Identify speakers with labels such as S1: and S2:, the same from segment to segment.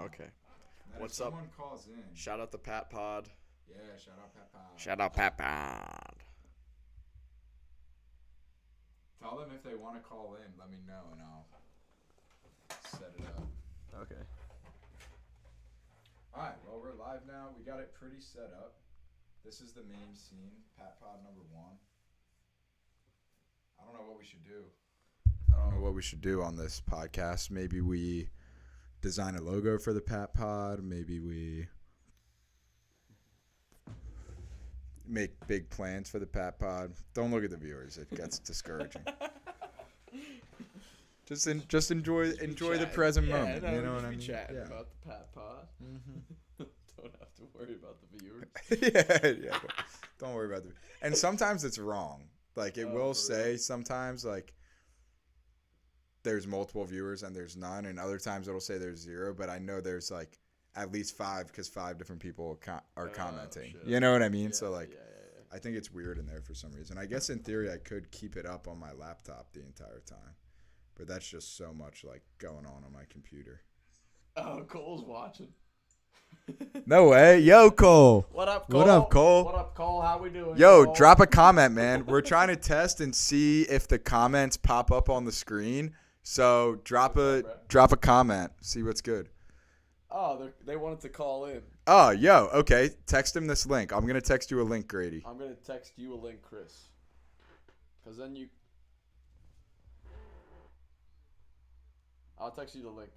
S1: Okay.
S2: Then
S1: What's
S2: if
S1: up?
S2: someone calls in.
S1: Shout out the ThePatPod.
S2: Yeah, shout out ThePatPod.
S1: Shout out ThePatPod.
S2: Tell them if they want to call in. Let me know and I'll set it up.
S1: Okay.
S2: Alright, well, we're live now. We got it pretty set up. This is the main scene, PatPod number 1. I don't know what we should do. I don't know what we should do on this podcast. Maybe we design a logo for the PatPod. Maybe we make big plans for the PatPod. Don't look at the viewers. It gets discouraging. Just enjoy the present moment.
S1: No,
S2: you know what I mean?
S1: Chatting
S2: Yeah.
S1: about the PatPod.
S2: Mm-hmm.
S1: Don't have to worry about the viewers.
S2: yeah. Don't worry about it. And sometimes it's wrong. Like it will say
S1: real?
S2: sometimes like there's multiple viewers and there's none, and other times it'll say there's 0. But I know there's like at least 5 because 5 different people are commenting.
S1: Shit.
S2: You know what I mean?
S1: Yeah,
S2: So like,
S1: yeah.
S2: I think it's weird in there for some reason. I guess in theory I could keep it up on my laptop the entire time, but that's just so much like going on my computer.
S1: Oh, Cole's watching.
S2: No way. Yo, Cole.
S1: What up, Cole?
S2: What up, Cole?
S1: What up, Cole? How we doing?
S2: Yo,
S1: Cole?
S2: drop a comment, man. We're trying to test and see if the comments pop up on the screen. So drop a comment. See what's good.
S1: Oh, they wanted to call in.
S2: Oh, yo, okay. Text him this link. I'm gonna text you a link, Grady.
S1: I'm gonna text you a link, Chris. Cause then you. I'll text you the link.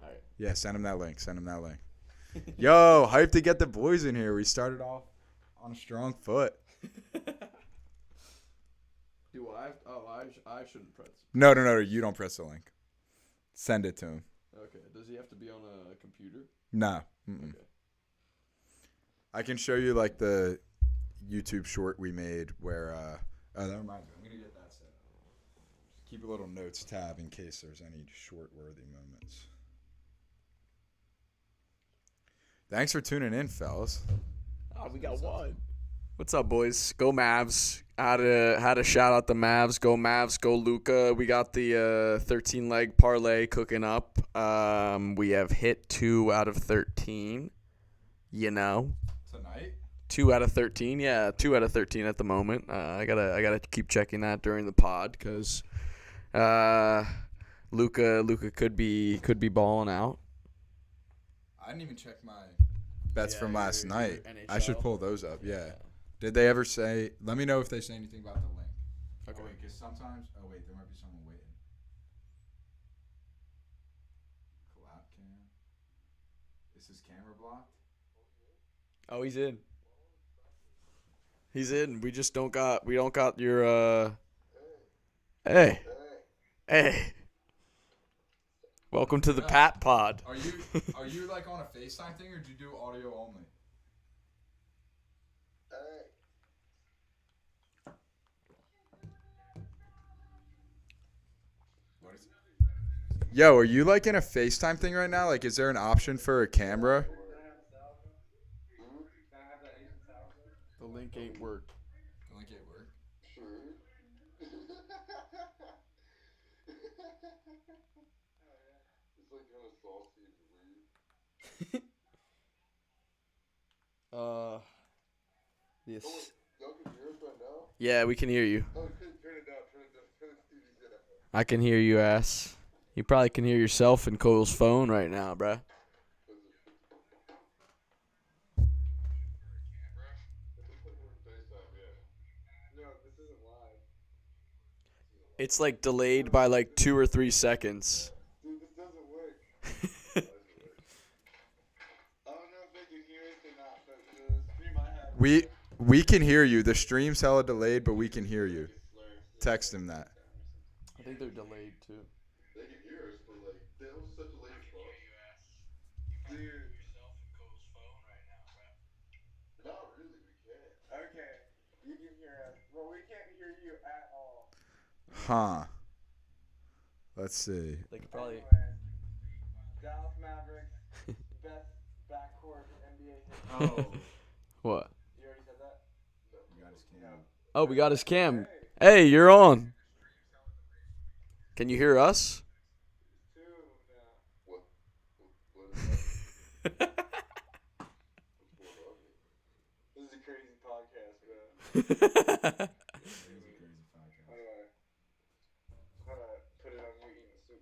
S1: All right.
S2: Yeah, send him that link. Yo, hype to get the boys in here. We started off on a strong foot.
S1: Do I? Oh, I shouldn't press.
S2: No. You don't press the link. Send it to him.
S1: Okay. Does he have to be on a computer?
S2: No. Mm-mm.
S1: Okay.
S2: I can show you like the YouTube short we made where. Oh, that reminds me. I'm gonna get that set up. Keep a little notes tab in case there's any short-worthy moments. Thanks for tuning in, fellas.
S1: Oh, we got one. What's up, boys? Go Mavs. Had to shout out the Mavs. Go Mavs. Go Luka. We got the 13-leg parlay cooking up. We have hit 2 out of 13. You know.
S2: Tonight?
S1: 2 out of 13. Yeah, 2 out of 13 at the moment. I gotta keep checking that during the pod because Luka could be balling out.
S2: I didn't even check my bets from last
S1: your
S2: night.
S1: NHL.
S2: I should pull those up. Yeah. Did they ever say? Let me know if they say anything about the link.
S1: Okay.
S2: Oh, wait, because sometimes. Oh wait, there might be someone waiting. Collab cam. Is his camera blocked?
S1: Oh, he's in. He's in. We don't got your Hey. Welcome to the PatPod.
S2: Are you like on a FaceTime thing or do you do audio only? What is it? Yo, are you like in a FaceTime thing right now? Like, is there an option for a camera?
S1: The link ain't work.
S2: The link ain't work.
S1: Yes. Yeah, we can hear you. I can hear you, ass. You probably can hear yourself in Cole's phone right now, bruh. It's like delayed by like 2 or 3 seconds.
S3: Dude, this doesn't work. I don't know if they can hear it or not, but the stream I had.
S2: We can hear you. The stream's hella delayed, but we can hear you. Text him that.
S1: I think they're delayed too.
S3: They can hear us, but like, they have such a late phone. Dude. Not really, we can't. Okay, you can hear us. Well, we can't hear you at all.
S2: Huh. Let's see.
S1: They could probably.
S3: Anyway, Dallas Mavericks, best backcourt NBA history.
S2: Oh.
S1: What?
S3: You already said that?
S2: We got his cam.
S1: Oh, we got his cam. Hey, you're on. Can you hear us?
S3: Two of them now. What? Put it on you eating soup.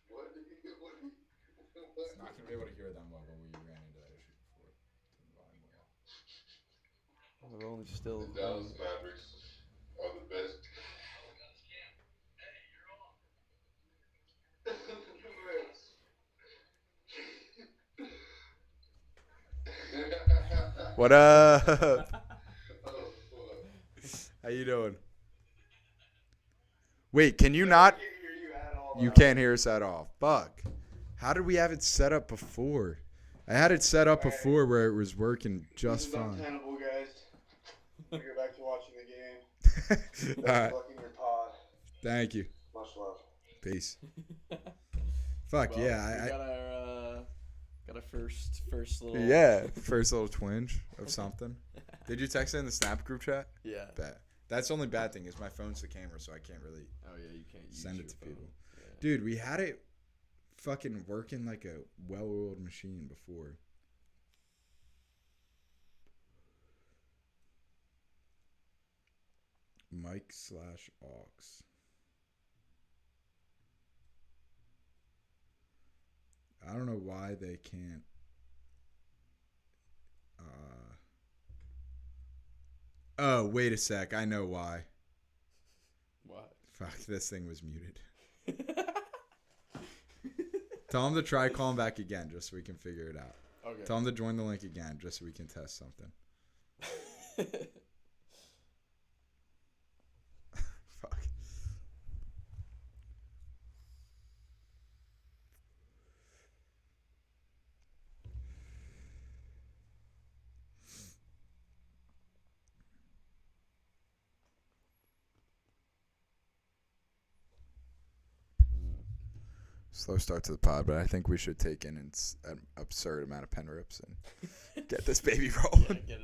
S3: What?
S2: It's not gonna be able to hear them well, but we ran into that issue before. Turn the volume way up.
S1: We're only still.
S3: The Dallas Mavericks are the best.
S2: What up?
S3: Oh, fuck.
S2: How you doing? Wait, can you not?
S3: I can't hear you at all.
S2: You can't hear us at all. Fuck. How did we have it set up before? I had it set up before where it was working just
S3: This is
S2: fine.
S3: untenable, guys. We go back to watching the game.
S2: All
S3: Best
S2: right.
S3: of luck in your pod.
S2: Thank you.
S3: Much love.
S2: Peace. Fuck
S1: Well,
S2: yeah.
S1: we got a first little.
S2: Yeah. First little twinge of something. Did you text it in the Snap group chat?
S1: Yeah.
S2: Bet. That's the only bad thing is my phone's the camera, so I can't really
S1: Oh yeah, you can't use
S2: send it
S1: your
S2: to
S1: phone.
S2: people.
S1: Yeah.
S2: Dude, we had it fucking working like a well-oiled machine before. Mic/aux. I don't know why they can't. Oh, wait a sec. I know why.
S1: What?
S2: Fuck, this thing was muted. Tell him to try calling back again just so we can figure it out.
S1: Okay.
S2: Tell him to join the link again just so we can test something. Fuck. Slow start to the pod, but I think we should take in an absurd amount of pen rips and get this baby rolling.
S1: Yeah,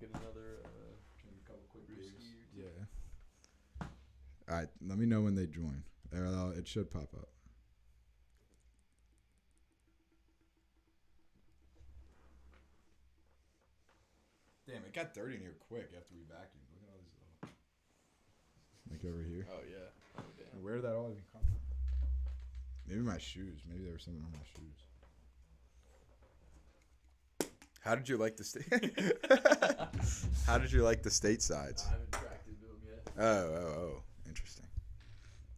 S1: get another.
S2: Couple quick beers. Yeah. All right, let me know when they join. It should pop up. Damn, it got dirty in here quick after we vacuumed. Look at all these little. Like over here.
S1: Oh yeah. Oh damn.
S2: Where did that all even come from? Maybe my shoes. Maybe there was something on my shoes. How did you like the state? How did you like the state sides?
S1: I haven't tracked into them yet.
S2: Oh. Interesting.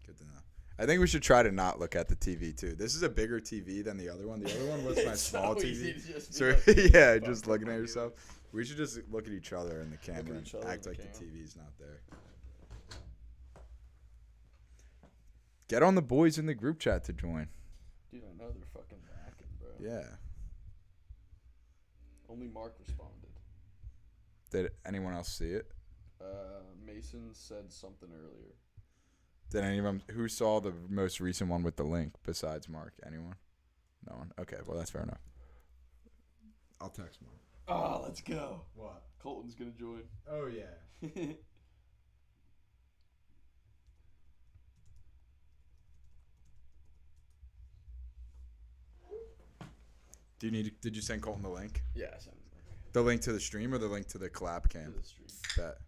S2: Good to know. I think we should try to not look at the TV too. This is a bigger TV than the other one. The other one was my
S1: It's
S2: small
S1: so
S2: TV.
S1: easy to just be
S2: So
S1: like,
S2: yeah,
S1: fuck,
S2: just
S1: fuck,
S2: looking at
S1: fuck,
S2: yourself. We should just look at each other in the camera and
S1: each other
S2: act
S1: in
S2: like
S1: the
S2: the
S1: camera.
S2: TV's not there. Get on the boys in the group chat to join.
S1: Dude, I know they're fucking lacking, bro.
S2: Yeah.
S1: Only Mark responded.
S2: Did anyone else see it?
S1: Mason said something earlier.
S2: Did anyone who saw the most recent one with the link besides Mark? Anyone? No one. Okay, well that's fair enough. I'll text Mark.
S1: Oh, let's go.
S2: What?
S1: Colton's gonna join.
S2: Oh yeah. Did you send Colton the link?
S1: Yeah, I sent him
S2: The link to the stream or the link to the collab
S1: to
S2: cam?
S1: the stream.
S2: Bet.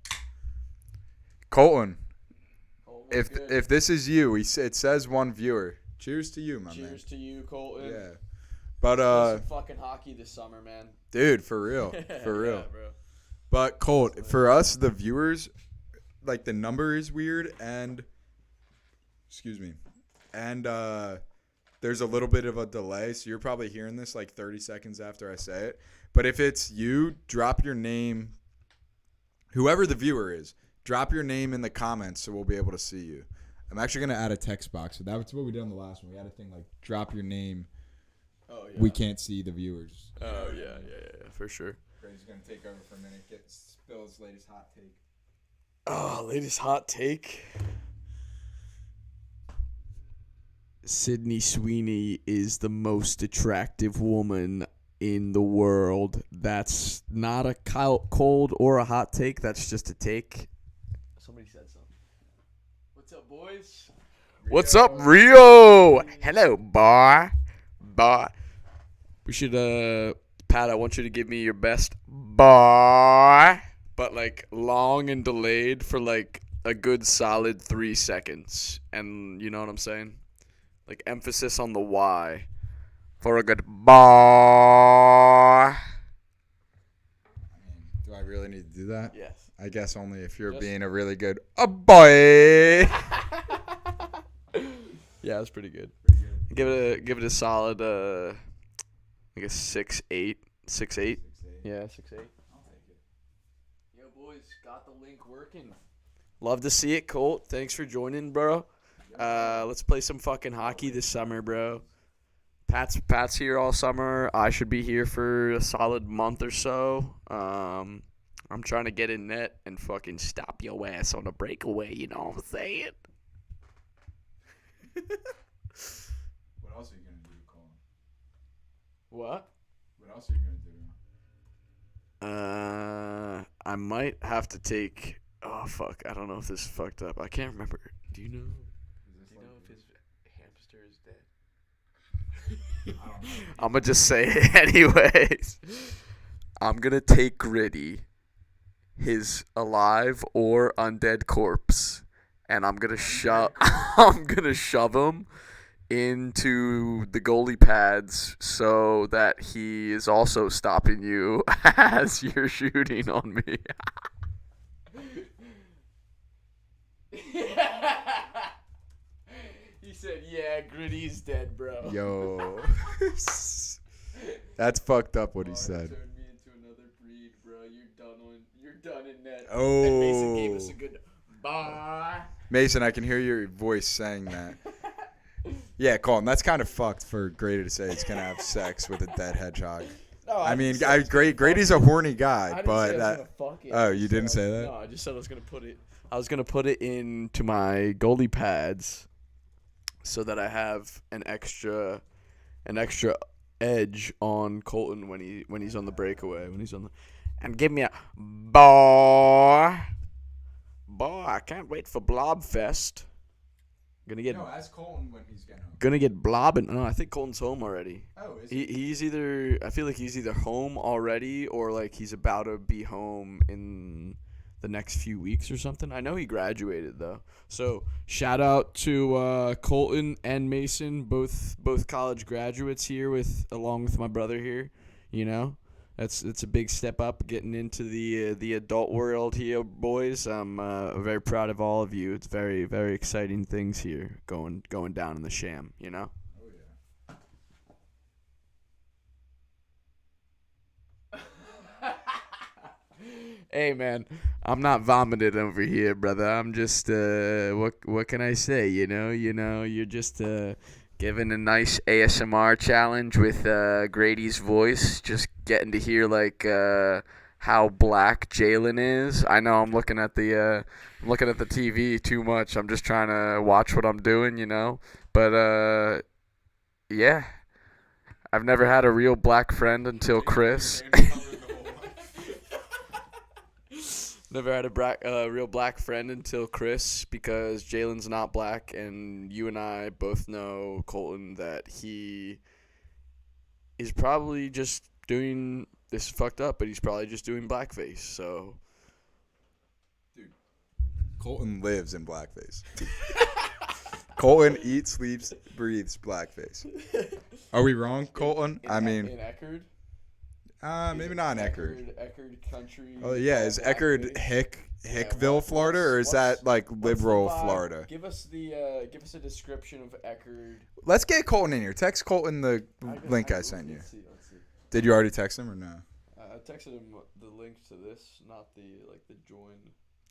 S2: Colton,
S1: Colton,
S2: if
S1: good?
S2: if this is you, it says one viewer. Cheers to you, my man.
S1: Cheers to you, Colton.
S2: Yeah. But
S1: Play some fucking hockey this summer, man.
S2: dude, for real. For real.
S1: Yeah, bro.
S2: But Colt, for us, the viewers, like the number is weird, and there's a little bit of a delay, so you're probably hearing this like 30 seconds after I say it. But if it's you, drop your name, whoever the viewer is, drop your name in the comments so we'll be able to see you. I'm actually gonna add a text box. So that's what we did on the last one. We had a thing like drop your name.
S1: Oh yeah.
S2: We can't see the viewers.
S1: Oh yeah, for sure.
S2: Brady's gonna take over for a minute. Spill his latest hot take.
S1: Oh, latest hot take. Sydney Sweeney is the most attractive woman in the world. That's not a cold or a hot take. That's just a take. Somebody said something. What's up, boys? What's up, Rio? Hello, bar. We should, Pat, I want you to give me your best bar. but like long and delayed for like a good solid 3 seconds. And you know what I'm saying? Like emphasis on the Y for a good boy.
S2: I mean, do I really need to do that?
S1: Yes.
S2: I guess only if you're
S1: Just-
S2: being a really good boy.
S1: Yeah, that's pretty good. Give it a solid like a 6.8. 6.8. Yeah, 6.8.
S2: I'll take it.
S1: Yo, boys, got the link working. Love to see it, Colt. Thanks for joining, bro. Let's play some fucking hockey this summer, bro. Pat's here all summer. I should be here for a solid month or so. I'm trying to get in net and fucking stop your ass on a breakaway. You know what I'm saying?
S2: What else are you gonna do, Colin?
S1: What?
S2: What else are you gonna do?
S1: I might have to take. Oh fuck! I don't know if this is fucked up. I can't remember. Do you know?
S2: Is
S1: Do you know if his hamster is dead?
S2: I don't know.
S1: I'm gonna just say it anyways. I'm gonna take Gritty, his alive or undead corpse, and I'm gonna shove. I'm gonna shove him into the goalie pads so that he is also stopping you as you're shooting on me. He said, "Yeah, Gritty's dead, bro."
S2: Yo. That's fucked up what he said.
S1: Turned me into another breed, bro. You're done in net.
S2: Oh.
S1: And Mason gave us a good bye.
S2: Mason, I can hear your voice saying that. Yeah, Colin, that's kind of fucked for Grady to say he's gonna have sex with a dead hedgehog.
S1: No,
S2: I mean,
S1: didn't say I was gonna
S2: Grady's a
S1: fuck
S2: horny
S1: it.
S2: guy,
S1: I didn't
S2: but
S1: say I was
S2: that.
S1: gonna fuck it.
S2: Oh,
S1: I
S2: you
S1: just
S2: didn't
S1: said
S2: say that?
S1: No, I just said I was gonna put it. I was gonna put it into my goalie pads, so that I have an extra edge on Colton when he's on the breakaway, and give me a boy. I can't wait for Blobfest.
S2: ask Colton when he's getting home.
S1: Gonna get blobbing. No, I think Colton's home already.
S2: Oh, is
S1: He's either, I feel like he's either home already or like he's about to be home in the next few weeks or something. I know he graduated though. So shout out to Colton and Mason, both college graduates here along with my brother here. You know, it's a big step up getting into the adult world here, boys. I'm very proud of all of you. It's very, very exciting things here going down in the Sham. You know.
S2: Oh yeah.
S1: Hey man, I'm not vomiting over here, brother. I'm just what can I say? You know, you're just giving a nice ASMR challenge with Grady's voice, just getting to hear like how black Jalen is. I know I'm looking at the TV too much. I'm just trying to watch what I'm doing, you know. But yeah, I've never had a real black friend until Chris. Never had a real black friend until Chris, because Jalen's not black, and you and I both know, Colton, that he is probably just doing this is fucked up, but he's probably just doing blackface. So
S2: Colton lives in blackface. Colton eats, sleeps, breathes blackface. Are we wrong, Colton? I mean,
S1: in Eckerd,
S2: maybe not in Eckerd.
S1: Eckerd country.
S2: Oh yeah, is Eckerd Hickville, Florida, or is that like liberal Florida?
S1: Give us a description of Eckerd.
S2: Let's get Colton in here. Text Colton the link I sent you.
S1: Let's see.
S2: Did you already text him or no?
S1: I texted him the link to this, not the join.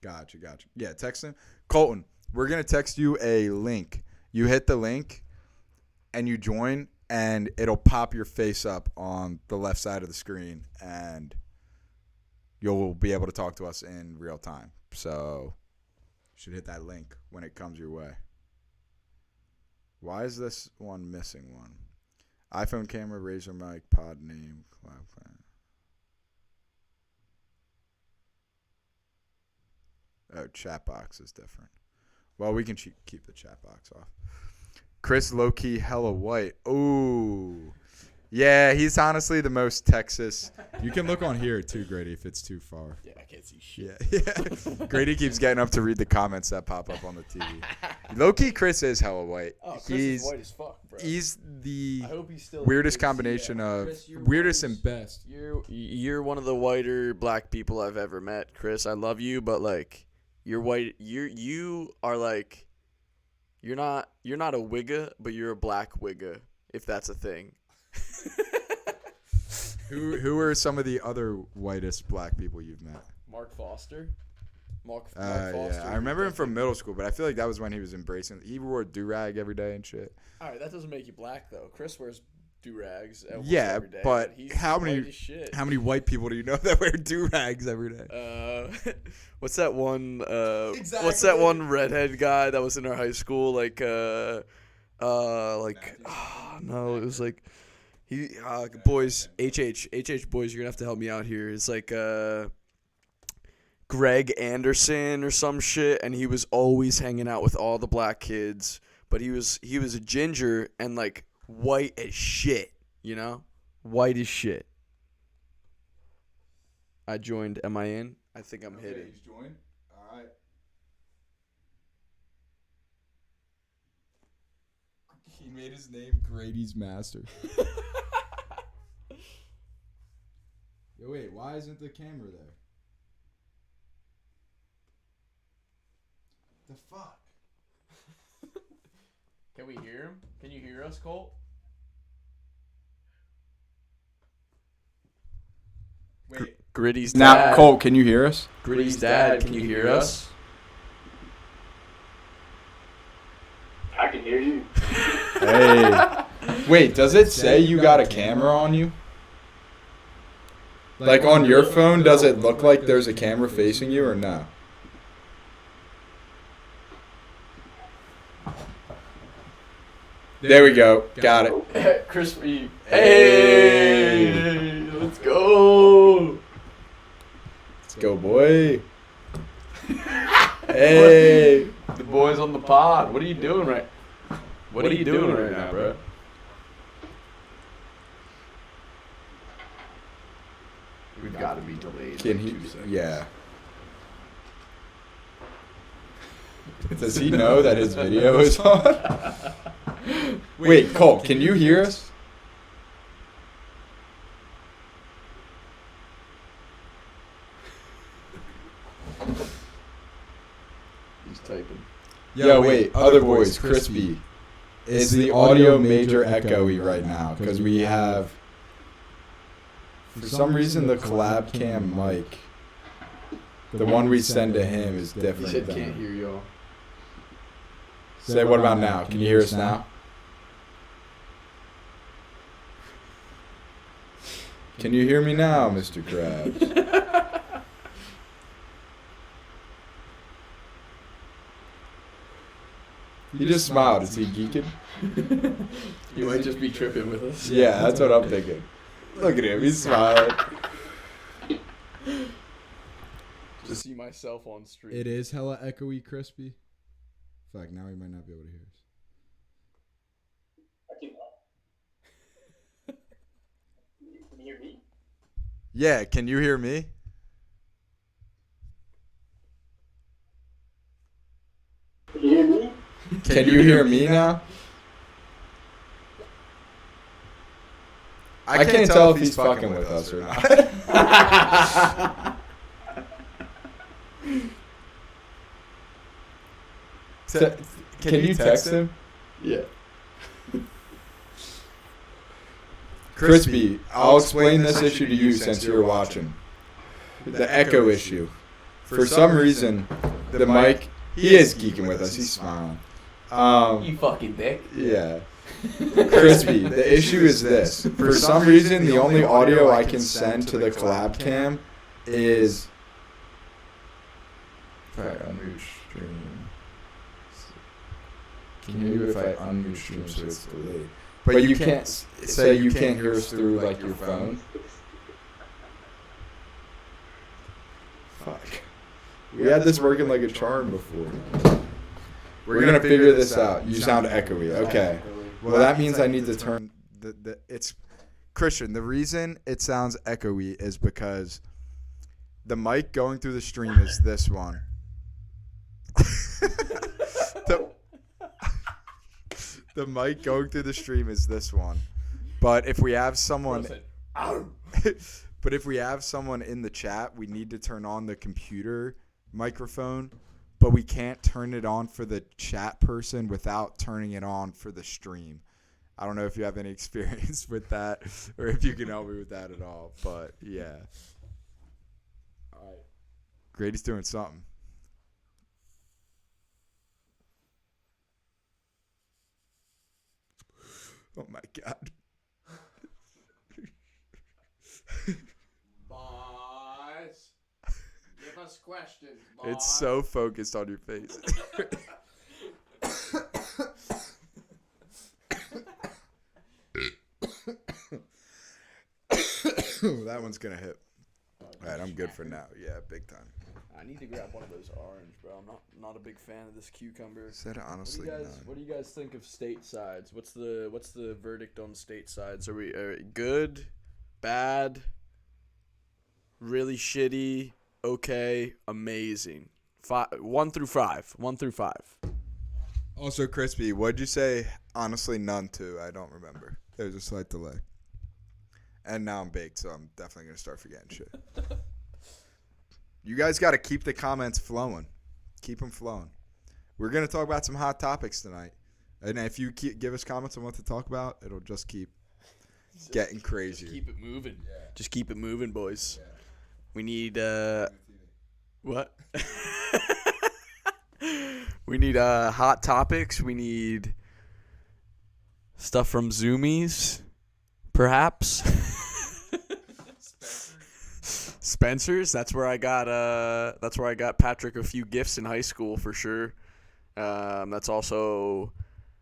S2: Gotcha. Yeah, text him. Colton, we're going to text you a link. You hit the link and you join, and it'll pop your face up on the left side of the screen, and you'll be able to talk to us in real time. So you should hit that link when it comes your way. Why is this one missing one? iPhone camera, Razor mic, pod name, cloud plan. Oh, chat box is different. Well, we can keep the chat box off. Chris low-key hella white. Ooh. Yeah, he's honestly the most Texas. You can look on here too, Grady, if it's too far.
S1: Yeah, I can't see shit.
S2: Yeah. Grady keeps getting up to read the comments that pop up on the TV. Low-key, Chris is hella white.
S1: Oh, Chris
S2: he's
S1: is white as fuck, bro.
S2: he's the
S1: I hope he's still
S2: weirdest
S1: here.
S2: combination of
S1: Chris, you're
S2: weirdest
S1: white
S2: and
S1: as-
S2: best.
S1: You're one of the whiter black people I've ever met, Chris. I love you, but like you're white. You are like you're not a wigga, but you're a black wigga, if that's a thing.
S2: Who are some of the other whitest black people you've met?
S1: Mark Foster. Mark
S2: Yeah,
S1: Foster.
S2: I remember him from middle school, but I feel like that was when he was embracing. He wore a do-rag every day and shit.
S1: All right, that doesn't make you black though. Chris wears do-rags
S2: Yeah,
S1: every day,
S2: but
S1: he's
S2: how
S1: white
S2: many
S1: as shit.
S2: how many white people do you know that wear do-rags every day?
S1: What's that one?
S2: Exactly.
S1: What's that one redhead guy that was in our high school? No, it was like boys, HH boys. You're gonna have to help me out here. It's like Greg Anderson or some shit, and he was always hanging out with all the black kids, but he was a ginger and like white as shit, you know, white as shit. I joined. Am I in? I think I'm hitting.
S2: He's joined. All right. He made his name Grady's Master. Yo, wait, why isn't the camera there? The fuck?
S1: Can we hear him? Can you hear us, Colt?
S2: Wait.
S1: Gritty's
S2: Now,
S1: dad.
S2: Colt, can you hear us?
S1: Gritty's dad, can you hear us?
S3: I can hear you.
S2: Hey. Wait, does it say you got a camera on you? Like on your phone, does it look like there's a camera facing you or no? There we go. Got it.
S1: Crispy. Hey, let's go.
S2: Let's go, boy. Hey.
S1: The boys on the pod. What are you doing right? What are you doing right now, bro? We've got to be delayed.
S2: Can he? Yeah. Does he know that his video is on? Wait, Colt, can you hear us?
S1: He's typing.
S2: Yo, wait, other boys, Crispy. Is the audio major echoey right now? Because we have, for some reason, the collab cam mic, the one we send to him is
S1: He
S2: different.
S1: said
S2: than-
S1: can't hear y'all.
S2: Say, what about now? Can you hear us now? Can you hear me now, Mr. Krabs? He just smiled. Is he geeking?
S1: You might just be tripping with us.
S2: Yeah, that's what I'm thinking. Look at him. He's smiling.
S1: Just see myself on stream.
S4: It is hella echoey, Crispy. Fuck, now he might not be able to hear us.
S3: Can you hear me?
S2: Yeah, can you hear me?
S3: Can you hear me?
S2: Can you hear me now? I can't tell if he's fucking with us or not. Can you text him?
S1: Yeah.
S2: Crispy, I'll explain this issue to you since you're watching. The echo issue. For some reason, the mic, he is geeking with us. He's smiling.
S1: You fucking dick.
S2: Yeah. Crispy, the issue is this. For some reason, the only audio I can send to the collab cam is... If I unmute stream... Can you if I unmute stream so it's delayed? But you can't say you can't hear us through like your phone. Fuck. We had this working like a charm before. We're gonna figure this out. You sound echoey. Okay. Well, that means I need to turn the it's Christian, the reason it sounds echoey is because the mic going through the stream is this one. The mic going through the stream is this one. But if we have someone but if we have someone in the chat, we need to turn on the computer microphone, but we can't turn it on for the chat person without turning it on for the stream. I don't know if you have any experience with that or if you can help me with that at all, but yeah. All right. Grady's doing something. Oh my God.
S1: Boys, give us questions, boys.
S2: It's so focused on your face. That one's going to hit. All right, I'm good for now. Yeah, big time.
S1: I need to grab one of those orange, bro. I'm not a big fan of this cucumber.
S2: Said it honestly.
S1: What do you guys think of state sides? What's the verdict on state sides? Are we good, bad, really shitty, okay, amazing? 1 through 5. 1 through 5.
S2: Also, Crispy, what'd you say? Honestly, none to. I don't remember. There was a slight delay. And now I'm baked, so I'm definitely going to start forgetting shit. You guys got to keep the comments flowing. Keep them flowing. We're going to talk about some hot topics tonight. And if you give us comments on what to talk about, it'll just keep getting crazier.
S1: Just keep it moving.
S2: Yeah.
S1: Just keep it moving, boys.
S2: Yeah.
S1: We need what? We need hot topics. We need stuff from Zoomies, perhaps. Spencer's. That's where I got Patrick a few gifts in high school for sure. That's also.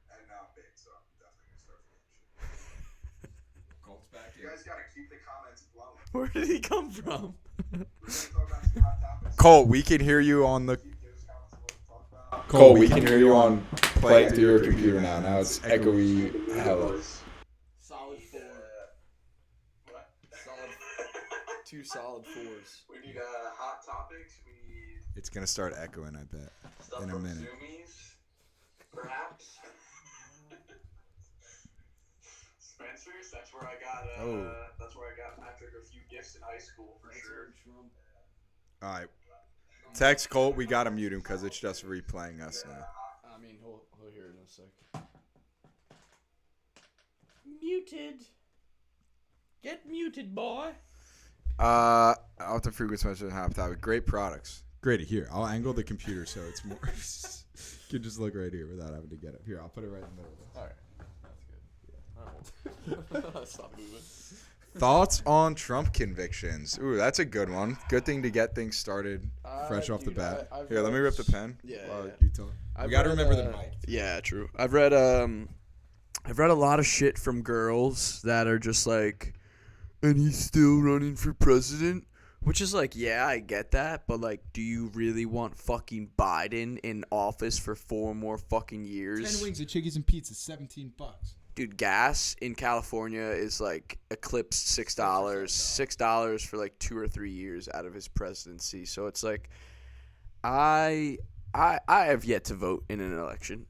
S2: And now I'm baked, so I'm definitely going to start forgetting shit. Colt's back here. You guys got to keep the comments flowing.
S1: Where did he come from?
S2: We're going to talk about some hot topics. Colt, we can hear you on the. Colt, we can hear you on play it through your computer now. Now it's echoey hella.
S1: Solid 4.
S3: What?
S1: Solid. 2 solid 4s.
S3: We need hot topics. We need
S2: It's going to start echoing, I bet,
S3: stuff
S2: in a
S3: from
S2: minute.
S3: Zoomies, perhaps. Spencer's. That's where I got. That's where I got Patrick a few gifts in high school for sure.
S2: All right. Text Colt, we got to mute him because it's just replaying us now.
S1: I mean, he'll hear it in a sec. Muted. Get muted, boy.
S2: Out the frequent Spencer half topic. Great products.
S4: Grady, here. I'll angle the computer so it's more. You can just look right here without having to get it. Here, I'll put it right in the middle of this.
S1: All right. That's good. All right, stop moving.
S2: Thoughts on Trump convictions? Ooh, that's a good one. Good thing to get things started fresh off the bat. Here, let me rip the pen.
S1: Yeah.
S4: You talk. We got to remember the mic.
S1: Yeah, true. I've read a lot of shit from girls that are just like, and he's still running for president, which is like, yeah, I get that, but like, do you really want fucking Biden in office for 4 more fucking years?
S4: 10 wings of chickies and pizza, $17.
S1: Dude, gas in California is like eclipsed $6. $6 for like 2 or 3 years out of his presidency. So it's like, I have yet to vote in an election.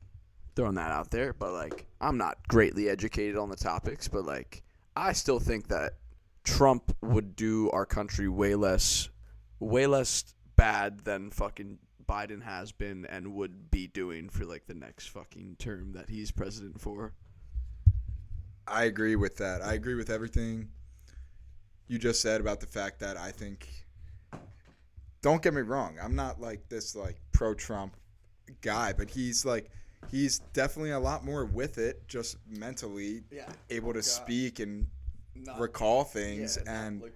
S1: Throwing that out there, but like, I'm not greatly educated on the topics, but like, I still think that Trump would do our country way less bad than fucking Biden has been and would be doing for like the next fucking term that he's president for.
S2: I agree with that. I agree with everything you just said about the fact that I think, don't get me wrong, I'm not like this like pro-Trump guy, but he's definitely a lot more with it, just mentally able to speak and recall things and
S1: like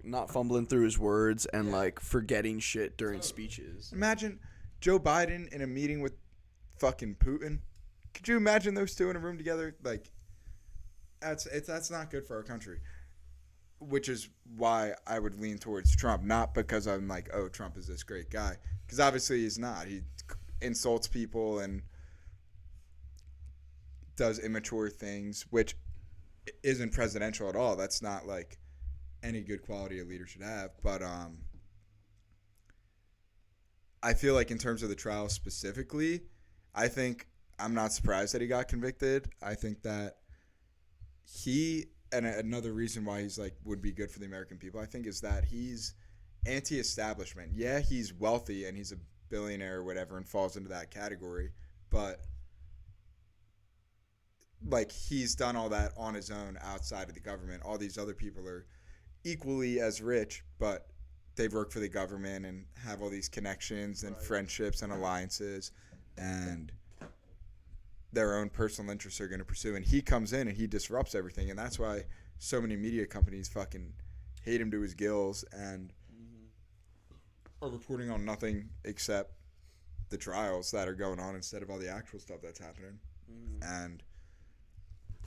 S1: not fumbling through his words and like forgetting shit during speeches.
S2: Imagine Joe Biden in a meeting with fucking Putin. Could you imagine those two in a room together? Like, that's not good for our country. Which is why I would lean towards Trump, not because I'm like, oh, Trump is this great guy, because obviously he's not. He insults people and does immature things, which isn't presidential at all. That's not like any good quality a leader should have. But I feel like in terms of the trial specifically, I'm not surprised that he got convicted. I think that and another reason why he's like would be good for the American people, I think, is that he's anti-establishment. Yeah, he's wealthy and he's a billionaire or whatever and falls into that category, but like he's done all that on his own outside of the government. All these other people are equally as rich, but they've worked for the government and have all these connections and friendships and alliances and their own personal interests are going to pursue. And he comes in and he disrupts everything. And that's why so many media companies fucking hate him to his gills and are reporting on nothing except the trials that are going on instead of all the actual stuff that's happening. And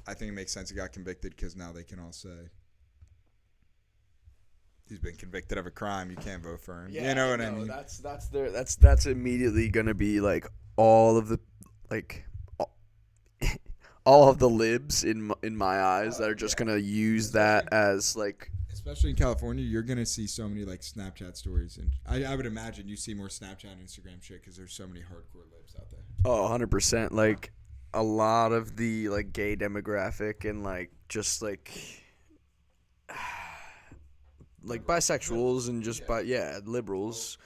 S2: I think it makes sense he got convicted because now they can all say he's been convicted of a crime. You can't vote for him.
S1: Yeah,
S2: you know what I mean?
S1: That's immediately gonna be like all of the like all of the libs in my eyes that are just gonna use that as like.
S4: Especially in California, you're gonna see so many like Snapchat stories, and I would imagine you see more Snapchat and Instagram shit because there's so many hardcore libs out there.
S1: Oh, 100%. Like a lot of the like gay demographic and like just like bisexuals and just liberals.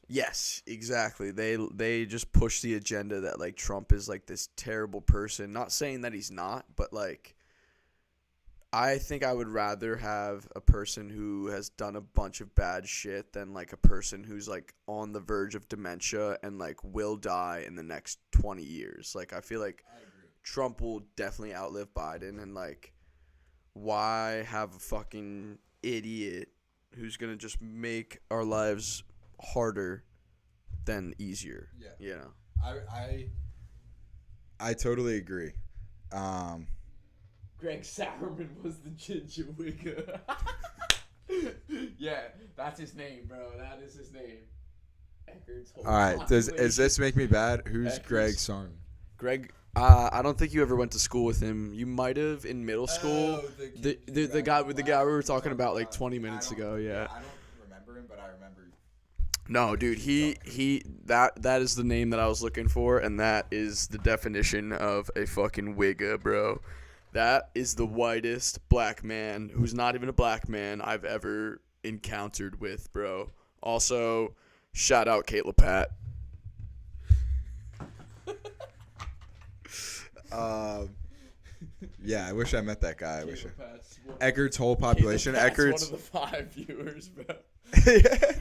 S1: Yes, exactly. They just push the agenda that like Trump is like this terrible person. Not saying that he's not, but like I think I would rather have a person who has done a bunch of bad shit than like a person who's like on the verge of dementia and like will die in the next 20 years. Like I feel like Trump will definitely outlive Biden, and like why have a fucking idiot who's going to just make our lives harder than easier?
S2: Yeah.
S1: You know.
S2: I totally agree.
S1: Greg Sauerman was the ginger wigger. Yeah, that's his name, bro. That is his name. Eckerd's whole
S2: All right. Does this make me bad? Who's
S1: Eckerd's-
S2: Greg Sarn?
S1: Greg, I don't think you ever went to school with him. You might have in middle school. The guy we were talking about like 20 minutes ago. Yeah.
S2: I don't remember him, but I remember.
S1: No, dude. That is the name that I was looking for, and that is the definition of a fucking wigga, bro. That is the whitest black man who's not even a black man I've ever encountered with, bro. Also, shout out Kate Pat.
S2: Yeah, I wish I met that guy. Eckert's whole population. Eckert's
S1: one of the 5 viewers, bro.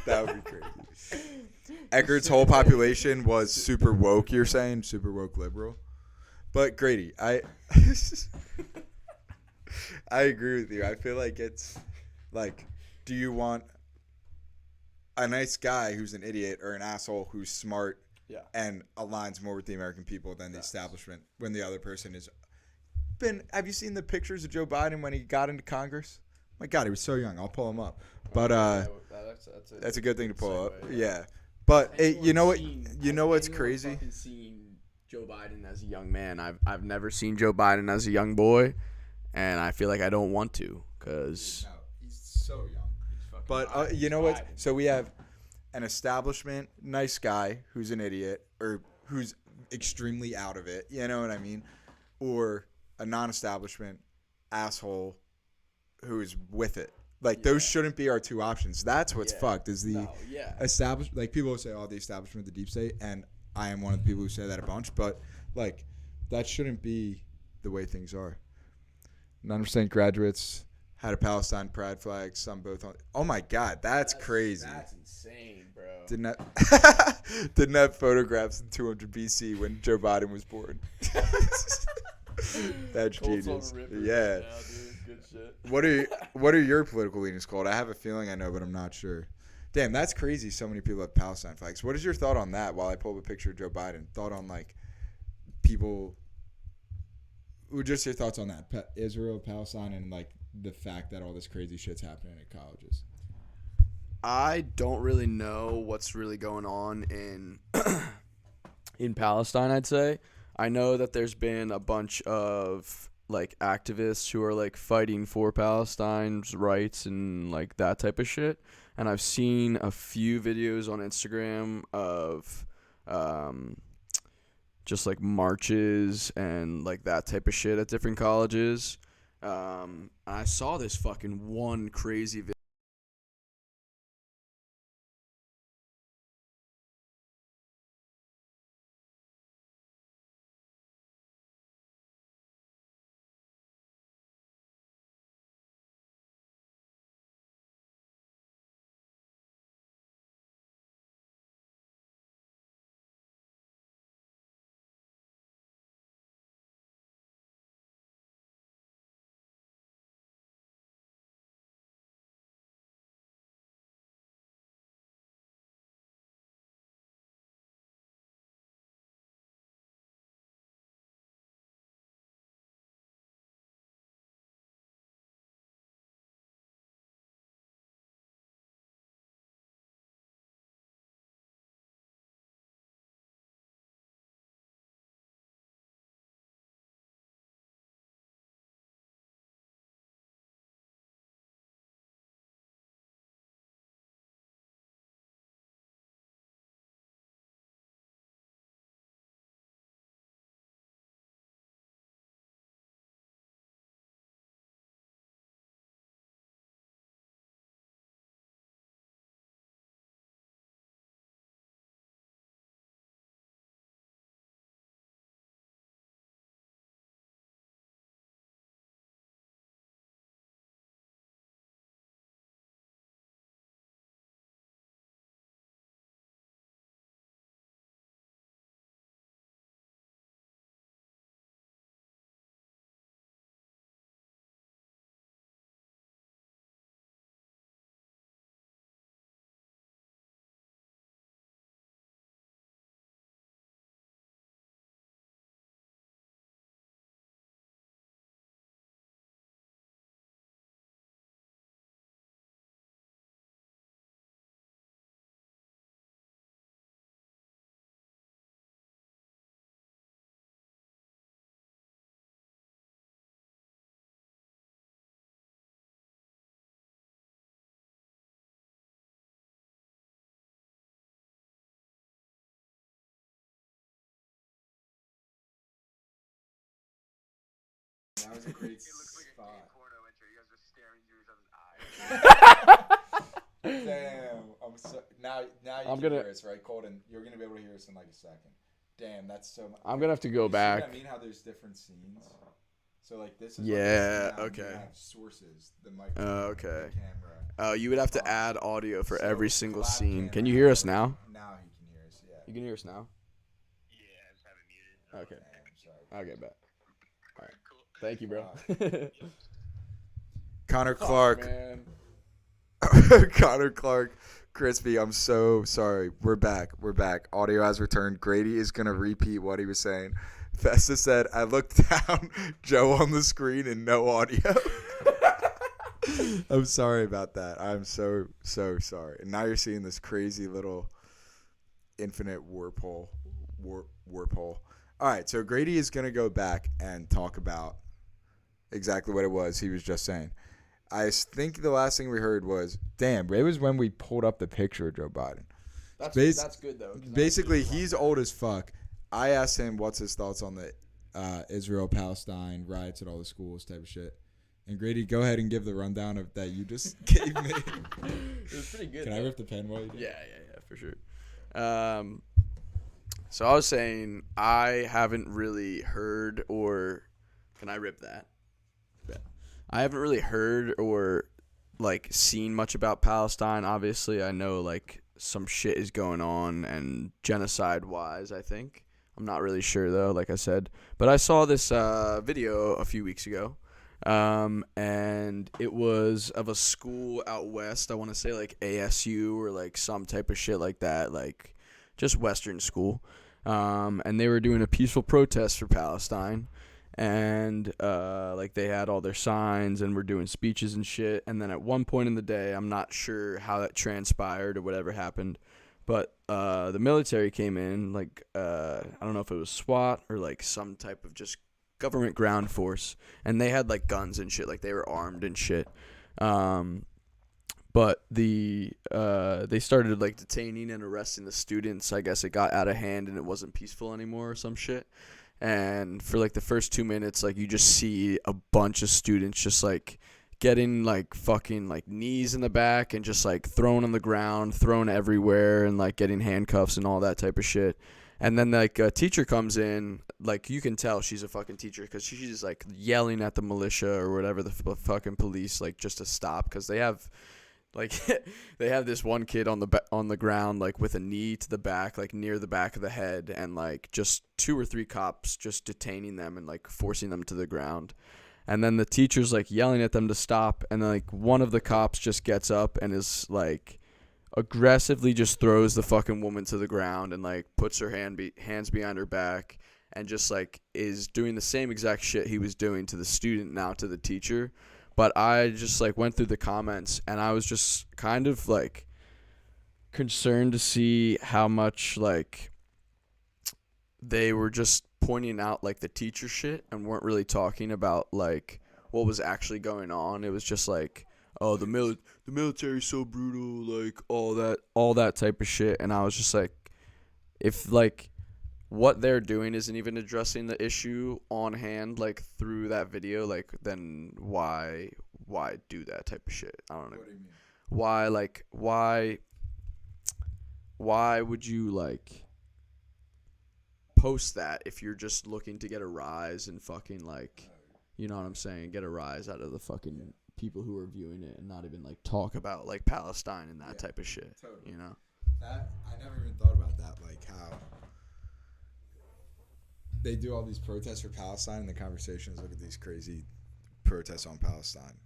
S2: That would be crazy. Eckert's whole population was super woke. You're saying super woke liberal, but Grady, I agree with you. I feel like it's like, do you want a nice guy who's an idiot or an asshole who's smart and aligns more with the American people than the establishment when the other person is have you seen the pictures of Joe Biden when he got into Congress? My God, he was so young. I'll pull him up. But that's a good thing to pull up. Yeah. But you know what? You know what's crazy?
S1: Seen Joe Biden as a young man. I've never seen Joe Biden as a young boy, and I feel like I don't want to because
S2: he's so young. But you know what? So we have an establishment nice guy who's an idiot or who's extremely out of it. You know what I mean? Or a non-establishment asshole who's with it. Like those shouldn't be our two options. That's what's fucked is the
S4: Established, like people will say, "Oh, the establishment, the deep state," and I am one of the people who say that a bunch. But like, that shouldn't be the way things are. 9% graduates had a Palestine pride flag. Some both on. Oh my God, that's crazy.
S1: That's insane, bro.
S2: Didn't have photographs in 200 BC when Joe Biden was born. That's genius. Yeah.
S1: Now, dude. Good shit.
S2: What are your political leanings called? I have a feeling I know, but I'm not sure. Damn, that's crazy. So many people have Palestine flags. What is your thought on that? While I pull up a picture of Joe Biden, thought on like people.
S4: Just your thoughts on that, Israel, Palestine, and like the fact that all this crazy shit's happening at colleges.
S1: I don't really know what's really going on in Palestine, I'd say. I know that there's been a bunch of like activists who are like fighting for Palestine's rights and like that type of shit. And I've seen a few videos on Instagram of just like marches and like that type of shit at different colleges. I saw this fucking one crazy video.
S4: That was a great spot.
S3: Porno intro. You guys are staring into each other's eyes.
S4: Damn, I'm so now you
S1: I'm
S4: can
S1: gonna-
S4: hear us, right, Colton? You're gonna be able to hear us in like a second. Damn, that's so much.
S1: I'm gonna have to go
S4: You see
S1: back.
S4: what I mean, how there's different scenes. So like this is
S1: Yeah,
S4: like a scene now, and
S1: okay.
S4: You have sources, the microphone,
S1: Okay.
S4: the camera.
S1: You would have to add audio for
S4: So,
S1: every single
S4: collab
S1: scene. Can
S4: camera.
S1: you hear us now?
S4: Now he can hear us. Yeah.
S1: You can hear us now.
S3: Yeah, I just have it muted.
S1: Okay.
S4: Damn, sorry.
S1: Okay, bet.
S3: Alright, cool.
S1: Thank you, bro.
S2: Connor Clark.
S1: Man.
S2: Connor Clark. Crispy, I'm so sorry. We're back. Audio has returned. Grady is going to repeat what he was saying. Festa said, I looked down, Joe on the screen, and no audio. I'm sorry about that. I'm so sorry. And now you're seeing this crazy little infinite warp hole. All right, so Grady is going to go back and talk about exactly what it was he was just saying. I think the last thing we heard was, damn, it was when we pulled up the picture of Joe Biden.
S1: That's good, though. 'cause
S4: Basically, he's old as fuck. I asked him what's his thoughts on the Israel-Palestine riots at all the schools type of shit. And Grady, go ahead and give the rundown of that you just gave me.
S1: It was pretty good.
S4: Can I rip the pen while you do?
S1: Yeah, for sure. So I was saying I haven't really heard or can I rip that? Yeah. I haven't really heard or like seen much about Palestine. Obviously, I know like some shit is going on and genocide wise, I think. I'm not really sure though, like I said. But I saw this video a few weeks ago. And it was of a school out west. I want to say like ASU or like some type of shit like that, like just Western school. And they were doing a peaceful protest for Palestine. And like they had all their signs and were doing speeches and shit. And then at one point in the day, I'm not sure how that transpired or whatever happened, but the military came in, like I don't know if it was SWAT or like some type of just government ground force, and they had like guns and shit, like they were armed and shit. But they started like detaining and arresting the students. I guess it got out of hand and it wasn't peaceful anymore or some shit. And for like the first 2 minutes, like you just see a bunch of students just like getting like fucking like knees in the back and just like thrown on the ground, thrown everywhere, and like getting handcuffs and all that type of shit. And then like a teacher comes in, like you can tell she's a fucking teacher because she's like yelling at the militia or whatever, the fucking police, like just to stop, because they have like they have this one kid on the ground like with a knee to the back, like near the back of the head, and like just 2 or 3 cops just detaining them and like forcing them to the ground. And then the teacher's like yelling at them to stop, and then like one of the cops just gets up and is like aggressively just throws the fucking woman to the ground and like puts her hands behind her back and just like is doing the same exact shit he was doing to the student, now to the teacher. But I just like went through the comments and I was just kind of like concerned to see how much like they were just pointing out like the teacher shit and weren't really talking about like what was actually going on. It was just like, oh, the military's so brutal, like all that type of shit. And I was just like, if like what they're doing isn't even addressing the issue on hand, like through that video, like then why do that type of shit? I don't know.
S4: What do you mean?
S1: Why would you like post that if you're just looking to get a rise and fucking like, you know what I'm saying, get a rise out of the fucking people who are viewing it and not even like talk about like Palestine and that type of shit,
S4: totally.
S1: you know?
S4: That I never even thought about that, like how they do all these protests for Palestine and the conversations. Look at these crazy protests on Palestine.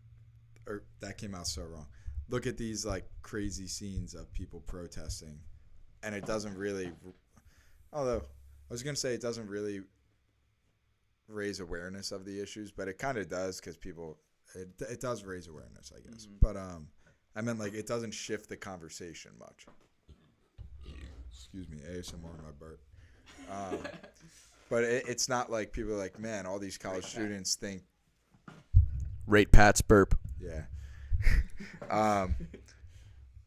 S4: Or that came out so wrong. Look at these like crazy scenes of people protesting, and it doesn't really. Although I was gonna say it doesn't really raise awareness of the issues, but it kind of does because people. It does raise awareness, I guess. Mm-hmm. But I meant like it doesn't shift the conversation much. Excuse me, ASMR in my burp. But it's not like people are like, man, all these college students think.
S1: Rate Pat's burp.
S4: Yeah.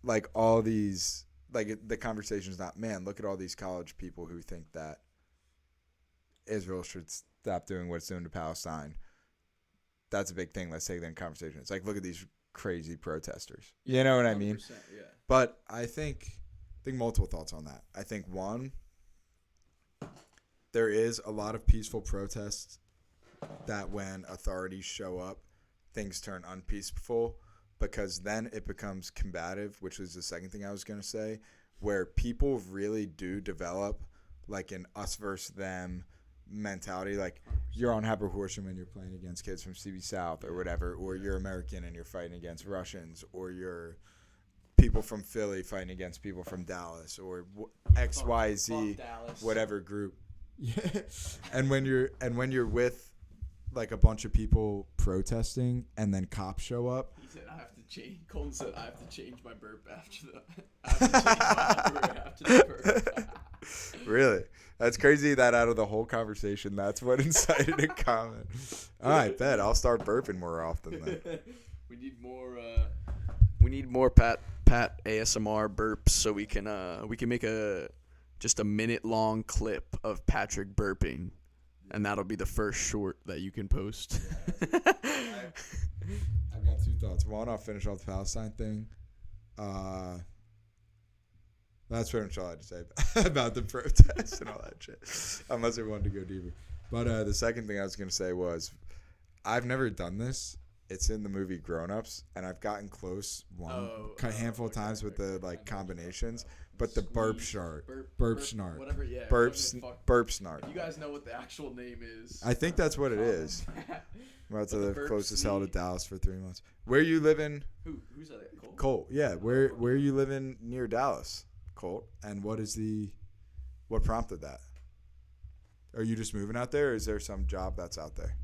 S4: Like all these, like the conversation's not, man, look at all these college people who think that Israel should stop doing what it's doing to Palestine. That's a big thing. Let's take that in conversation. It's like, look at these crazy protesters. You know what I mean?
S1: Yeah.
S4: But I think multiple thoughts on that. I think one, there is a lot of peaceful protests that when authorities show up, things turn unpeaceful because then it becomes combative, which was the second thing I was going to say, where people really do develop like an us versus them mentality. Like you're on Haber Horsham and you're playing against kids from CB South or whatever, or you're American and you're fighting against Russians, or you're people from Philly fighting against people from Dallas, or XYZ, whatever group. Yeah. And when you're with like a bunch of people protesting and then cops show up.
S1: He said I have to change. Colton said I have to change my burp after the. I have to change my burp after the burp.
S4: Really? That's crazy that out of the whole conversation, that's what incited a comment. All right, bet. I'll start burping more often then.
S1: We need more Pat ASMR burps so we can make just a minute long clip of Patrick burping, and that'll be the first short that you can post.
S4: I've got 2 thoughts. One, I'll finish off the Palestine thing. That's pretty much all I had to say about the protests and all that shit, unless I wanted to go deeper. But the second thing I was going to say was I've never done this. It's in the movie Grown Ups, and I've gotten close handful of times with the like combinations. But the burp snart,
S1: whatever, yeah,
S4: burp snart.
S1: You guys know what the actual name is.
S4: I think that's what it is. I'm about to live close as hell to Dallas for 3 months. Where you living?
S1: Who's that? Colt?
S4: Colt, yeah. Where are you living near Dallas, Colt? And what prompted that? Are you just moving out there, or is there some job that's out there?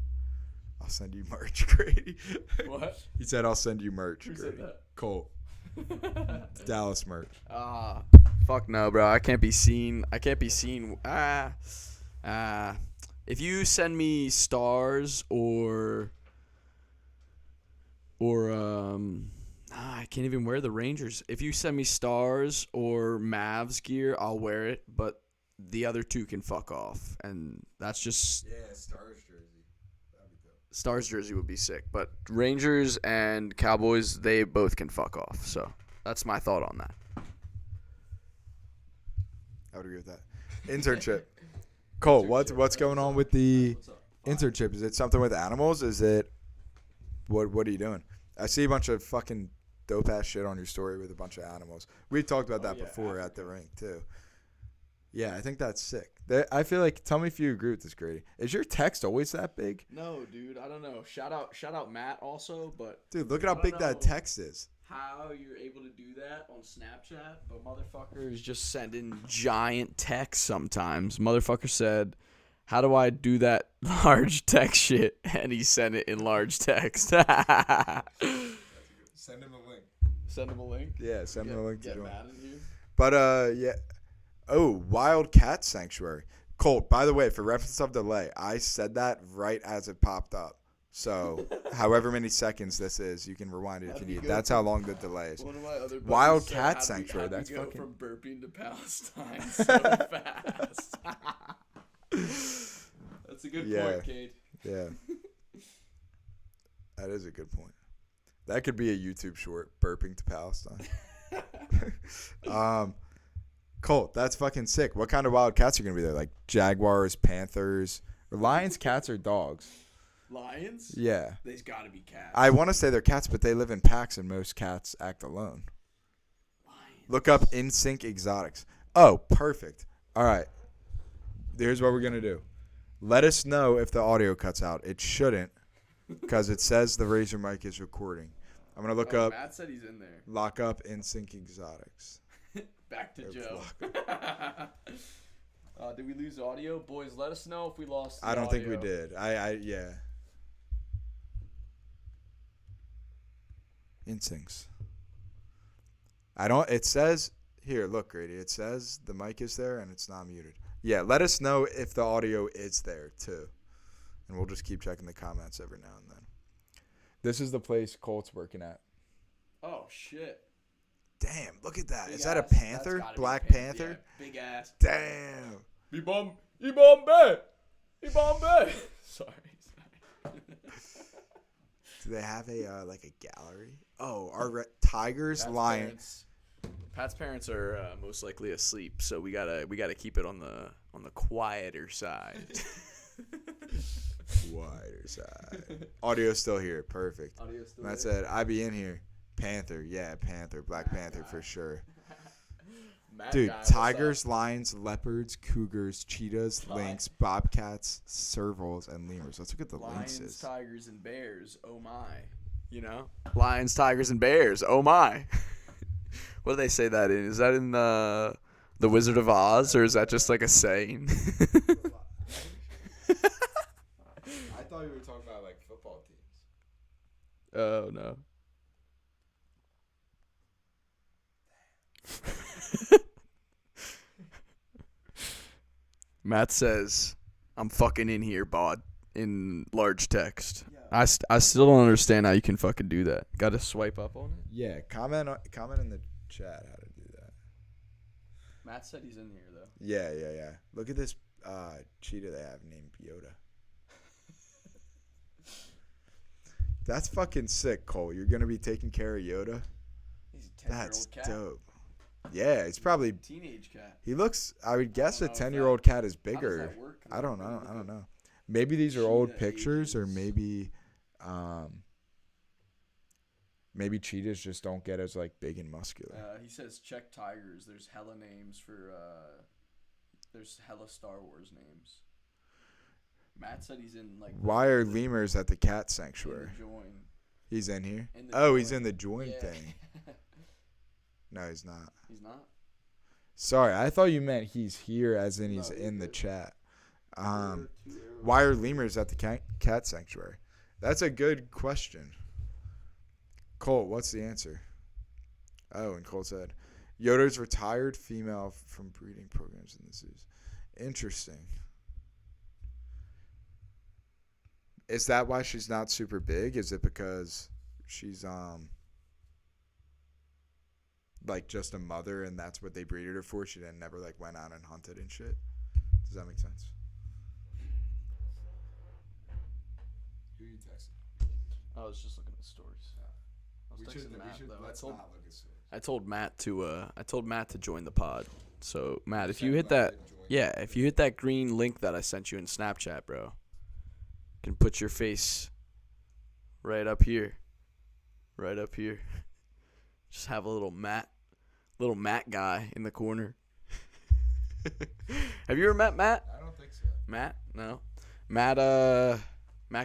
S4: I'll send you merch, Grady.
S1: What?
S4: He said I'll send you merch,
S1: Who
S4: Grady.
S1: said that?
S4: Colt. Dallas merch.
S1: Fuck no, bro. I can't be seen. If you send me stars or I can't even wear the Rangers. If you send me stars or Mavs gear, I'll wear it, but the other two can fuck off. And that's just
S2: Yeah, Stars jersey. That'd be dope.
S1: Stars jersey would be sick, but Rangers and Cowboys, they both can fuck off. So that's my thought on that.
S2: I would agree with that. Internship. Cole, what's going on with the internship? Is it something with animals? Is it what are you doing? I see a bunch of fucking dope ass shit on your story with a bunch of animals. We talked about that before at the rink too. Yeah, I think that's sick. I feel like, tell me if you agree with this, Grady. Is your text always that big?
S1: No, dude, I don't know. Shout out Matt also, but
S2: Dude, look at how big that text is.
S1: how you're able to do that on Snapchat, but motherfuckers just send in giant text sometimes. Motherfucker said, "How do I do that large text shit?" And he sent it in large text.
S4: Send him a link.
S1: Send him a link.
S2: Yeah, send me a link to
S1: Get
S2: join.
S1: mad in here.
S2: But yeah. Oh, Wild Cat Sanctuary. Colt, by the way, for reference of delay, I said that right as it popped up. So, however many seconds this is, you can rewind it if you need. That's how long the delay is.
S1: One of my other buddies
S2: Wild
S1: said,
S2: Cat
S1: "How'd
S2: Sanctuary,
S1: we
S2: that's
S1: go
S2: fucking-
S1: from burping to Palestine so fast." That's a good
S2: Yeah.
S1: point, Cade.
S2: Yeah. That is a good point. That could be a YouTube short, burping to Palestine. Colt, that's fucking sick. What kind of wild cats are going to be there? Like jaguars, panthers, or lions, cats, or dogs?
S1: Lions?
S2: Yeah.
S1: There's got to be cats.
S2: I want to say they're cats, but they live in packs, and most cats act alone.
S1: Lions.
S2: Look up In Sync Exotics. Oh, perfect. All right. Here's what we're going to do. Let us know if the audio cuts out. It shouldn't, because it says the Razor mic is recording. I'm going to look up,
S1: Matt said he's in there.
S2: lock up In Sync Exotics.
S1: Back to
S2: It's
S1: Joe. Did we lose audio? Boys, let us know if we lost the
S2: I don't think we
S1: audio.
S2: did. Yeah. Instincts. It says, here, look, Grady. It says the mic is there and it's not muted. Yeah, let us know if the audio is there, too. And we'll just keep checking the comments every now and then. This is the place Colt's working at.
S1: Oh, shit.
S2: Damn, look at that.
S1: Big
S2: Is that a
S1: ass.
S2: panther?
S1: That's gotta be a
S2: Black
S1: panther.
S2: panther?
S1: Yeah, big ass.
S2: Damn.
S1: Ibombe. Sorry.
S2: Do they have a like a gallery? Oh, our tigers, lions.
S1: Pat's parents are most likely asleep, so we gotta keep it on the quieter side.
S2: Wider side. Audio still here. Perfect. Matt said, I be in here. Panther. Yeah, Panther. Black Panther for sure. Dude, tigers, lions, leopards, cougars, cheetahs, lynx, bobcats, servals, and lemurs. Let's look at the
S1: Lions,
S2: lynxes.
S1: tigers, and bears. Oh my. You know? Lions, tigers, and bears. Oh my. What do they say that in? Is that in the Wizard of Oz, or is that just like a saying?
S4: I thought you were talking about like football teams.
S1: Oh no. Matt says, "I'm fucking in here, bod," in large text. I still don't understand how you can fucking do that. Got to swipe up on it.
S2: Yeah, comment in the chat how to do that.
S1: Matt said he's in here though.
S2: Yeah. Look at this cheetah they have named Yoda. That's fucking sick, Cole. You're gonna be taking care of Yoda.
S1: He's a 10-year-old
S2: That's
S1: cat.
S2: dope. Yeah, it's probably.
S1: Teenage cat.
S2: He looks. I would guess a
S1: don't know if
S2: 10-year-old cat is
S1: How does
S2: bigger.
S1: that work?
S2: I don't know. Maybe these are old
S1: Cheetah
S2: pictures, or
S1: ages.
S2: maybe cheetahs just don't get as like big and muscular.
S1: He says check tigers. There's hella names for. There's hella Star Wars names. Matt said he's in like.
S2: Why are
S1: the-
S2: lemurs at the cat
S1: in
S2: sanctuary?
S1: the join?
S2: He's in here.
S1: In the
S2: Oh, he's
S1: join.
S2: in the joint
S1: Yeah.
S2: thing. No, he's not.
S1: He's not.
S2: Sorry, I thought you meant he's here, as in he's
S1: No,
S2: in the
S1: good.
S2: chat. Why are lemurs at the cat sanctuary? That's a good question. Colt, what's the answer? Oh, and Colt said, Yoda's retired female from breeding programs in the zoos. Interesting. Is that why she's not super big? Is it because she's like just a mother and that's what they breeded her for? She then never like went out and hunted and shit. Does that make sense?
S4: Who you texting?
S1: I was just looking at the stories. I was texting Matt, though.
S4: Let's not look at stories.
S1: I told Matt to join the pod. So Matt, if you hit that, if you hit that green link that I sent you in Snapchat, bro, you can put your face right up here. Just have a little Matt guy in the corner. Have you ever met Matt?
S4: I don't think so.
S1: Matt? No. Matt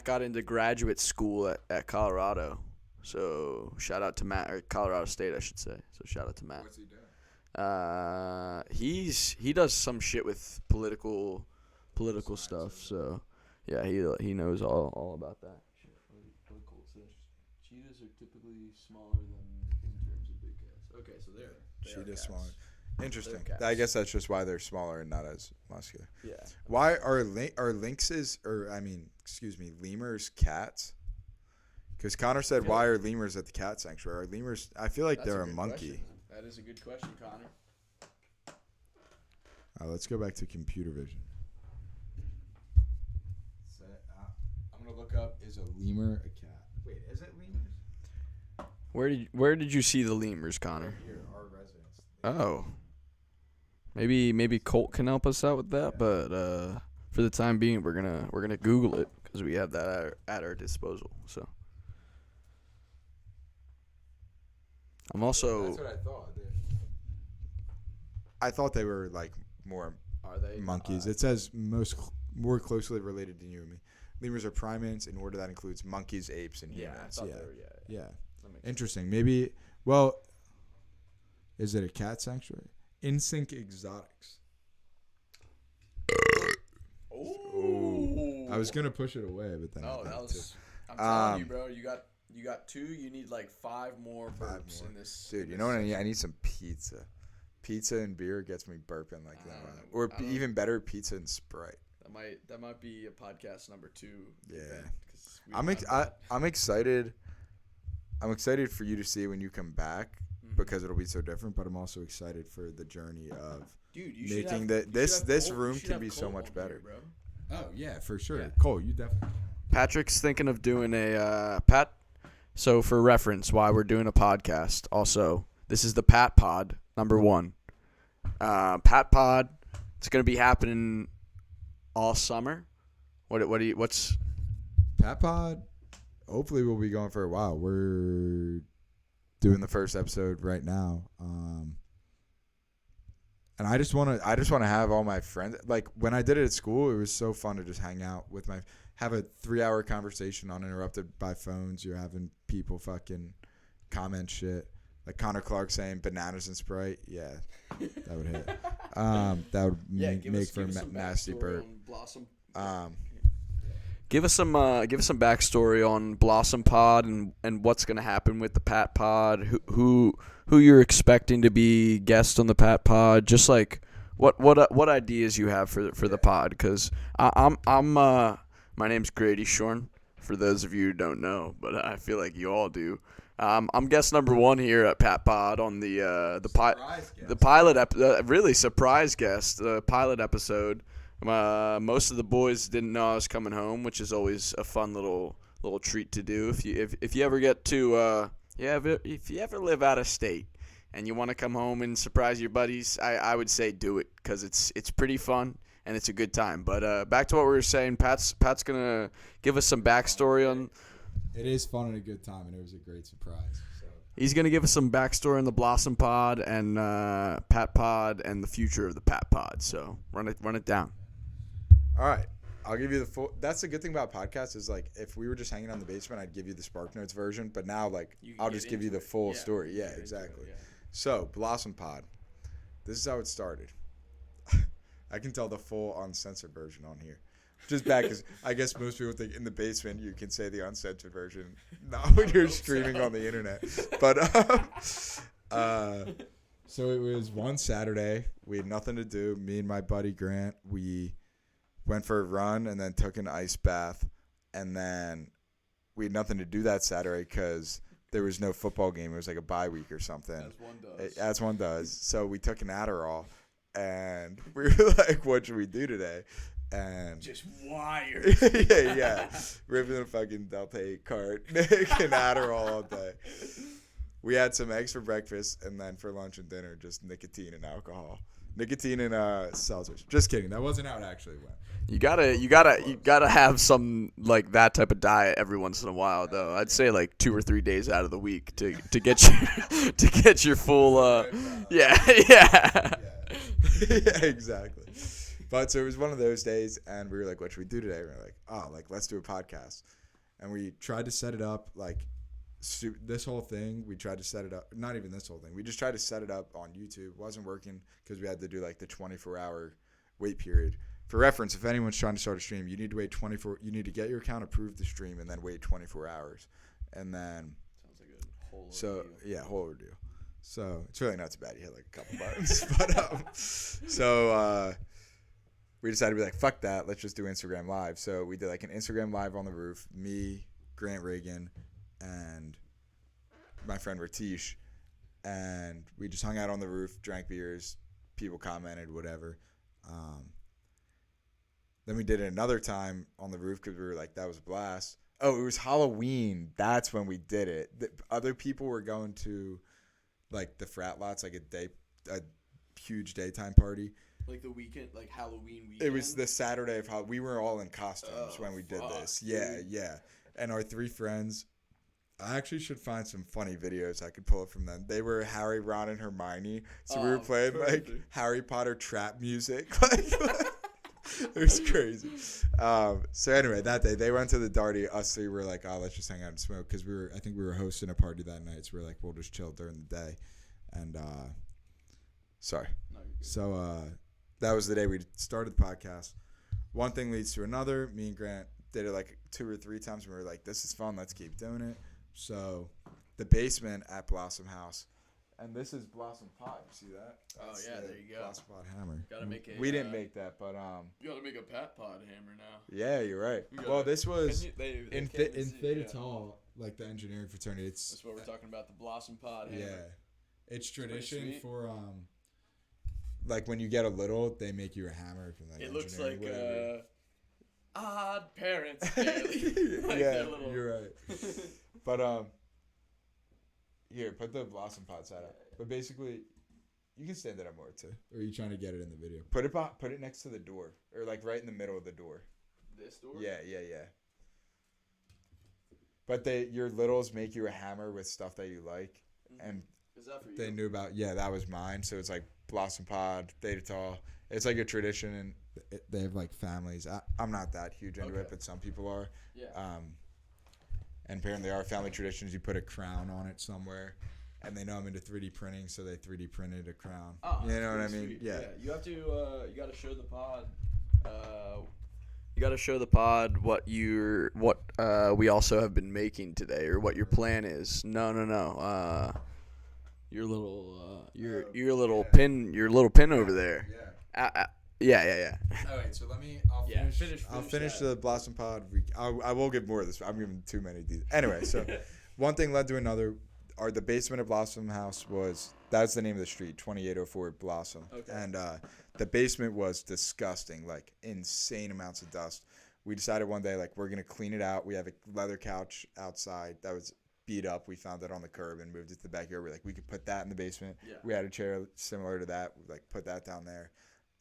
S1: got into graduate school at Colorado. So shout out to Matt, or Colorado State, I should say. So shout out to Matt.
S4: What's he doing?
S1: He does some shit with political stuff. So yeah, he knows all about that. Really cool. So cheetahs are typically smaller than in terms of big cats. Okay, so
S2: Cheetah's smaller. Interesting.
S1: They're cats.
S2: I guess that's just why they're smaller and not as muscular.
S1: Yeah.
S2: Why are lynxes, lemurs cats? Because Connor said, why are lemurs at the cat sanctuary? Are lemurs? I feel like they're a monkey.
S1: Question. That is a good question, Connor.
S4: Let's go back to computer vision. I'm gonna look up, is a lemur a cat? Wait, is it lemurs?
S1: Where did you see the lemurs, Connor?
S4: Here, our residence.
S1: Oh. Maybe Colt can help us out with that, but for the time being, we're gonna Google it because we have that at our disposal. So I'm also.
S4: That's what I thought.
S2: I thought they were like more
S1: Are they
S2: monkeys. It says more closely related than you and me. Lemurs are primates. In order that includes monkeys, apes, and
S1: Yeah, I
S2: humans.
S1: thought
S2: Yeah.
S1: they were, yeah.
S4: Yeah.
S1: That makes
S4: Interesting. Maybe. Well, is it a cat sanctuary? Insync Exotics.
S1: Oh.
S4: I was gonna push it away, but then.
S1: Oh,
S4: I
S1: that
S4: had
S1: was.
S4: to.
S1: I'm telling you, bro. You got 2. You need like 5 more burps
S2: more.
S1: in this.
S2: Dude, you know what I need? I need some pizza. Pizza and beer gets me burping like that. Or even better, pizza and Sprite.
S1: That might be a podcast number 2.
S2: Yeah.
S1: Event,
S2: I'm excited. I'm excited for you to see when you come back because it'll be so different. But I'm also excited for the journey of making this room can be so much better.
S1: Bro.
S4: Oh yeah, for sure.
S1: Yeah.
S4: Cole, you definitely.
S1: Patrick's thinking of doing a Pat. So for reference, why we're doing a podcast. Also, this is the ThePatPod number 1. ThePatPod. It's gonna be happening all summer. What's
S4: ThePatPod. Hopefully, we'll be going for a while. We're doing the first episode right now.
S2: And I just want to have all my friends. Like when I did it at school, it was so fun to just hang out with have a 3-hour conversation uninterrupted by phones. You're having people fucking comment shit. Like Connor Clark saying bananas and Sprite. Yeah, that would hit. That would make for a nasty burp.
S1: Give us some backstory on Blossom Pod and what's gonna happen with the Pat Pod. Who you're expecting to be guests on the Pat Pod? Just like what ideas you have for the pod? Because I'm my name's Grady Shorn. For those of you who don't know, but I feel like you all do. I'm guest number 1 here at Pat Pod on the pilot really surprise guest, the pilot episode. Most of the boys didn't know I was coming home, which is always a fun little treat to do. If you ever get to if you ever live out of state and you want to come home and surprise your buddies, I would say do it because it's pretty fun and it's a good time. But back to what we were saying, Pat's gonna give us some backstory on.
S4: It is fun and a good time, and it was a great surprise. So.
S1: He's going to give us some backstory on the Blossom Pod and Pat Pod and the future of the Pat Pod. So run it down.
S2: All right. I'll give you the full. That's the good thing about podcasts is like if we were just hanging out in the basement, I'd give you the Spark Notes version. But now like I'll just give you the full story. Yeah, exactly. So Blossom Pod. This is how it started. I can tell the full uncensored version on here. Just bad because I guess most people think in the basement you can say the uncensored version, not when you're streaming on the internet. But
S4: so it was one Saturday.
S2: We had nothing to do. Me and my buddy Grant, we went for a run and then took an ice bath and then we had nothing to do that Saturday because there was no football game. It was like a bye week or something.
S1: As one does.
S2: As one does. So we took an Adderall, and we were like, "What should we do today?" And
S1: Just wired.
S2: yeah, ripping a fucking Delta 8 cart, making Adderall all day. We had some eggs for breakfast, and then for lunch and dinner, just nicotine and alcohol. Nicotine and seltzers.
S4: Just kidding. That wasn't how it actually went.
S1: You gotta have some like that type of diet every once in a while, though. I'd say like 2 or 3 days out of the week to get you to get your full. Yeah.
S2: Yeah, exactly. But so it was one of those days, and we were like, "What should we do today?" We were like, "Oh, like let's do a podcast." And we
S4: Tried to set it up like this whole thing. We tried to set it up. Not even this whole thing.
S2: we just tried to set it up on YouTube. It wasn't working because we had to do like the 24-hour wait period. For reference, if anyone's trying to start a stream, you need to wait 24. You need to get your account approved to stream, and then wait 24 hours, and then.
S1: Sounds like a whole.
S2: So yeah, whole ordeal. So it's really not too bad. You hit like a couple buttons, but so we decided to be like, fuck that. Let's just do Instagram Live. So we did like an Instagram Live on the roof. Me, Grant Reagan, and my friend Ratish, and we just hung out on the roof, drank beers. People commented, whatever. Then we did it another time on the roof because we were like, that was a blast. Oh, it was Halloween. That's when we did it. The other people were going to like the frat lots, like a huge daytime party.
S1: Like the weekend, like Halloween weekend.
S2: It was the Saturday of Halloween. We were all in costumes when we did this. Yeah,
S1: dude.
S2: yeah. And our 3 friends, I actually should find some funny videos I could pull up from them. They were Harry, Ron, and Hermione. So we were playing like Harry Potter trap music. It was crazy. So anyway, that day they went to the Darty. Us 3 were like, oh, let's just hang out and smoke because I think we were hosting a party that night. So we were like, we'll just chill during the day. And sorry.
S1: No, you're good.
S2: So that was the day we started the podcast. One thing leads to another. Me and Grant did it like 2 or 3 times. And we were like, this is fun. Let's keep doing it. So the basement at Blossom House. And this is Blossom Pod. You see that? That's
S1: yeah,
S2: the
S1: there you go.
S2: Blossom Pod hammer.
S1: Gotta make a.
S2: We didn't make that, but
S1: You gotta make a PatPod hammer now.
S2: yeah, you're right.
S1: We
S2: Well,
S1: gotta-
S2: this was
S1: They
S4: In
S1: can't even see,
S4: Theta
S1: yeah.
S4: Tau, like the engineering fraternity,
S1: That's what we're talking about. The Blossom Pod hammer.
S4: yeah, it's
S1: pretty
S4: tradition
S1: sweet.
S4: for
S2: like when you get a little, they make you a hammer from the
S1: It looks
S2: engineering,
S1: like
S2: whatever.
S1: odd parents. Daily. Like
S2: yeah,
S1: their little-
S2: you're right. But here, put the Blossom Pod side up. But basically, you can stand it up more too.
S4: Or are you trying to get it in the video?
S2: Put it next to the door, or like right in the middle of the door.
S1: This door.
S2: Yeah. But your littles make you a hammer with stuff that you like, and
S1: Is that for you?
S2: they knew about. Yeah, that was mine. So it's like Blossom Pod, Theta Tau. It's like a tradition, and
S4: They have like families.
S2: I'm not that huge into
S1: Okay.
S2: it, but some people are.
S1: Yeah.
S2: And apparently our family traditions, you put a crown on it somewhere, and they know I'm into 3D printing, so they 3D printed a crown.
S1: Oh,
S2: you know what I
S1: that's
S2: mean?
S1: sweet.
S2: Yeah.
S1: You have to. You got to show the pod. You got to show the pod what we also have been making today, or what your plan is. No. Your little your little pin over there.
S2: Yeah.
S1: Yeah.
S2: All right, so I'll
S1: Yeah,
S2: finish
S1: that.
S2: the Blossom Pod. I will give more of this. I'm giving too many details. Anyway, so one thing led to another. The basement of Blossom House that's the name of the street, 2804 Blossom.
S1: Okay.
S2: And the basement was disgusting, like insane amounts of dust. We decided one day, like, we're going to clean it out. We have a leather couch outside that was beat up. We found it on the curb and moved it to the backyard. We're like, we could put that in the basement.
S1: Yeah.
S2: We had a chair similar to that. We like put that down there.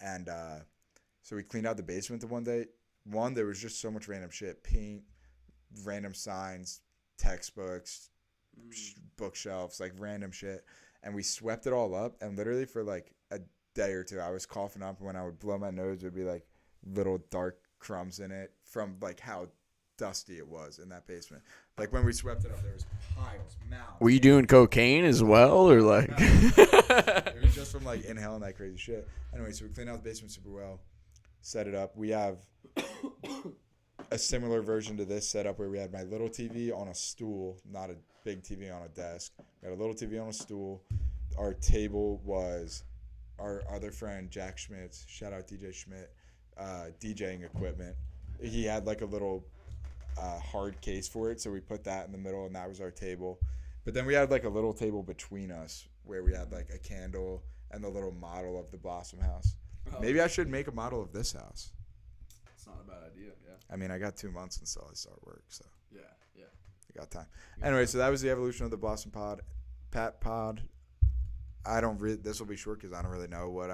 S2: And so we cleaned out the basement the one day. There was just so much random shit. Paint, random signs, textbooks, bookshelves, like random shit. And we swept it all up. And literally for like a day or two, I was coughing up. And when I would blow my nose, it would be like little dark crumbs in it from like how dusty it was in that basement. Like when we swept it up, there was piles, mounds.
S1: Were you doing cocaine as well, or like?
S2: It was just from like inhaling that crazy shit. Anyway, so we cleaned out the basement super well, set it up. We have a similar version to this setup where we had my little TV on a stool, not a big TV on a desk. We had a little TV on a stool. Our table was our other friend Jack Schmidt's, shout out DJ Schmidt, DJing equipment. He had like a little
S4: hard case for it, so we put that in the middle, and that was our table. But then we had like a little table between us where we had like a candle and the little model of the Blossom House. Maybe I should make a model of this house.
S1: It's not a bad idea. Yeah.
S4: I mean, I got 2 months until I start work, so
S1: Yeah.
S4: I got time. Anyway, so that was the evolution of the Blossom Pod, PatPod. I don't really. This will be short because I don't really know what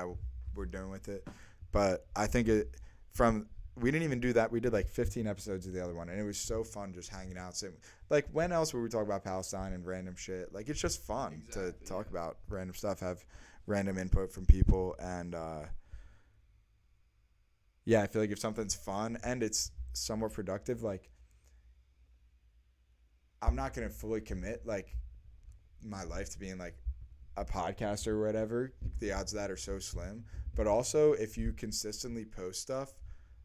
S4: we're doing with it, but I think we didn't even do that. We did like 15 episodes of the other one, and it was so fun just hanging out. Like, when else would we talk about Palestine and random shit? Like, it's just fun to talk about random stuff, have random input from people, and yeah, I feel like if something's fun and it's somewhat productive, like, I'm not gonna fully commit like my life to being like a podcaster or whatever. The odds of that are so slim. But also, if you consistently post stuff,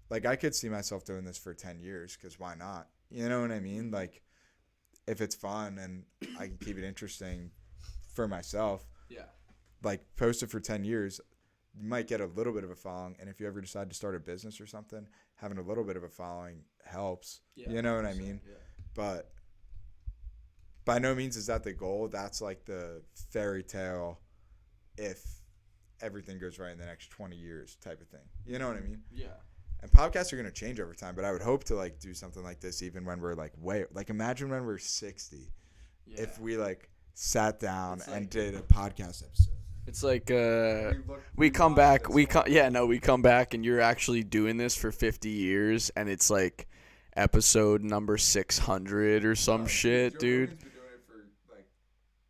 S4: like, I could see myself doing this for 10 years because why not? You know what I mean? Like, if it's fun and I can keep it interesting for myself,
S1: Yeah.
S4: like, post it for 10 years, you might get a little bit of a following. And if you ever decide to start a business or something, having a little bit of a following helps.
S1: Yeah,
S4: you know what I mean?
S1: Yeah.
S4: But by no means is that the goal. That's like the fairy tale if everything goes right in the next 20 years type of thing. You know what I mean?
S1: Yeah.
S4: And podcasts are going to change over time, but I would hope to like do something like this even when we're like imagine when we're 60 if we like sat down and did a podcast episode.
S1: It's like we come back and you're actually doing this for 50 years and it's like episode number 600 or some shit, dude.
S4: Rogan's been doing it for like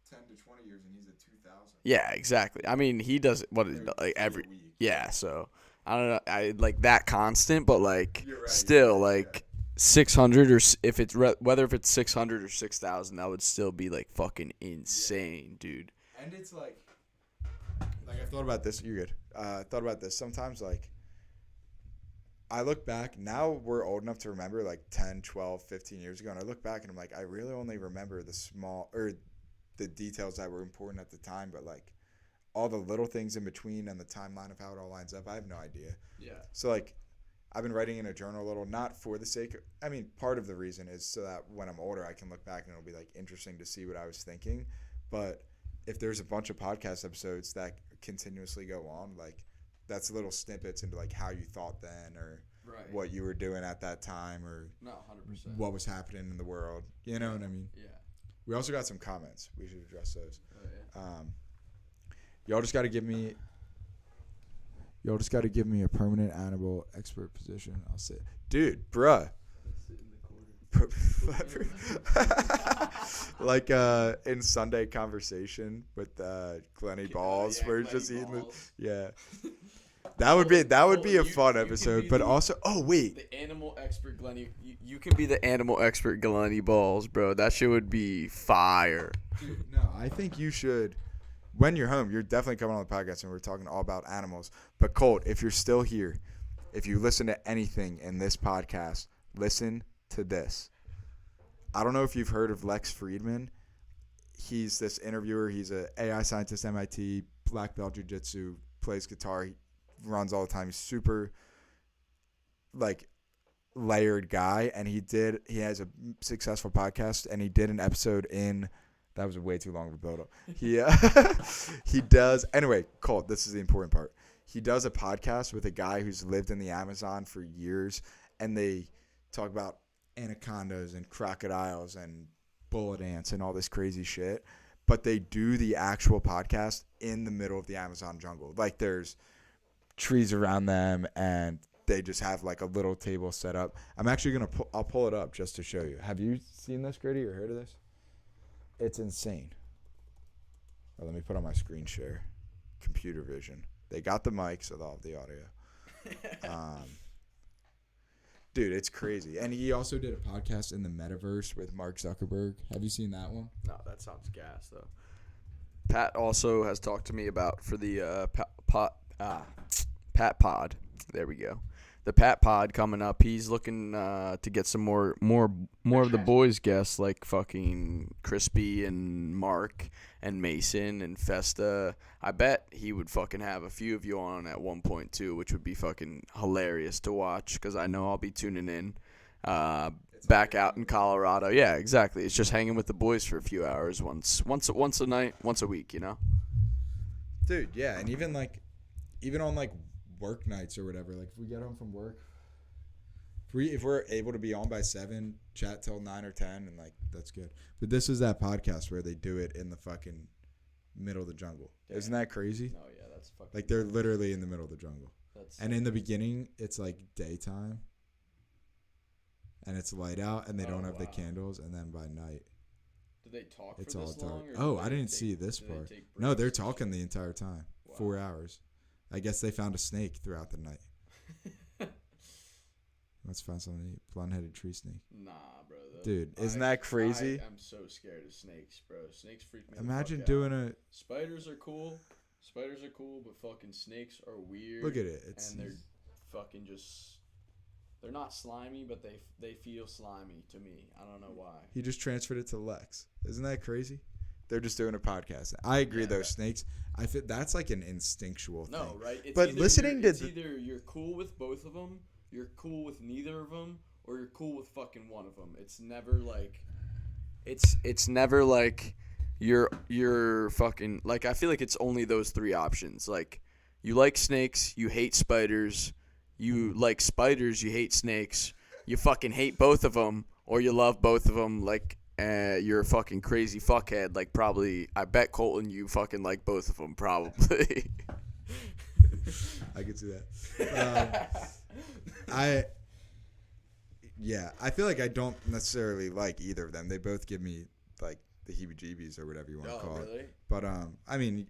S4: 10 to 20 years and he's at 2000.
S1: Yeah, exactly. I mean, he does like every
S4: week.
S1: yeah, so I don't know, I like that constant, but like
S4: You're right,
S1: still
S4: you're right,
S1: like 600 or if it's whether if it's 600 or 6,000, that would still be like fucking insane, dude.
S4: And it's like I've thought about this. You're good. Thought about this sometimes. Like, I look back now. We're old enough to remember like 10, 12, 15 years ago, and I look back and I'm like, I really only remember the details that were important at the time, but like all the little things in between and the timeline of how it all lines up, I have no idea.
S1: Yeah.
S4: So like, I've been writing in a journal a little, not for the sake of, I mean, part of the reason is so that when I'm older, I can look back and it'll be like interesting to see what I was thinking. But if there's a bunch of podcast episodes that continuously go on, like, that's little snippets into like how you thought then or what you were doing at that time or
S1: 100%.
S4: what was happening in the world. You know what I mean?
S1: Yeah.
S4: We also got some comments. We should address those.
S1: Oh, yeah.
S4: Y'all just got to give me a permanent animal expert position. I'll sit. Dude, bruh. Like in Sunday Conversation with Glenny Balls, where he's just eating that would be a fun episode. But also,
S1: the animal expert Glenny, you can be the animal expert Glenny Balls, bro. That shit would be fire.
S4: Dude, no, I think you should. When you're home, you're definitely coming on the podcast, and we're talking all about animals. But Colt, if you're still here, if you listen to anything in this podcast, listen to this. I don't know if you've heard of Lex Friedman. He's this interviewer. He's an AI scientist, MIT, black belt jiu-jitsu, plays guitar. He runs all the time. He's super, like, layered guy. And he has a successful podcast, and he did an episode that was way too long of a build-up. He does, anyway, Colt, this is the important part. He does a podcast with a guy who's lived in the Amazon for years, and they talk about anacondas and crocodiles and bullet ants and all this crazy shit, but they do the actual podcast in the middle of the Amazon jungle. Like, there's trees around them and they just have like a little table set up. I'm actually I'll pull it up just to show you. Have you seen this, Gritty, or heard of this? It's insane. Let me put on my screen share. Computer vision. They got the mic, so they'll have the audio. Dude, it's crazy. And he also did a podcast in the metaverse with Mark Zuckerberg. Have you seen that one?
S1: No, that sounds gas, though. Pat also has talked to me about for the PatPod. There we go. The PatPod coming up. He's looking to get some more of the boys guests like fucking Crispy and Mark and Mason and Festa. I bet he would fucking have a few of you on at one point too, which would be fucking hilarious to watch because I know I'll be tuning in.
S4: It's
S1: back out in Colorado. Yeah, exactly. It's just hanging with the boys for a few hours once a night, once a week, you know?
S4: Dude, yeah, and even on like work nights or whatever, like if we get home from work, if we're able to be on by 7, chat till 9 or 10, and like that's good. But this is that podcast where they do it in the fucking middle of the jungle.
S1: Damn.
S4: Isn't that crazy?
S1: No, yeah, that's fucking
S4: Like they're literally in the middle of the jungle.
S1: That's
S4: And in the beginning, it's like daytime, and it's light out, and they don't have the candles, and then by night,
S1: Do they talk
S4: it's
S1: for
S4: all
S1: this
S4: dark.
S1: long?
S4: Oh, I didn't see this part. No, they're talking the entire time.
S1: Wow.
S4: 4 hours. I guess they found a snake throughout the night. Let's find something to eat. Blonde-headed tree snake.
S1: Nah, bro.
S4: Dude, isn't that crazy?
S1: I am so scared of snakes, bro. Snakes freak me
S4: Imagine
S1: the fuck
S4: doing
S1: out.
S4: a...
S1: Spiders are cool. Spiders are cool, but fucking snakes are weird.
S4: Look at it.
S1: And they're fucking just... They're not slimy, but they feel slimy to me. I don't know why.
S4: He just transferred it to Lex. Isn't that crazy? They're just doing a podcast. I agree, though. Snakes, I feel that's like an instinctual thing.
S1: No, right? It's
S4: but
S1: either
S4: listening to...
S1: It's either you're cool with both of them, you're cool with neither of them, or you're cool with fucking one of them. It's never like... It's never like you're fucking... Like, I feel like it's only those 3 options. Like, you like snakes, you hate spiders... You like spiders, you hate snakes, you fucking hate both of them, or you love both of them, like, you're a fucking crazy fuckhead, like, probably, I bet, Colton, you fucking like both of them, probably.
S4: I could see that. I feel like I don't necessarily like either of them. They both give me, like, the heebie-jeebies or whatever you want to call it. But, I mean...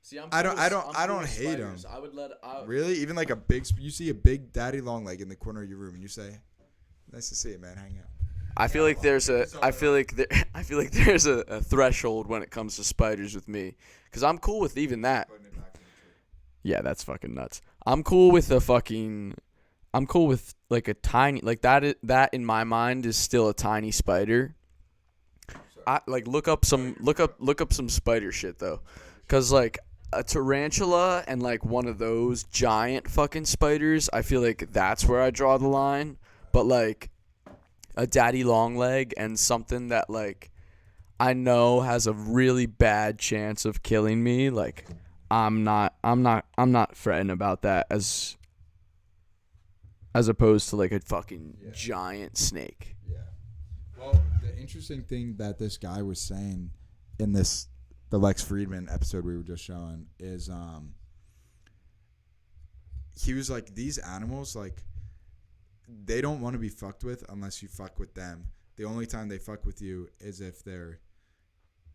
S1: See,
S4: I don't hate them.
S1: I would
S4: really, even like a big. You see a big daddy long leg in the corner of your room, and you say, "Nice to see you, man. Hang out."
S1: I feel like there's a threshold when it comes to spiders with me, because I'm cool with even that. Yeah, that's fucking nuts. I'm cool with like a tiny, like that in my mind is still a tiny spider. I like look up some spider shit though, because like. A tarantula and like one of those giant fucking spiders, I feel like that's where I draw the line. But like a daddy long leg and something that like I know has a really bad chance of killing me, like I'm not fretting about that as opposed to like a fucking giant snake.
S4: Yeah. Well, the interesting thing that this guy was saying in the Lex Friedman episode we were just showing is he was like, these animals, like, they don't want to be fucked with unless you fuck with them. The only time they fuck with you is if they're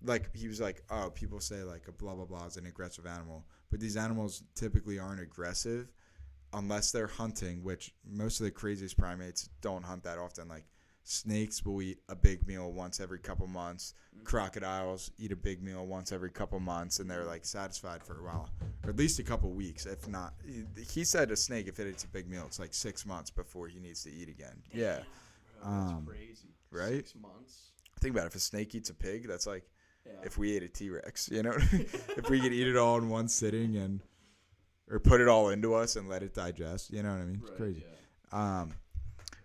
S4: like, he was like, oh, people say like a blah blah blah is an aggressive animal, but these animals typically aren't aggressive unless they're hunting, which most of the craziest primates don't hunt that often. Like snakes will eat a big meal once every couple months. Crocodiles eat a big meal once every couple months, and they're like satisfied for a while, or at least a couple weeks, if not. He said a snake, if it eats a big meal, it's like 6 months before he needs to eat again. Yeah,
S1: That's crazy.
S4: Right?
S1: 6 months.
S4: Think about it. If a snake eats a pig, that's like if we ate a T-Rex. You know, if we could eat it all in one sitting or put it all into us and let it digest. You know what I mean? It's crazy. Yeah.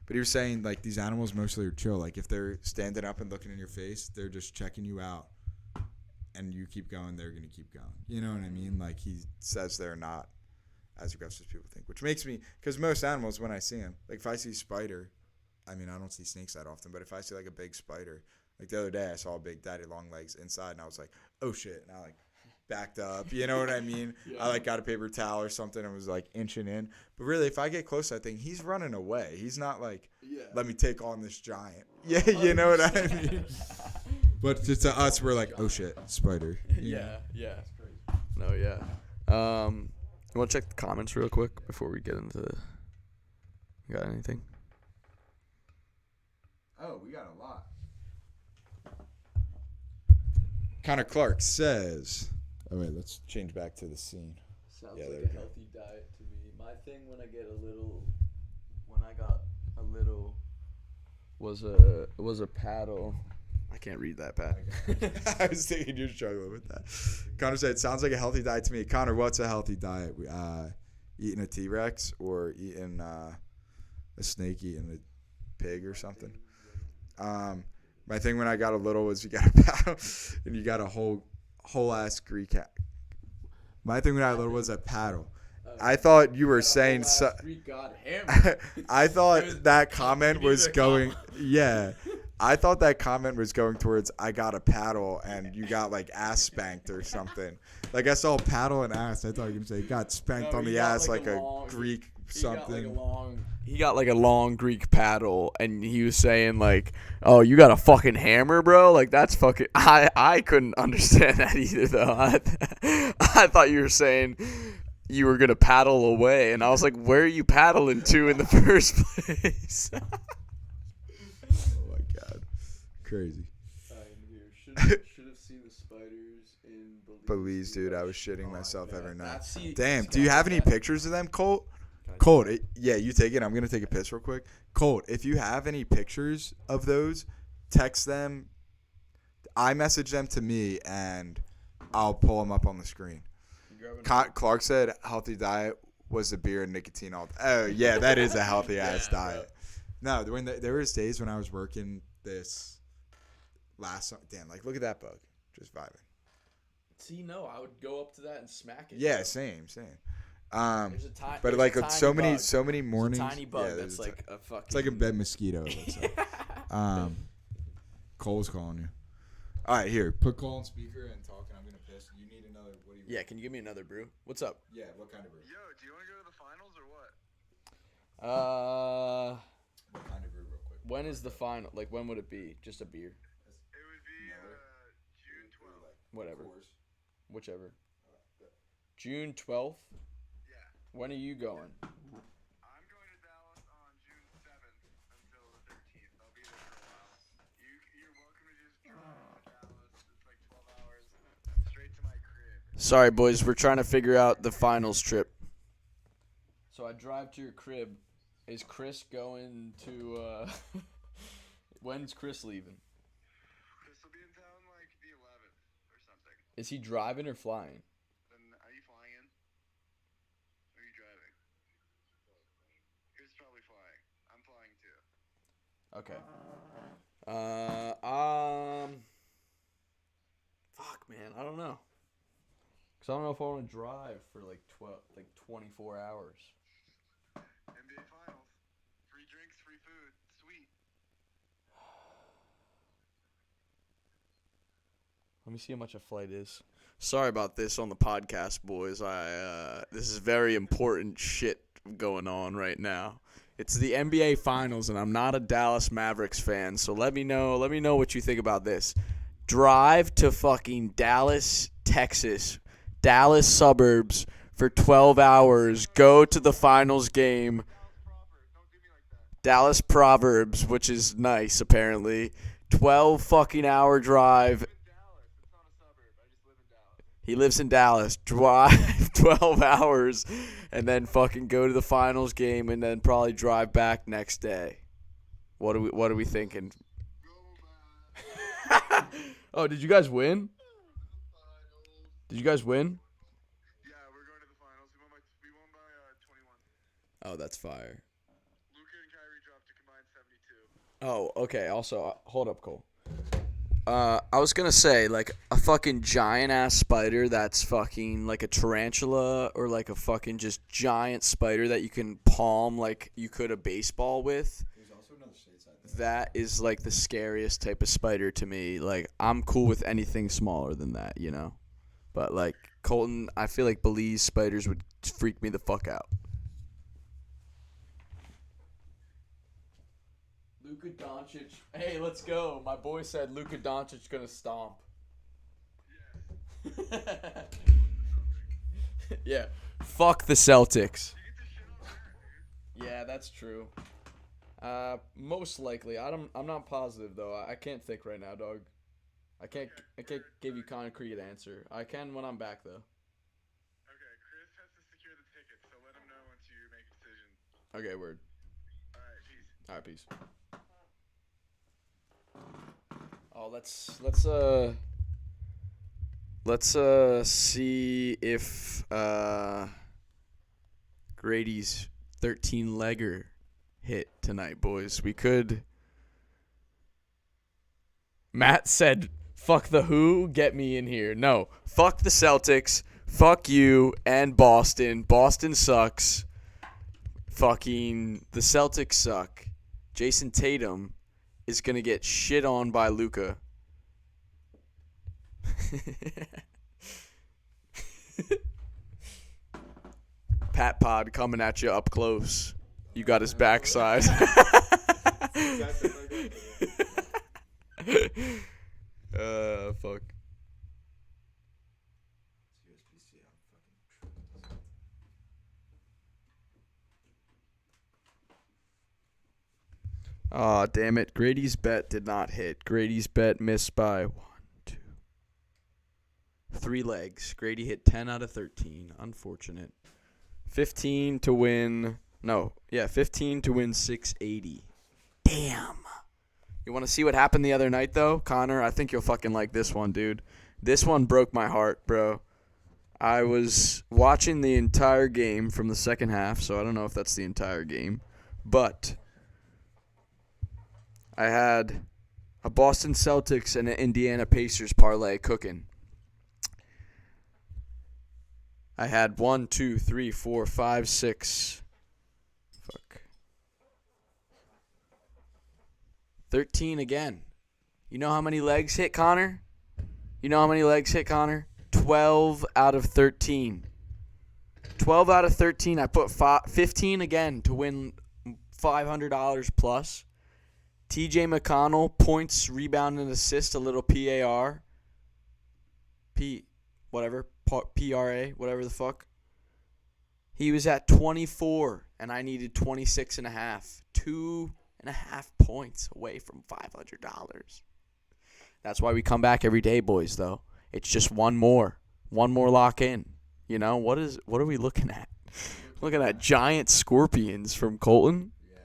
S4: But he was saying, like, these animals mostly are chill. Like, if they're standing up and looking in your face, they're just checking you out. And you keep going, they're going to keep going. You know what I mean? Like, he says they're not as aggressive as people think. Which makes me... Because most animals, when I see them... Like, if I see a spider... I mean, I don't see snakes that often. But if I see, like, a big spider... Like, the other day, I saw a big daddy long legs inside. And I was like, oh, shit. And I, like... backed up, you know what I mean? I like got a paper towel or something and was like inching in. But really, if I get close to that thing, he's running away. He's not like, let me take on this giant. Yeah, you know what I mean? But to us, we're like, oh shit, spider.
S1: Yeah. No, yeah. You want to check the comments real quick before we get into... You got anything?
S4: Oh, we got a lot. Connor Clark says... Oh, wait, let's change back to the scene.
S1: Sounds like a healthy diet to me. My thing when I got a little, was a paddle. I can't read that, Pat.
S4: I was thinking you're struggling with that. Connor said, it sounds like a healthy diet to me. Connor, what's a healthy diet? Eating a T-Rex or eating a snake, eating a pig or something? My thing when I got a little was you got a paddle and you got a whole ass Greek hat. My thing when I was little was a paddle. I thought you were saying so.
S1: Greek god hammer.
S4: I thought that comment
S1: You
S4: was
S1: needed a
S4: going.
S1: comma.
S4: Yeah, I thought that comment was going towards I got a paddle and you got like ass spanked or something. Like I saw paddle and ass. I thought you were gonna say got spanked
S1: No,
S4: on
S1: he
S4: the
S1: got,
S4: ass
S1: like,
S4: like
S1: a
S4: a
S1: long-
S4: Greek
S1: He got, like,
S4: something.
S1: he got like a long Greek paddle, and he was saying like, "Oh, you got a fucking hammer, bro? Like that's fucking." I couldn't understand that either though. I thought you were saying you were gonna paddle away, and I was like, "Where are you paddling to in the first place?"
S4: Oh my god, crazy.
S1: Should have seen the spiders in
S4: Belize, dude, I was shitting myself every night.
S1: See,
S4: Damn, do you have any pictures of them, Colt? Yeah, you take it. I'm gonna take a piss real quick. Colt, if you have any pictures of those, text them. I message them to me, and I'll pull them up on the screen. Clark said healthy diet was the beer and nicotine all. Oh yeah, that is a healthy ass diet. No, there was days when I was working this last. Damn, like look at that bug, just vibing.
S1: See, no, I would go up to that and smack it.
S4: Yeah,
S1: bro.
S4: same.
S1: There's a tiny.
S4: But
S1: there's
S4: like
S1: a tiny
S4: so many
S1: bug.
S4: mornings.
S1: There's a tiny bug
S4: yeah,
S1: that's like a fucking.
S4: it's like a bed mosquito. It looks like. Cole's calling you. All right, here. Put Cole on speaker and talk, and I'm gonna piss. You need another. What do you?
S1: Yeah, can you give me another brew? What's up?
S4: Yeah. What kind of brew?
S3: Yo, do you want to go to the finals or what?
S4: What kind of brew, real quick?
S1: When is the final? Like, when would it be? Just a beer?
S3: It would be June 12th.
S1: Whatever. Whichever. June 12th?
S3: Yeah.
S1: When are you going?
S3: I'm going to Dallas on June 7th until the 13th. I'll be there for a while. You're welcome to just drive to Dallas. It's like 12 hours straight to my crib.
S1: Sorry, boys. We're trying to figure out the finals trip. So I drive to your crib. Is Chris going to, when's Chris leaving?
S3: Chris will be in town like the 11th or something.
S1: Is he driving or flying?
S3: Then are you flying in? Or are you driving? Chris is probably flying. I'm flying too.
S1: Okay. Fuck, man. I don't know. Because I don't know if I want to drive for like 24 hours.
S3: NBA Finals. Free drinks, free food. Sweet.
S1: Let me see how much a flight is. Sorry about this on the podcast, boys. This is very important shit going on right now. It's the NBA Finals, and I'm not a Dallas Mavericks fan, so let me know what you think about this. Drive to fucking Dallas, Texas, Dallas suburbs for 12 hours. Go to the finals game.
S3: Don't do me like that.
S1: Dallas Proverbs, which is nice apparently. 12 fucking hour drive.
S3: Dallas. It's not a suburb. I just live in Dallas.
S1: He lives in Dallas. Drive 12 hours and then fucking go to the finals game and then probably drive back next day. What are we thinking? Oh, did you guys win? Did you guys win?
S3: Yeah, we're going to the finals. We won by 21.
S1: Oh, that's fire.
S3: Luka and Kyrie dropped a combined 72.
S1: Oh, okay. Also, hold up, Cole. I was gonna say, like, a fucking giant-ass spider that's fucking like a tarantula or like a fucking just giant spider that you can palm like you could a baseball with.
S4: There's also another stateside.
S1: That is like the scariest type of spider to me. Like, I'm cool with anything smaller than that, you know? But, like, Colton, I feel like Belize spiders would freak me the fuck out. Luka Doncic. Hey, let's go. My boy said Luka Doncic gonna stomp. Yeah. Fuck the Celtics. Yeah, that's true. Most likely. I'm not positive though. I can't think right now, dog. I can't give you concrete answer. I can when I'm back though.
S3: Okay, Chris has to secure the tickets, so let him know once you make a decision.
S1: Okay, word.
S3: Alright, peace.
S1: All right, peace. Oh, let's see if Grady's 13-legger hit tonight, boys. We could Matt said, fuck the who, get me in here. No, fuck the Celtics, fuck you, and Boston. Boston sucks. Fucking the Celtics suck. Jason Tatum is going to get shit on by Luka. PatPod coming at you up close. You got his backside. Fuck. Aw, damn it. Grady's bet did not hit. Grady's bet missed by 1, 2, 3 legs. Grady hit 10 out of 13. Unfortunate. 15 to win. No, yeah, 15 to win 680. Damn. You want to see what happened the other night, though? Connor, I think you'll fucking like this one, dude. This one broke my heart, bro. I was watching the entire game from the second half, so I don't know if that's the entire game. But I had a Boston Celtics and an Indiana Pacers parlay cooking. I had 1, 2, 3, 4, 5, 6. 13 again. You know how many legs hit, Connor? 12 out of 13. 12 out of 13. I put 15 again to win $500 plus. TJ McConnell, points, rebound, and assist, a little PAR. PRA, whatever the fuck. He was at 24, and I needed 26 and a half. 2.5 points away from $500. That's why we come back every day, boys, though. It's just one more lock in. You know, what are we looking at? Looking at giant scorpions from Colton.
S2: Yeah.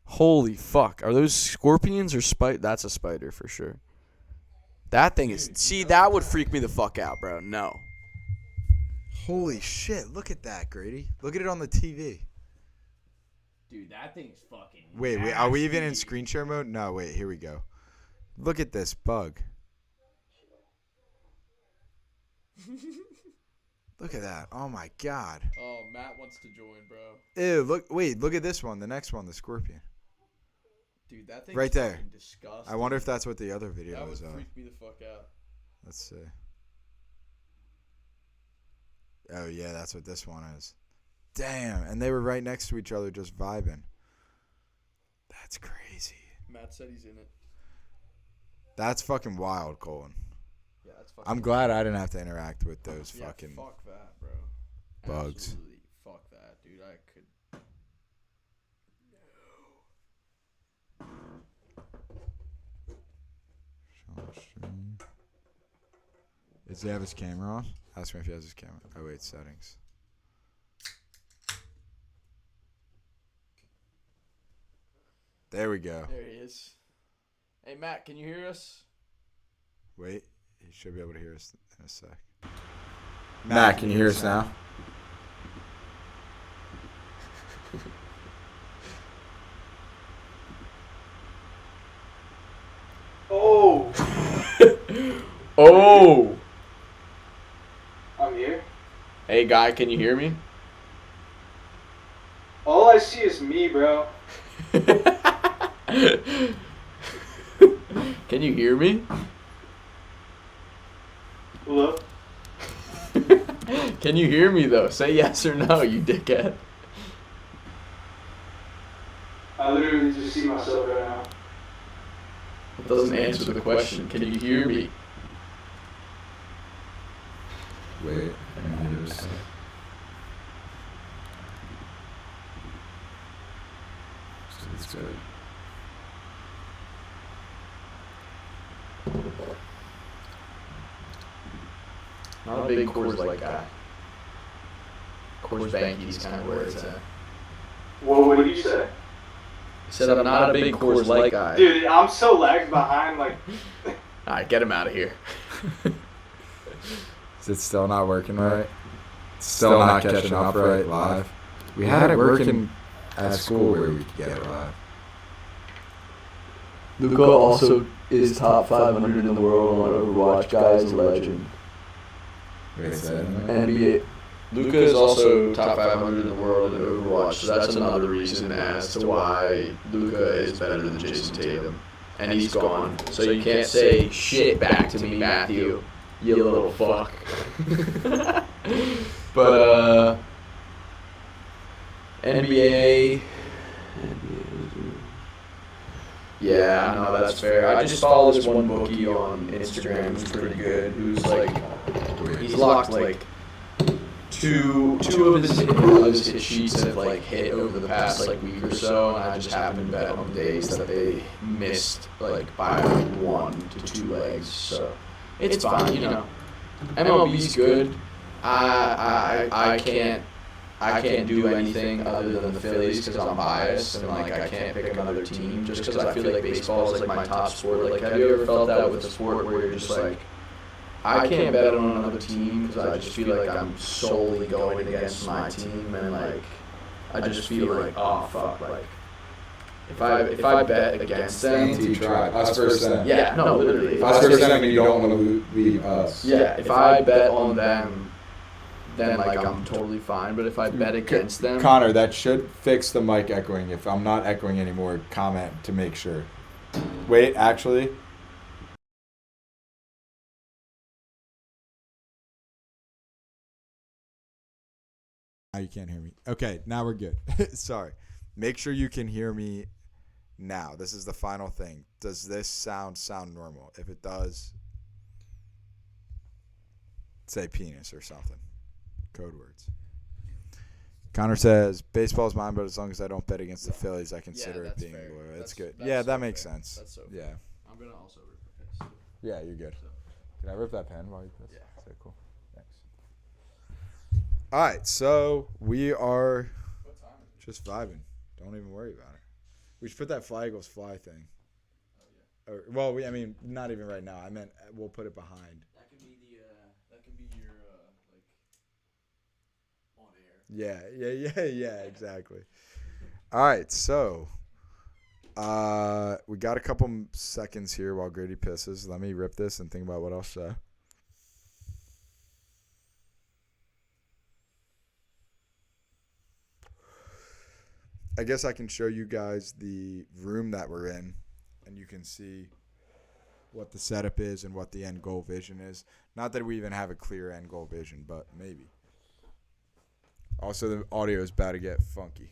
S1: Holy fuck. Are those scorpions or spider? That's a spider for sure. That thing is... See, that would freak me the fuck out, bro. No.
S2: Holy shit! Look at that, Grady. Look at it on the TV.
S1: Dude, that thing's fucking...
S2: Wait, are we even in screen share mode? No, wait, here we go. Look at this bug. Look at that. Oh my god.
S1: Oh, Matt wants to join, bro.
S2: Ew, look at this one. The next one, the scorpion.
S1: Dude, that thing's
S2: Right there.
S1: fucking disgusting.
S2: I wonder if that's what the other video
S1: That would
S2: is of.
S1: freak me the fuck out.
S2: Let's see. Oh yeah, that's what this one is. Damn, and they were right next to each other just vibing. That's crazy.
S1: Matt said he's in it.
S2: That's fucking wild, Colin.
S1: Yeah, that's fucking...
S2: I'm glad I didn't have to interact with those
S1: Yeah,
S2: fucking
S1: fuck that, bro.
S2: bugs.
S1: Absolutely fuck that, dude. I could...
S2: Show stream. Does he have his camera on? Ask him if he has his camera. Oh wait, settings. There we go.
S1: There he is. Hey, Matt, can you hear us?
S2: Wait, he should be able to hear us in a sec.
S4: Matt, can you hear us now?
S3: Oh,
S1: Oh!
S3: I'm here.
S1: Hey, guy, can you hear me?
S3: All I see is me, bro.
S1: Can you hear me?
S3: Hello?
S1: Can you hear me, though? Say yes or no, you dickhead.
S3: I literally just see myself right now.
S1: It doesn't answer the question. Can you hear me?
S4: Wait, I need to say. It's good.
S1: Not a big Coors Light guy. Coors Banky's kind of where it's at.
S3: What did you say?
S1: Said I'm not a big Coors Light guy.
S3: Dude, I'm so lagged behind, like...
S1: Alright, get him out of here.
S2: Is it still not working right? Still not catching up right live? We had it working at school where we could get it live.
S1: Luka also is top 500 in the world on Overwatch. Guy is a legend.
S4: Wait, say that again?
S1: NBA. Luka is also top 500 in the world in Overwatch, so that's another reason as to why Luka is better than Jason Tatum. And he's gone, so you can't say shit back to me, Matthew. You little fuck. But, NBA. Yeah, no, that's fair. I just follow this one bookie on Instagram who's pretty good, who's like, he's locked like two of his hit sheets have like hit over the past like week or so, and I just happen to bet on days that they missed like by 1 to 2 legs. So it's fine, you know. MLB's good. I can't do anything other than the Phillies because I'm biased and like I can't pick another team just because I feel like baseball is like my top sport. Like, have you ever felt that with a sport where you're just like, I can't bet on another team because I just feel like I'm solely going against my team, and like I just feel like, oh fuck, like if I bet against them,
S4: Until you try. Us versus them.
S1: yeah, no, literally, if
S4: Us
S1: I,
S4: versus them, and you don't want to leave us.
S1: yeah, if I bet on them, then like I'm totally fine. But if I bet against them,
S4: Connor, that should fix the mic echoing. If I'm not echoing anymore, comment to make sure. Wait, actually. Now you can't hear me. Okay, now we're good. Sorry. Make sure you can hear me now. This is the final thing. Does this sound normal? If it does, say penis or something. Code words. Connor says, baseball's mine, but as long as I don't bet against the Phillies, I consider it being loyal. That's good. Yeah, that makes sense.
S1: That's so
S4: Yeah.
S1: I'm gonna also rip the piss.
S4: Yeah, you're good. Can I rip that pen while you piss?
S1: Yeah.
S4: Okay, cool. Thanks. All right, so we are just vibing. Don't even worry about it. We should put that Fly Eagles Fly thing. Oh, yeah. Well, I mean, not even right now. I meant we'll put it behind.
S1: That can be your like on
S4: Yeah,
S1: air.
S4: exactly. All right, so we got a couple seconds here while Grady pisses. Let me rip this and think about what else to say. I guess I can show you guys the room that we're in, and you can see what the setup is and what the end goal vision is. Not that we even have a clear end goal vision, but maybe. Also, the audio is about to get funky.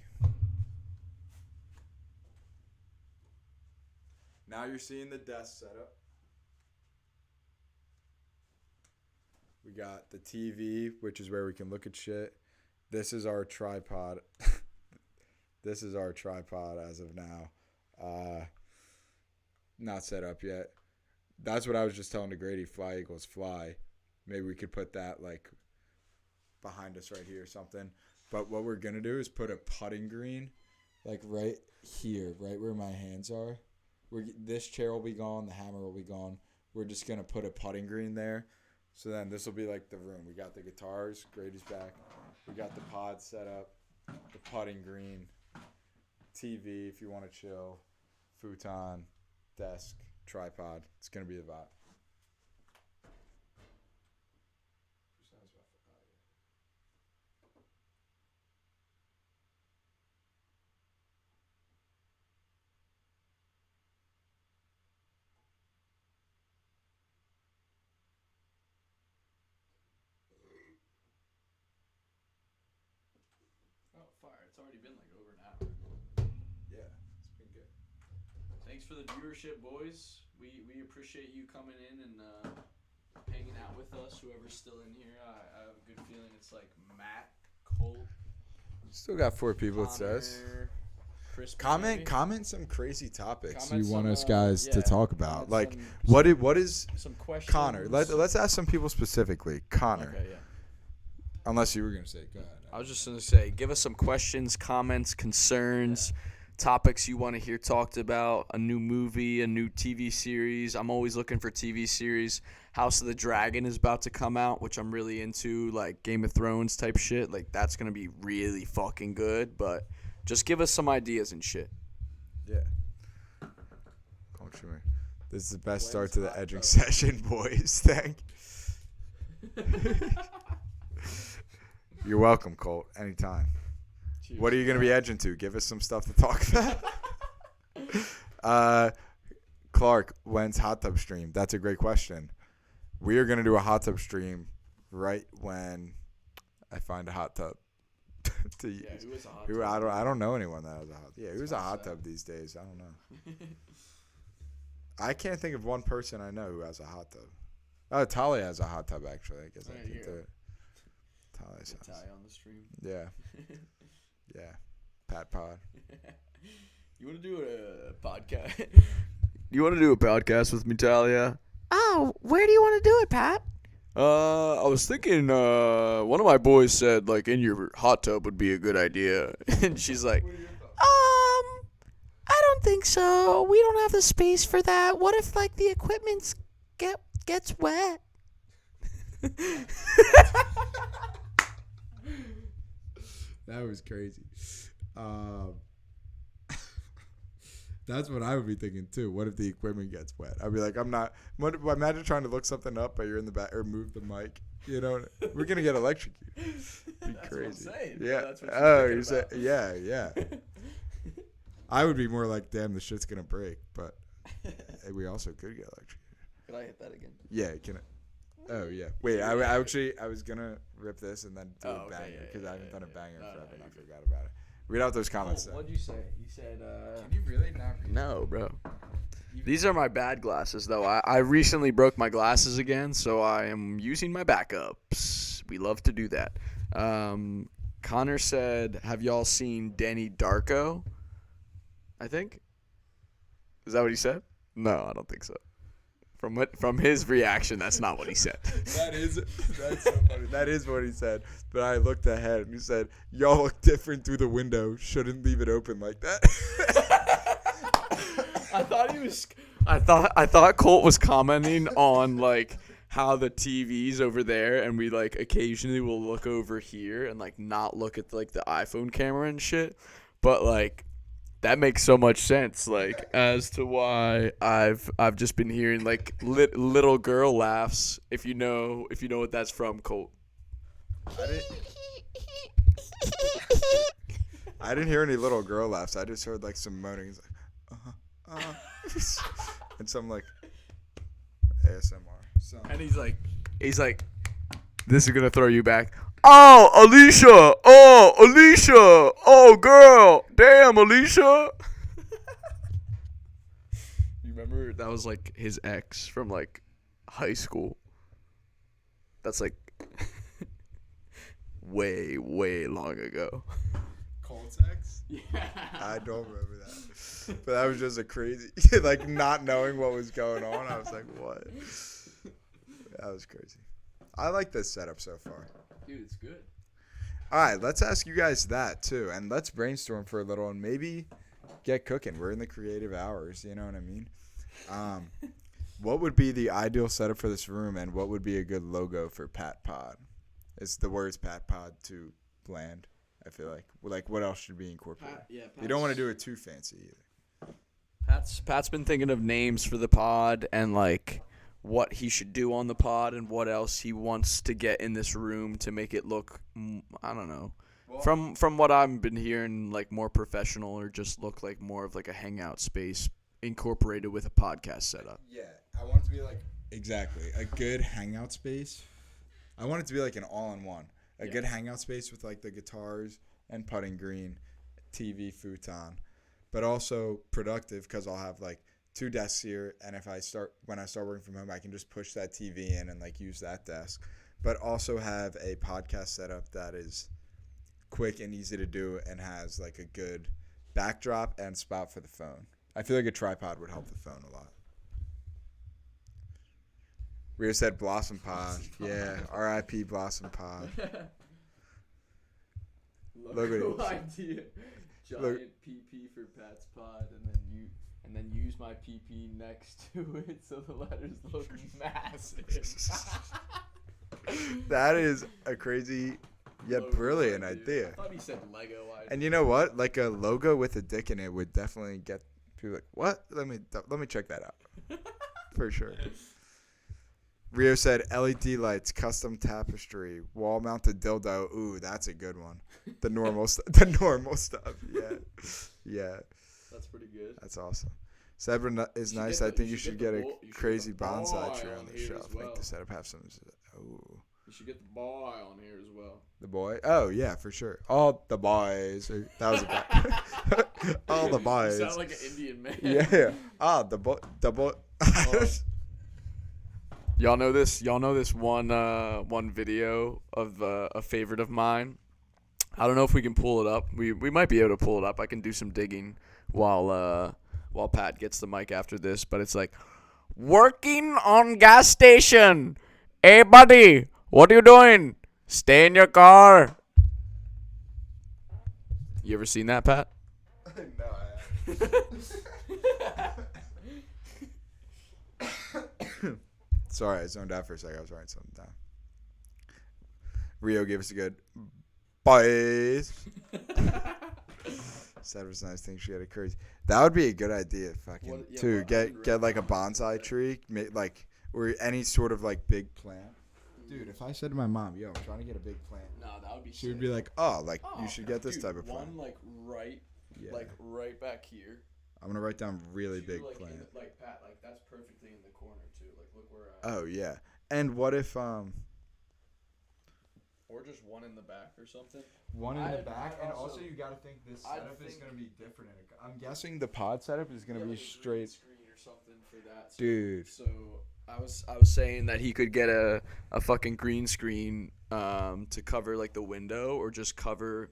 S4: Now you're seeing the desk setup. We got the TV, which is where we can look at shit. This is our tripod. This is our tripod as of now. Not set up yet. That's what I was just telling to Grady. Fly equals fly. Maybe we could put that like behind us right here or something. But what we're gonna do is put a putting green, like right here, right where my hands are. This chair will be gone. The hammer will be gone. We're just gonna put a putting green there. So then this will be like the room. We got the guitars. Grady's back. We got the pod set up. The putting green. TV if you want to chill, futon, desk, tripod. It's gonna be the vibe.
S1: Oh, fire! It's already been like over an hour.
S4: Yeah, it's been good.
S1: Thanks for the viewership, boys. We appreciate you coming in and hanging out with us. Whoever's still in here, I have a good feeling it's like Matt, Colt,
S4: Still got 4 people. It
S1: Connor,
S4: says.
S1: Crispin, maybe?
S4: Comment some crazy topics
S1: Comment
S4: you want
S1: some,
S4: us guys to
S1: yeah,
S4: talk about.
S1: comment
S4: Like
S1: some-
S4: what is
S1: some questions.
S4: Connor? Let's ask some people specifically. Connor,
S1: Okay, yeah.
S4: unless you were gonna say, go ahead.
S1: I was just gonna say, give us some questions, comments, concerns, topics you want to hear talked about. A new movie, a new TV series. I'm always looking for TV series. House of the Dragon is about to come out, which I'm really into, like Game of Thrones type shit. Like that's gonna be really fucking good. But just give us some ideas and shit.
S4: Yeah. Coach
S2: streamer. This is the best
S1: When's
S2: start to the
S1: hot
S2: edging
S1: tub?
S2: session, boys. Thank. You're welcome, Colt. Anytime.
S1: Cheers
S2: What are you
S1: to
S2: gonna be
S1: that.
S2: edging to? Give us some stuff to talk about. Clark, when's hot tub stream? That's a great question. We are gonna do a hot tub stream right when I find a hot tub to use.
S1: Yeah, who is a hot
S2: Who
S1: tub?
S2: I don't know anyone that has a hot. Yeah, who's a
S1: It's
S2: hot
S1: sad.
S2: tub these days? I don't know. I can't think of one person I know who has a hot tub. Oh, Talia has a hot tub actually. I guess I
S1: There
S2: can
S1: you
S2: do
S1: go.
S2: it. Talia's
S1: Get
S2: house.
S1: Ty on the stream.
S2: Yeah, yeah. PatPod.
S1: You want to do a podcast? You want to do a podcast with me, Talia? Oh, where do you want to do it, Pat? I was thinking, one of my boys said, like, in your hot tub would be a good idea. And she's like, I don't think so. We don't have the space for that. What if, like, the equipment gets wet?
S4: That was crazy. That's what I would be thinking too. What if the equipment gets wet? I'd be like, I'm not. Imagine trying to look something up, but you're in the back or move the mic. You know, we're gonna get electrocuted. Be
S1: That's
S4: crazy.
S1: what I'm saying.
S4: Yeah.
S1: That's what she's
S4: Oh,
S1: thinking
S4: you said
S1: about.
S4: yeah. I would be more like, damn, the shit's gonna break. But we also could get electrocuted.
S1: Could I hit that again?
S4: Yeah, can I? Oh yeah. Wait, I was gonna rip this and then do
S1: Oh,
S4: a
S1: okay,
S4: banger
S1: yeah,
S4: because
S1: yeah,
S4: I haven't
S1: yeah,
S4: done a
S1: yeah.
S4: banger
S1: No,
S4: forever
S1: no,
S4: and I
S1: you're good.
S4: forgot about it. Read out those comments. though.
S1: What'd you say? You said,
S2: Can you really not read?
S1: No, bro. These are my bad glasses, though. I recently broke my glasses again, so I am using my backups. We love to do that. Connor said, have y'all seen Danny Darko? I think. Is that what he said? No, I don't think so. From his reaction, that's not what he said.
S4: That's so funny. That is what he said. But I looked ahead and he said, "Y'all look different through the window. Shouldn't leave it open like that."
S1: I thought he was. I thought Colt was commenting on like how the TV's over there, and we like occasionally will look over here and like not look at like the iPhone camera and shit. But like that makes so much sense, like as to why I've just been hearing like little girl laughs. If you know what that's from, Colt.
S2: I didn't hear any little girl laughs. I just heard like some moaning. It's like, and some like ASMR. So,
S1: And he's like, this is gonna throw you back. Oh, Alicia! Oh, Alicia! Oh, girl! Damn, Alicia! You remember that was like his ex from like high school. That's like way long ago.
S4: Cold sex?
S1: Yeah.
S2: I don't remember that. But that was just a crazy, like not knowing what was going on. I was like, what? That was crazy. I like this setup so far.
S1: Dude, it's good.
S2: All right, let's ask you guys that too, and let's brainstorm for a little and maybe get cooking. We're in the creative hours, you know what I mean? What would be the ideal setup for this room, and what would be a good logo for PatPod? Is the words PatPod too bland? I feel like what else should be incorporated? You don't want to do it too fancy either.
S1: Pat's been thinking of names for the pod and like what he should do on the pod and what else he wants to get in this room to make it look I don't know. From what I've been hearing, like more professional or just look like more of like a hangout space incorporated with a podcast setup.
S2: Yeah, I want it to be like exactly a good hangout space. I want it to be like an all-in-one. A good hangout space with like the guitars and putting green, TV, futon, but also productive because I'll have like 2 desks here, and when I start working from home, I can just push that TV in and like use that desk, but also have a podcast setup that is quick and easy to do and has like a good backdrop and spot for the phone. I feel like a tripod would help the phone a lot. Rhea said Blossom Pod. Yeah, R.I.P. Blossom Pod.
S1: Logo idea. Giant
S2: Look.
S1: PP for Pat's pod, and then use my PP next to it so the letters look massive.
S2: That is a crazy yet
S1: Logo
S2: brilliant idea.
S1: I thought he said Lego idea.
S2: And you know what? Like a logo with a dick in it would definitely get
S4: People are like, what? Let me check that out. For sure. Rio said LED lights, custom tapestry, wall mounted dildo. Ooh, that's a good one. The normal the normal stuff. Yeah. Yeah.
S1: That's pretty good.
S4: That's awesome. Zebra is
S1: You should
S4: nice.
S1: get
S4: I
S1: the-
S4: think
S1: you
S4: you
S1: should
S4: should
S1: get
S4: get
S1: the
S4: a
S1: bull- you should get
S4: crazy
S1: the
S4: bonsai
S1: boy
S4: tree
S1: on
S4: on the
S1: here
S4: shelf.
S1: as
S4: Make
S1: well.
S4: the setup have some. Ooh.
S1: You should get the boy on here as well.
S4: The boy? Oh, yeah, for sure. All the boys. That was a all the boys.
S1: You sound like an Indian man.
S4: Yeah. Ah, the boy.
S1: Y'all know this? Y'all know this one video of a favorite of mine? I don't know if we can pull it up. We might be able to pull it up. I can do some digging while Pat gets the mic after this. But it's like, working on gas station. Hey, buddy, what are you doing? Stay in your car. You ever seen that, Pat?
S4: No, Sorry, I zoned out for a second. I was writing something down. Rio gave us a good boys. Said it was nice thing she had a crazy. That would be a good idea, fucking.
S1: What- yeah,
S4: too.
S1: what- I would
S4: Get
S1: really
S4: like a bonsai tree, like or any sort of like big plant. Dude, if I said to my mom, "Yo, I'm trying to get a big plant,"
S1: No, that would be.
S4: she would
S1: sick.
S4: be like, "Oh, like
S1: Oh,
S4: you should get this
S1: dude,
S4: type of plant."
S1: One like right,
S4: Yeah.
S1: like right back here.
S4: I'm gonna write down really
S1: Two,
S4: big
S1: like,
S4: plant.
S1: like Pat, like that's perfectly in the corner too. Like look where.
S4: Oh yeah. And what if
S1: Or just one in the back or something.
S4: one in
S1: I-
S4: the back,
S1: I
S4: and
S1: also-
S4: also you got to think this
S1: I
S4: setup is
S1: think-
S4: gonna be different. I'm guessing the pod setup is gonna
S1: Yeah,
S4: be
S1: like a green
S4: straight.
S1: screen or something for that. So,
S4: Dude.
S1: So I was saying that he could get a fucking green screen to cover like the window or just cover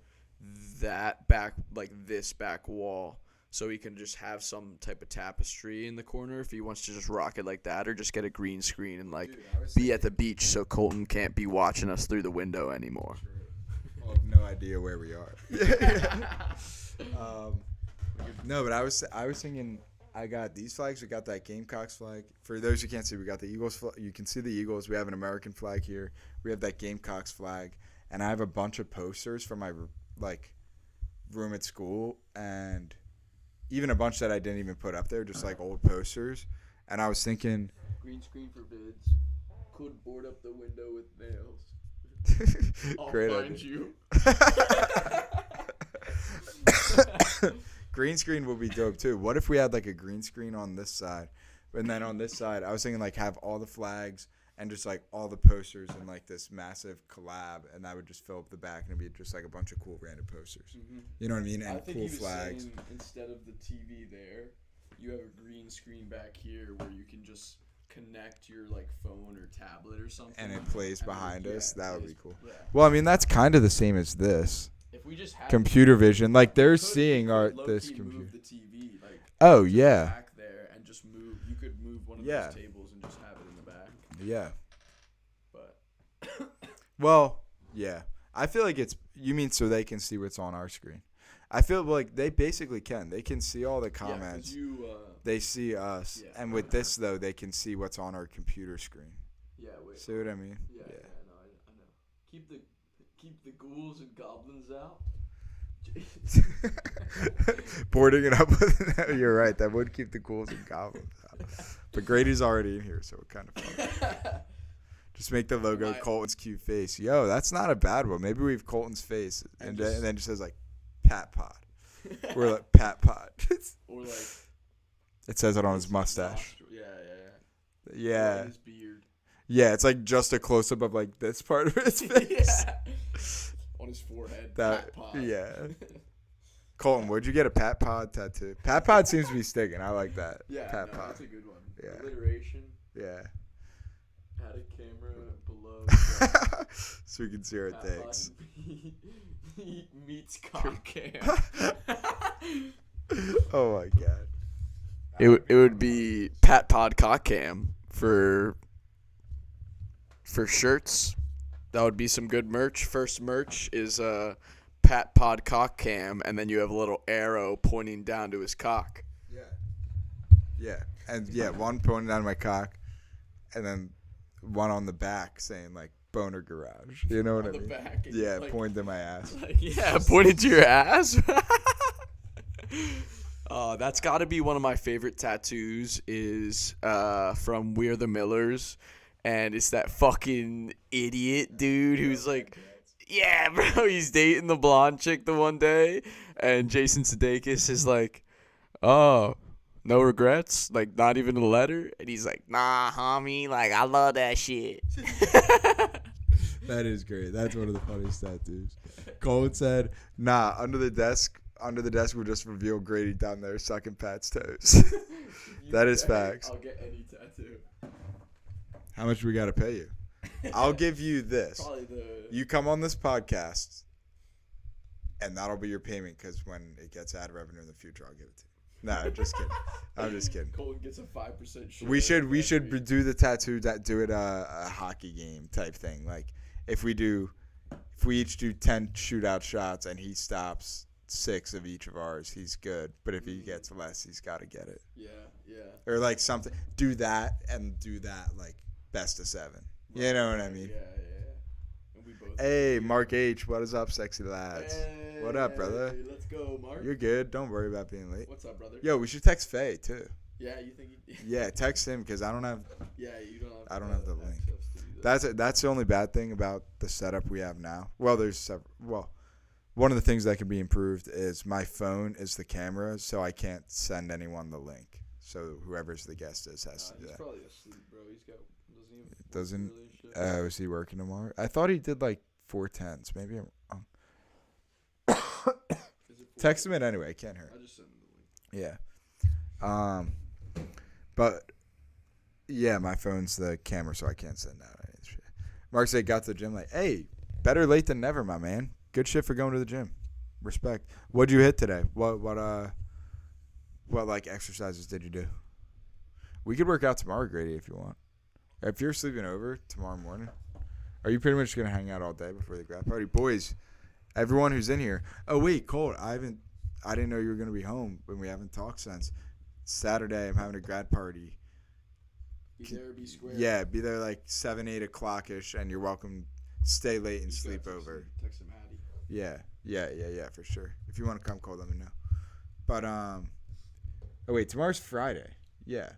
S1: that back, like this back wall. So he can just have some type of tapestry in the corner if he wants to just rock it like that, or just get a green screen and like
S4: Dude, I was
S1: be at the beach so Colton can't be watching us through the window anymore.
S4: I'll have no idea where we are. No, but I was thinking I got these flags. We got that Gamecocks flag. For those who can't see, we got the Eagles. You can see the Eagles. We have an American flag here. We have that Gamecocks flag, and I have a bunch of posters from my like room at school, and even a bunch that I didn't even put up there, just like old posters. And I was thinking,
S1: Green screen for bids. Could board up the window with nails. I'll
S4: great
S1: find
S4: idea.
S1: you.
S4: Green screen would be dope too. What if we had like a green screen on this side, and then on this side, I was thinking like have all the flags and just like all the posters in like this massive collab, and that would just fill up the back, and it'd be just like a bunch of cool random posters. You know what I mean?
S1: I
S4: And
S1: think
S4: cool
S1: he was
S4: flags.
S1: saying instead of the TV there, you have a green screen back here where you can just connect your like phone or tablet or something.
S4: And it plays
S1: then,
S4: behind
S1: yeah,
S4: us.
S1: it
S4: That would
S1: plays-
S4: be cool.
S1: Yeah.
S4: Well, I mean that's kind of the same as this
S1: If we just had
S4: computer vision. Like they're
S1: we
S4: seeing
S1: could
S4: our
S1: low-key
S4: this
S1: move
S4: computer.
S1: the TV like
S4: Oh
S1: to the
S4: yeah,
S1: back there and just move. You could move one of
S4: Yeah.
S1: those tables and just have it in the back.
S4: yeah.
S1: But
S4: Well, yeah. I feel like it's you mean so they can see what's on our screen. I feel like they basically can. They can see all the
S1: yeah, 'cause
S4: comments.
S1: you
S4: They see us.
S1: Yeah.
S4: And with this though, they can see what's on our computer screen.
S1: yeah wait.
S4: See what I mean?
S1: Yeah, I know. Keep the ghouls and goblins out.
S4: Boarding it up with you're right, that would keep the ghouls and goblins out. But Grady's already in here, so it kind of fun. Just make the logo
S1: My-
S4: Colton's cute face. Yo, that's not a bad one. Maybe we have Colton's face and,
S1: And just-
S4: and then it says like PatPod. We're like PatPod.
S1: Or like
S4: It says it on his mustache.
S1: Yeah.
S4: Yeah.
S1: Or his beard.
S4: Yeah, it's like just a close up of like this part of his face.
S1: Yeah. On his forehead.
S4: That
S1: Pat-pod.
S4: yeah. Colton, would you get a PatPod tattoo? PatPod seems to be sticking. I like that.
S1: Yeah, no,
S4: PatPod.
S1: that's a good one.
S4: Yeah.
S1: Alliteration.
S4: Yeah.
S1: Add a camera below.
S4: So we can see our dicks.
S1: Meets cock cam.
S4: Oh my god.
S1: It would be PatPod cock cam for shirts. That would be some good merch. First merch is PatPod cock cam, and then you have a little arrow pointing down to his cock.
S4: Yeah. Yeah. And yeah, one pointing down my cock, and then one on the back saying like boner garage. You know what
S1: On
S4: I
S1: the
S4: mean?
S1: back, and
S4: Yeah,
S1: like-
S4: pointing to my ass.
S1: Like, yeah, pointed to your ass. That's got to be one of my favorite tattoos is from We're the Millers. And it's that fucking idiot dude who's like, yeah, bro, he's dating the blonde chick the one day. And Jason Sudeikis is like, oh, no regrets? Like, not even a letter? And he's like, nah, homie, like, I love that shit.
S4: That is great. That's one of the funniest tattoos. Colin said,
S2: Nah, under the desk we'll just reveal Grady down there sucking Pat's toes. That is facts.
S1: I'll get any tattoo.
S4: how much we got to pay you?
S2: I'll give you this.
S1: Probably the...
S2: You come on this podcast, and that'll be your payment because when it gets ad revenue in the future, I'll give it to you. No, just kidding. I'm just kidding.
S1: Colton gets a 5% share.
S2: We should do the tattoo that do it a hockey game type thing. Like if we each do 10 shootout shots and he stops 6 of each of ours, he's good. But if he gets less, he's got to get it.
S1: Yeah.
S2: Or like something. Do that and do that like best of 7. You know what I mean?
S1: Yeah. And we both
S2: Hey, Mark H, what is up, sexy lads?
S1: Hey,
S2: What up, brother?
S1: Let's go, Mark.
S2: You're good. Don't worry about being late.
S1: What's up, brother?
S2: Yo, we should text Faye too.
S1: Yeah, you think you...
S2: Yeah, text him because I don't have.
S1: Yeah, you don't have...
S2: I don't have the link.
S1: access to do that.
S2: That's the only bad thing about the setup we have now. Well, there's several. Well, one of the things that can be improved is my phone is the camera, so I can't send anyone the link. So whoever's the guest has to do
S1: He's
S2: that.
S1: probably asleep, bro. He's got...
S2: Doesn't.
S1: Really shit.
S2: Is he working tomorrow? I thought he did like 410s. Maybe I'm.
S1: Is it
S2: Text him it anyway. Can't hurt.
S1: I just sent him the link.
S2: Yeah. But yeah, my phone's the camera, so I can't send out any shit. Mark said, got to the gym like, hey, better late than never, my man. Good shit for going to the gym. Respect. What'd you hit today? What like exercises did you do? We could work out tomorrow, Grady, if you want. If you're sleeping over tomorrow morning, are you pretty much gonna hang out all day before the grad party, boys? Everyone who's in here. Oh wait, Colt, I didn't know you were gonna be home when we haven't talked since Saturday. I'm having a grad party.
S1: Be there, be square.
S2: Yeah, be there like 7, 8 o'clock ish, and you're welcome. Stay late and sleep over.
S1: Text him, Hattie.
S2: Yeah, for sure. If you want to come, Colt, let me know. But oh wait, tomorrow's Friday. Yeah,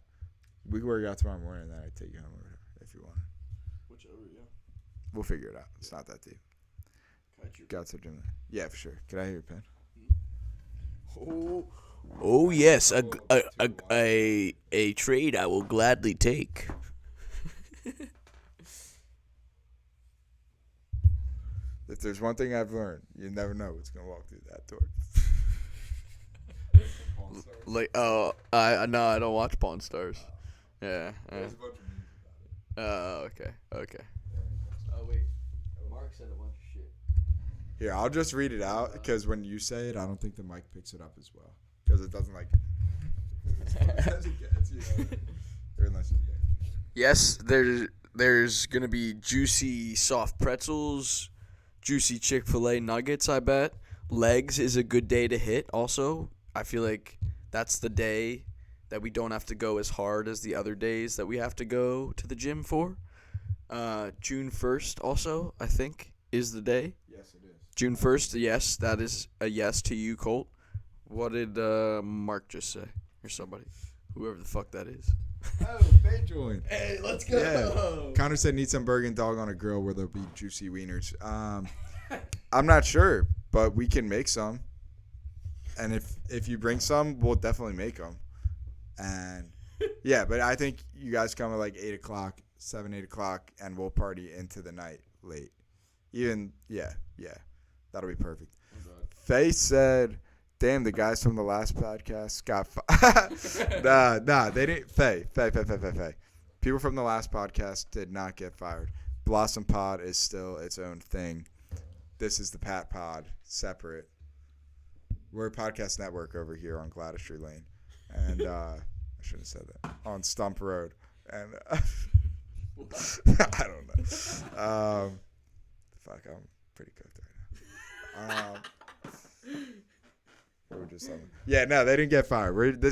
S2: we can work out tomorrow morning, and then I take you home or whatever if you want.
S1: Whichever, yeah.
S2: We'll figure it out. It's not that deep.
S1: Got your...
S2: Got to the gym. Yeah, for sure. Can I hear your pen?
S1: Oh yes, a trade I will gladly take.
S2: If there's one thing I've learned, you never know what's gonna walk through that door.
S1: Like, I don't watch Pawn Stars. Yeah. Okay. Oh wait, Mark said a bunch of shit.
S2: Here, I'll just read it out because when you say it, I don't think the mic picks it up as well because it doesn't like. Or unless you get.
S1: Yes, there's gonna be juicy soft pretzels, juicy Chick-fil-A nuggets. I bet legs is a good day to hit. Also, I feel like that's the day that we don't have to go as hard as the other days that we have to go to the gym for. June 1st also, I think, is the day.
S2: Yes, it is.
S1: June 1st, yes, that is a yes to you, Colt. What did Mark just say? Or somebody. Whoever the fuck that is.
S4: Oh, Faye joined.
S1: Hey, let's go.
S2: Yeah. Connor said need some Bergen dog on a grill where there'll be juicy wieners. I'm not sure, but we can make some. And if you bring some, we'll definitely make them. And yeah, but I think you guys come at like 8 o'clock, 7, 8 o'clock, and we'll party into the night late. Even, yeah, that'll be perfect. Faye said, damn, the guys from the last podcast got nah, they didn't. Faye. People from the last podcast did not get fired. Blossom Pod is still its own thing. This is the Pat Pod, separate. We're a podcast network over here on Gladys Street Lane. And I shouldn't have said that. On Stump Road. And I don't know. Fuck, I'm pretty cooked right now. We're just yeah, no, they didn't get fired.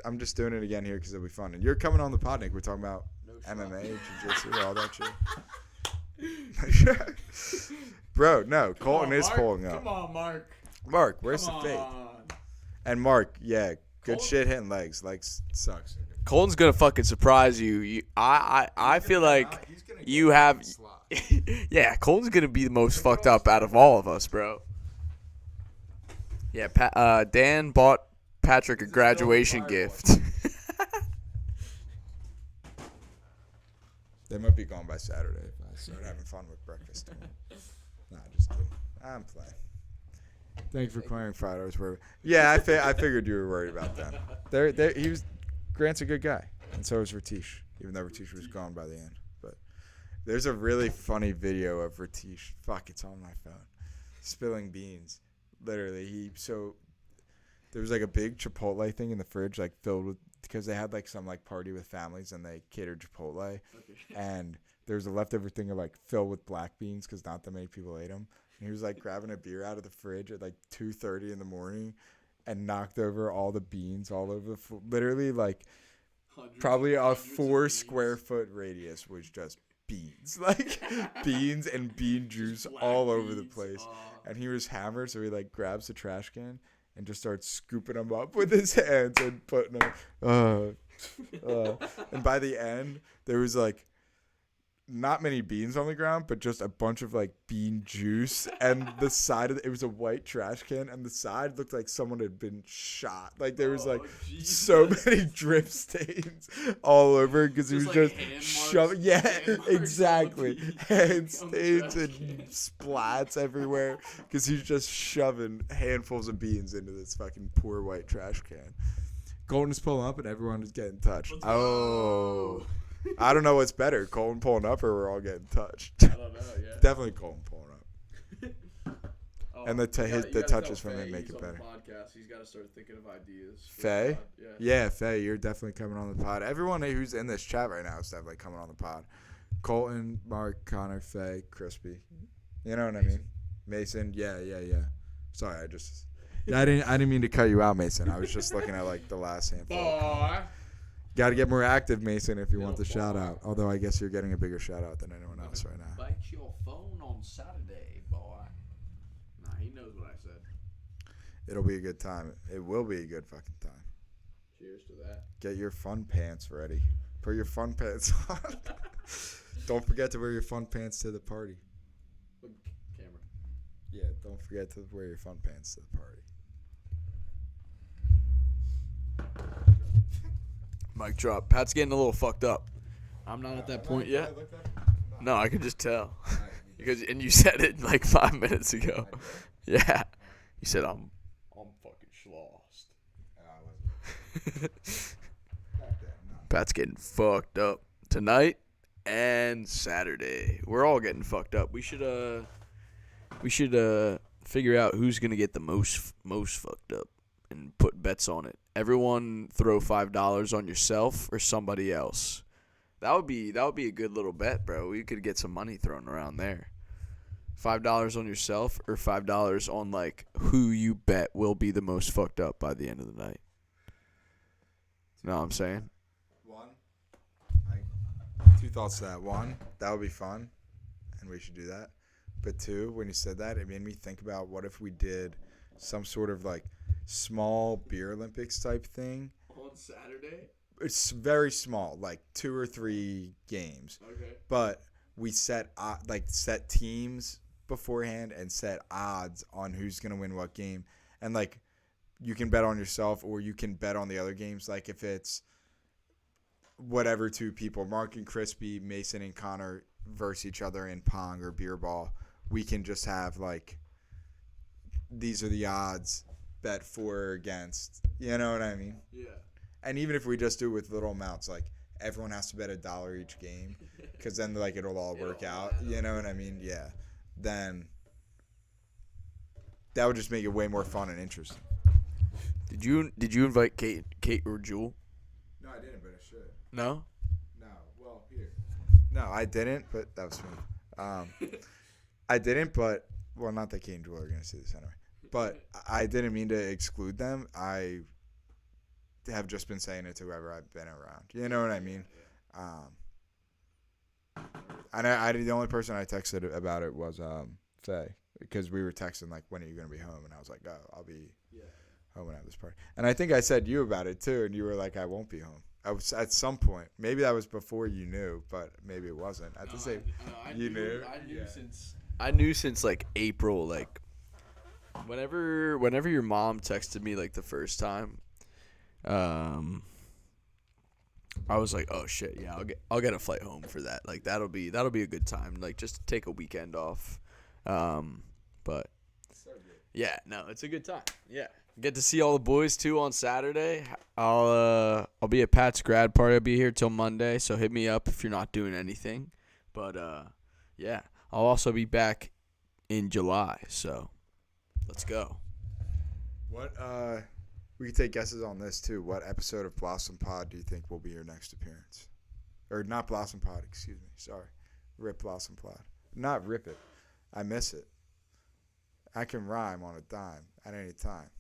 S2: I'm just doing it again here because it'll be fun. And you're coming on the pod, Nick. We're talking about MMA, jiu-jitsu, all that shit. Bro, no, Colton is pulling up.
S1: Come on, Mark.
S2: Mark, where's the fake? And Mark, yeah,
S4: Good shit hitting legs. Legs sucks.
S1: Colton's gonna fucking surprise you. I feel like you have. Yeah, Colton's gonna be the most fucked up out of all of us, bro. Yeah, Dan bought Patrick a graduation gift.
S4: They might be gone by Saturday if I start having fun with breakfast. Nah, just kidding. I'm playing. Thank you for clearing $5 worth. Yeah, I figured you were worried about them. Grant's a good guy, and so is Ratish, even though Ratish was gone by the end. But there's a really funny video of Ratish. Fuck, it's on my phone. Spilling beans. Literally, there was like a big Chipotle thing in the fridge, like filled with, because they had like some like party with families and they catered Chipotle, and there was a leftover thing of like filled with black beans because not that many people ate them. And he was like grabbing a beer out of the fridge at like 2:30 in the morning, and knocked over all the beans all over the floor. Literally like probably a 4 square foot radius was just beans, like beans and bean juice all over the place. And he was hammered, so he like grabs the trash can and just starts scooping them up with his hands and putting them. And by the end, there was like not many beans on the ground, but just a bunch of like bean juice. And the side of it was a white trash can, and the side looked like someone had been shot. Like there was like so many drip stains all over because he was
S1: like
S4: just shoving. Yeah, exactly. Hand stains and splats everywhere because he's just shoving handfuls of beans into this fucking poor white trash can. Golden is pulling up and everyone is getting touched. Oh. I don't know what's better, Colton pulling up or we're all getting touched.
S1: I don't know, yeah.
S4: Definitely Colton pulling up. And the touches from him make it better.
S1: Podcast. He's got to start thinking of ideas.
S4: Faye? Yeah, Faye, you're definitely coming on the pod. Everyone who's in this chat right now is definitely coming on the pod. Colton, Mark, Connor, Faye, Crispy. You know what I mean? Mason, yeah. Sorry, I didn't mean to cut you out, Mason. I was just looking at like the last handful.
S1: Boy.
S4: Got to get more active, Mason, if you want the shout out. Although I guess you're getting a bigger shout out than anyone else right now.
S1: Bite your phone on Saturday, boy. Nah, he knows what I said.
S4: It'll be a good time. It will be a good fucking time.
S1: Cheers to that.
S4: Get your fun pants ready. Put your fun pants on. Don't forget to wear your fun pants to the party.
S1: Camera.
S4: Yeah, don't forget to wear your fun pants to the party.
S1: Mic drop. Pat's getting a little fucked up. I'm not at that point yet. No, I can just tell. And you said it like 5 minutes ago. Yeah. You said I'm fucking schlossed. Pat's getting fucked up tonight and Saturday. We're all getting fucked up. We should figure out who's gonna get the most fucked up and put bets on it. Everyone throw $5 on yourself or somebody else. That would be a good little bet, bro. We could get some money thrown around there. $5 on yourself or $5 on like who you bet will be the most fucked up by the end of the night. Know what I'm saying?
S4: Two thoughts to that. One, that would be fun, and we should do that. But two, when you said that, it made me think about what if we did some sort of like small beer Olympics type thing.
S1: On Saturday?
S4: It's very small, like 2 or 3 games.
S1: Okay.
S4: But we set teams beforehand and set odds on who's going to win what game. And like you can bet on yourself or you can bet on the other games. Like if it's whatever 2 people, Mark and Crispy, Mason and Connor versus each other in Pong or Beer Ball, we can just have like these are the odds, bet for or against. You know what I mean?
S1: Yeah.
S4: And even if we just do it with little amounts, like everyone has to bet $1 each game, because then like it'll all work out. You know what I mean? Yeah. Then that would just make it way more fun and interesting.
S1: Did you invite Kate or Jewel?
S4: No, I didn't, but I should.
S1: No.
S4: No. Well, here. No, I didn't, but that was smooth. I didn't, but well, not that Kate and Jewel are gonna see this anyway. But I didn't mean to exclude them. I have just been saying it to whoever I've been around. You know what I mean? And the only person I texted about it was Faye, because we were texting like, when are you gonna be home? And I was like, oh,
S2: home and have this party. And I think I said you about it too, and you were like, I won't be home. I was at some point. Maybe that was before you knew, but maybe it wasn't. At the same, you knew.
S1: I knew since like April, like whenever your mom texted me like the first time, I was like, oh shit, yeah, I'll get a flight home for that. Like that'll be a good time. Like just to take a weekend off. But yeah, no, it's a good time. Yeah. Get to see all the boys too on Saturday. I'll be at Pat's grad party. I'll be here till Monday, so hit me up if you're not doing anything. But yeah, I'll also be back in July. So let's go.
S2: What we could take guesses on this too. What episode of Blossom Pod do you think will be your next appearance? Or not Blossom Pod, excuse me. Sorry. Rip Blossom Pod. Not rip it. I miss it. I can rhyme on a dime at any time.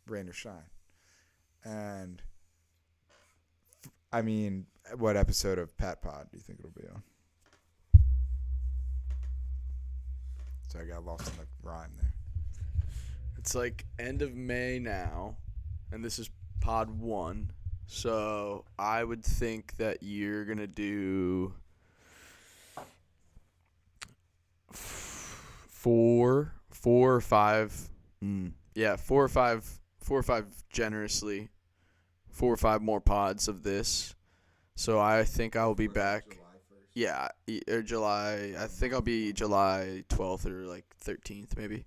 S2: Rain or shine. And I mean, what episode of ThePatPod do you think it'll be on? So I got lost in the rhyme there.
S1: It's like end of May now, and this is pod 1. So I would think that you're gonna do 4 or 5. Yeah, 4 or 5 generously. 4 or 5 more pods of this. So I think I'll be back. Yeah, or July. I think I'll be July 12th or like 13th maybe.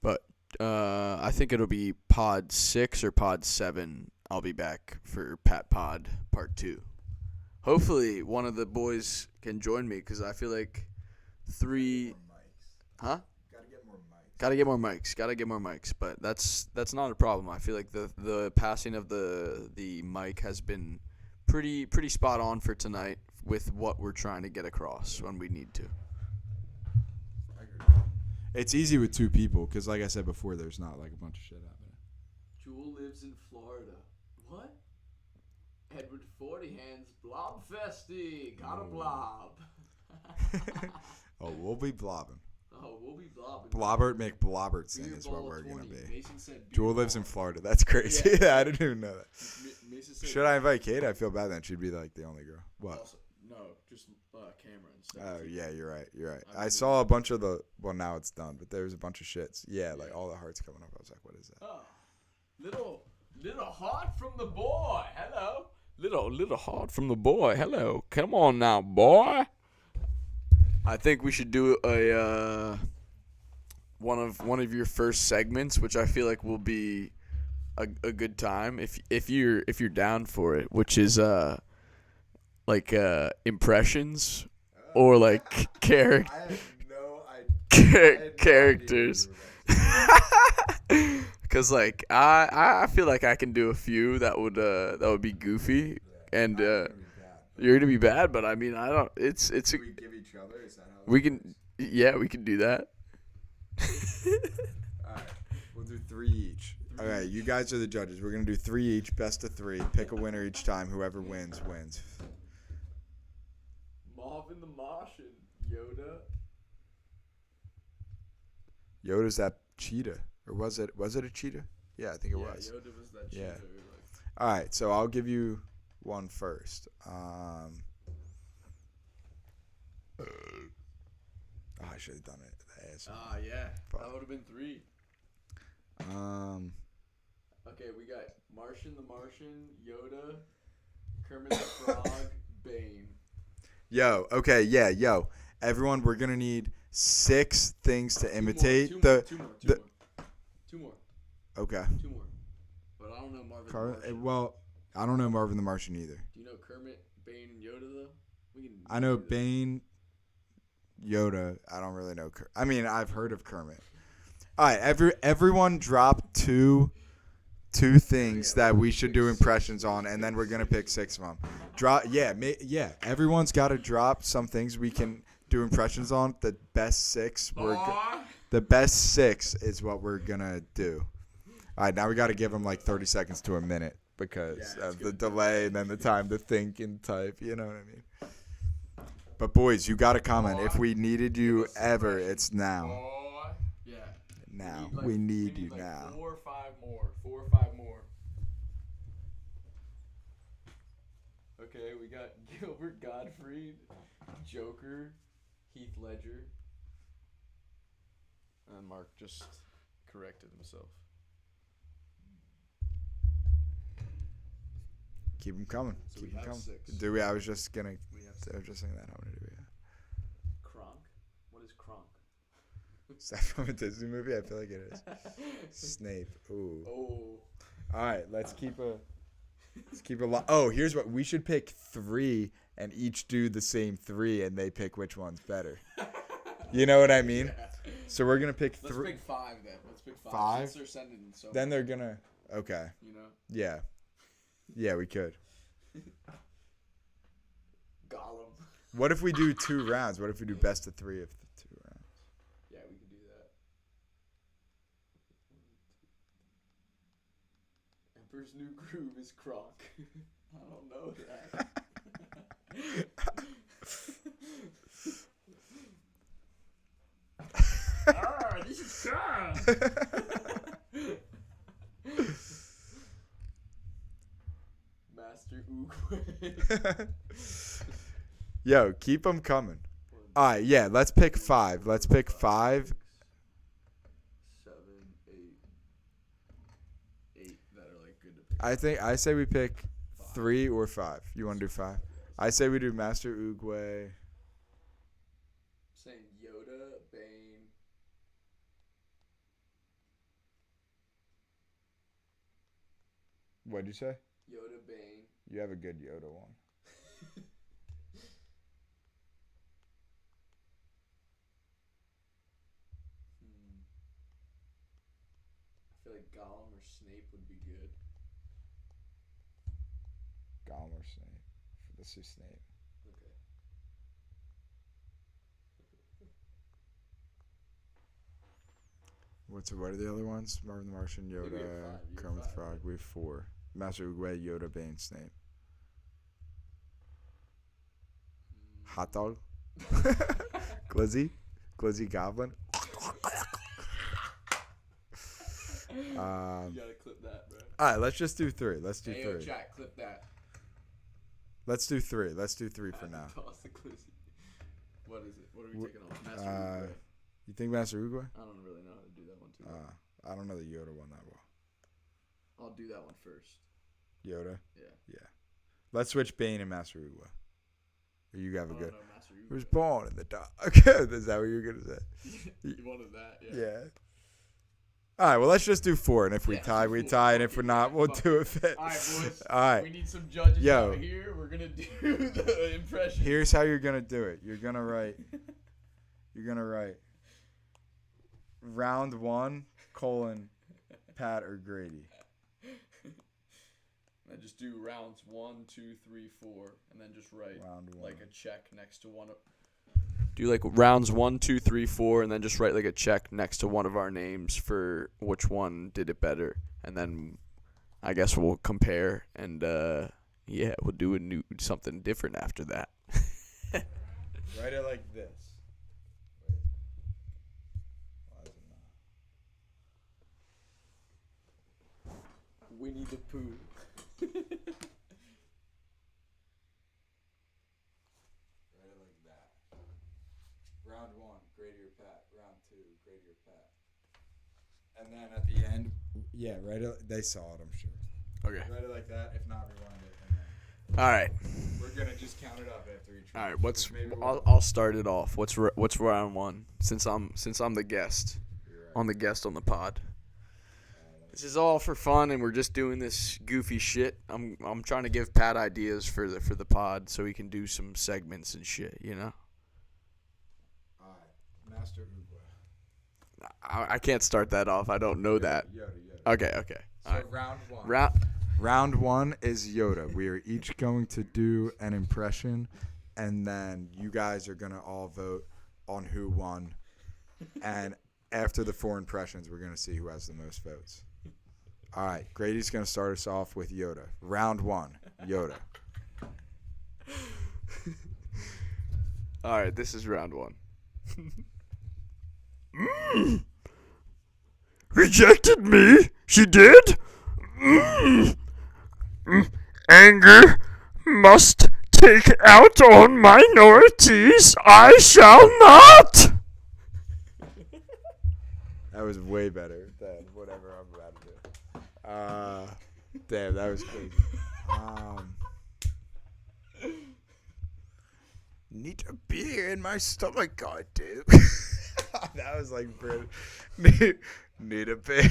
S1: But I think it'll be pod 6 or pod 7. I'll be back for ThePatPod part 2. Hopefully one of the boys can join me because I feel like 3. Huh? Gotta get more mics. But that's not a problem. I feel like the passing of the mic has been pretty spot on for tonight with what we're trying to get across when we need to.
S4: It's easy with 2 people because, like I said before, there's not like a bunch of shit happening.
S1: Jewel lives in Florida. What? Edward 40 Hands Blob Festy. Got a blob.
S2: Oh, we'll be blobbing.
S1: Oh, we'll be blobbing.
S2: Blobbert McBlobbertson
S1: Beer
S2: is what
S1: ball
S2: we're
S1: 20.
S2: going to be.
S1: Mason said
S2: Jewel lives in Florida. That's crazy.
S1: Yeah.
S2: Yeah, I didn't even know that.
S1: Mason said
S2: Should I invite Kate? I feel bad then. She'd be like the only girl. What?
S1: Also, no, just Cameron.
S2: Oh, yeah, you're right. I saw a bunch of well, now it's done, but there was a bunch of shits. Yeah, like all the hearts coming up. I was like, what is that?
S1: Oh, little heart from the boy. Hello. Little heart from the boy. Hello. Come on now, boy. I think we should do a one of your first segments, which I feel like will be a good time if you're down for it, which is like impressions or like character.
S2: I have no idea.
S1: Characters. Cause like I feel like I can do a few that would be goofy, and you're gonna be bad, but I mean I don't. It's
S2: Do we give each other? Is that how
S1: we can do that.
S2: All right, we'll do 3 each. All right, you guys are the judges. We're gonna do 3 each, best of 3. Pick a winner each time. Whoever wins wins.
S1: Marvin the Martian, Yoda.
S2: Yoda's that cheetah, or was it a cheetah? Yeah, I think it was.
S1: Yoda was that
S2: Yeah.
S1: cheetah.
S2: All right, so I'll give you one first. Oh, I should have done it.
S1: Yeah,
S2: Fuck.
S1: that would have been 3. Okay, we got Martian the Martian, Yoda, Kermit the Frog, Bane.
S2: Yo. Everyone, we're gonna need 6 things to imitate
S1: Two more.
S2: Okay.
S1: 2 more. But I don't know Marvin the Martian.
S2: Well, I don't know Marvin the Martian either.
S1: Do you know Kermit, Bane, and Yoda though?
S2: I know Bane, Yoda. I don't really know. I mean, I've heard of Kermit. All right, everyone drop two things that we should do impressions on, and then we're gonna pick 6 of them. Everyone's got to drop some things we can do impressions on. The best 6 the best 6 is what we're gonna do. All right, now we got to give them like 30 seconds to a minute because of the delay and then the time to think and type. You know what I mean? But boys, you got to comment. If we needed you ever, it's now.
S1: Yeah.
S2: Now we need you now.
S1: 4 or 5 more. 4 or Okay, we got Gilbert Gottfried, Joker, Heath Ledger, and Mark just corrected himself.
S4: Keep them coming.
S1: So
S4: Keep
S1: we
S4: them
S1: have
S4: coming.
S1: 6.
S4: Do we? I was just gonna.
S1: We have
S4: I was just saying that. How many do we have?
S1: Kronk. What is Kronk?
S4: Is that from a Disney movie? I feel like it is. Snape. Ooh.
S1: Oh.
S4: All right. Let's keep a lot. Oh, here's what we should pick 3 and each do the same 3, and they pick which one's better. You know what I mean?
S1: Yeah.
S4: So we're gonna pick
S1: Let's
S4: 3.
S1: pick 5 then. Let's pick 5.
S4: 5?
S1: Since they're sending so
S4: Then
S1: many,
S4: they're gonna. Okay.
S1: you know,
S4: Yeah. Yeah, we could.
S1: Gollum.
S4: What if we do 2 rounds? What if we do best of 3 of the 2 rounds?
S1: Yeah, we can do that. Emperor's New Groove is Kronk. I don't know that. This is Kronk. Master Oogway.
S4: Yo, keep them coming. All right, yeah, let's pick 5. Let's pick 5.
S1: 7, 8 that are like good to pick.
S4: I say we pick 3 or 5. You want to do 5? I say we do Master Oogway.
S1: I'm saying Yoda, Bane.
S4: What'd you say?
S1: Yoda, Bane.
S4: You have a good Yoda one.
S1: I feel like Gollum or Snape would be good.
S4: Gollum or Snape. Let's do Snape.
S1: Okay.
S4: What are the other ones? Marvin the Martian,
S1: think we have
S4: Yoda,
S1: 5. You have
S4: Kermit the
S1: 5,
S4: Frog.
S1: right?
S4: We have 4. Master Oogway, Yoda, Bane, Snape. Hot dog. Glizzy Goblin.
S1: You gotta clip that, bro.
S4: All right, let's just do 3. Let's do
S1: Hey,
S4: 3.
S1: yo, chat, clip that.
S4: Let's do 3. Let's do 3 for now.
S1: Toss the Glizzy. What is it? What are we taking off? Master
S4: Uh,
S1: Oogway.
S4: You think Master Oogway?
S1: I don't really know how to do that one too well.
S4: I don't know the Yoda one that well.
S1: I'll do that one first.
S4: Yoda?
S1: Yeah.
S4: Let's switch Bane and Master Oogway. You have a
S1: I
S4: good.
S1: don't know Master
S4: He was
S1: Oogway.
S4: born in the dark. Is that what you were going to say?
S1: You wanted that, yeah.
S4: Yeah. All right, well, let's just do 4. And if we
S1: Yeah,
S4: tie,
S1: do
S4: we
S1: 4.
S4: tie. And
S1: Fuck
S4: if we're
S1: it,
S4: not,
S1: yeah,
S4: we'll
S1: fuck
S4: do
S1: it.
S4: a fit.
S1: All right, boys.
S4: All right.
S1: We need some judges
S4: Yo.
S1: out here. We're going to do the impression.
S4: Here's how you're going to do it. You're going to write round 1, Pat or Grady.
S1: I just do rounds 1, 2, 3, 4, and then just write
S4: Round 1.
S1: like a check next to one of. Do like rounds 1, 2, 3, 4, and then just write like a check next to one of our names for which one did it better, and then I guess we'll compare and yeah, we'll do something different after that.
S4: Write it like this. Why is it not?
S1: Winnie the Pooh.
S4: Write it like that. Round 1, Grady or Pat. Round 2, Grady or Pat. And then at the end, yeah, write it. They saw it, I'm sure.
S1: Okay.
S4: Write it like that. If not, rewind it. And then
S1: All right.
S4: we're gonna just count it up after each.
S1: All
S4: round.
S1: right. What's
S4: Maybe we'll-
S1: I'll start it off. What's round 1? Since I'm the guest.
S4: You're right.
S1: On the guest on the pod. This is all for fun, and we're just doing this goofy shit. I'm trying to give Pat ideas for the pod so he can do some segments and shit. You know.
S4: All right, Master Oogway.
S1: I can't start that off. I don't know that.
S4: Yoda.
S1: Okay.
S4: So
S1: All right.
S4: round 1.
S1: Round.
S4: Round 1 is Yoda. We are each going to do an impression, and then you guys are gonna all vote on who won. And after the 4 impressions, we're gonna see who has the most votes. All right, Grady's gonna start us off with Yoda. Round 1, Yoda.
S1: All right. This is round 1. Rejected me? She did? Anger must take out on minorities. I shall not.
S4: That was way better than whatever I'm about to do. Damn, that was crazy. Need a beer in my stomach, god dude. That was like British. Need a beer.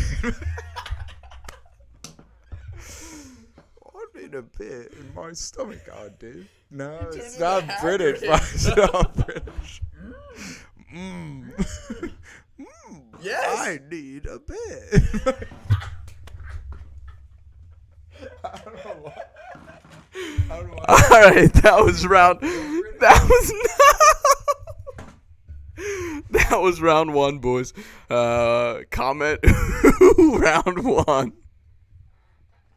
S4: I need a beer in my stomach, god dude. No, it's not British. It's not British.
S1: Yes.
S4: I need a beer. I don't know why.
S1: All right, that was round. That was that was round one, boys. Comment round one.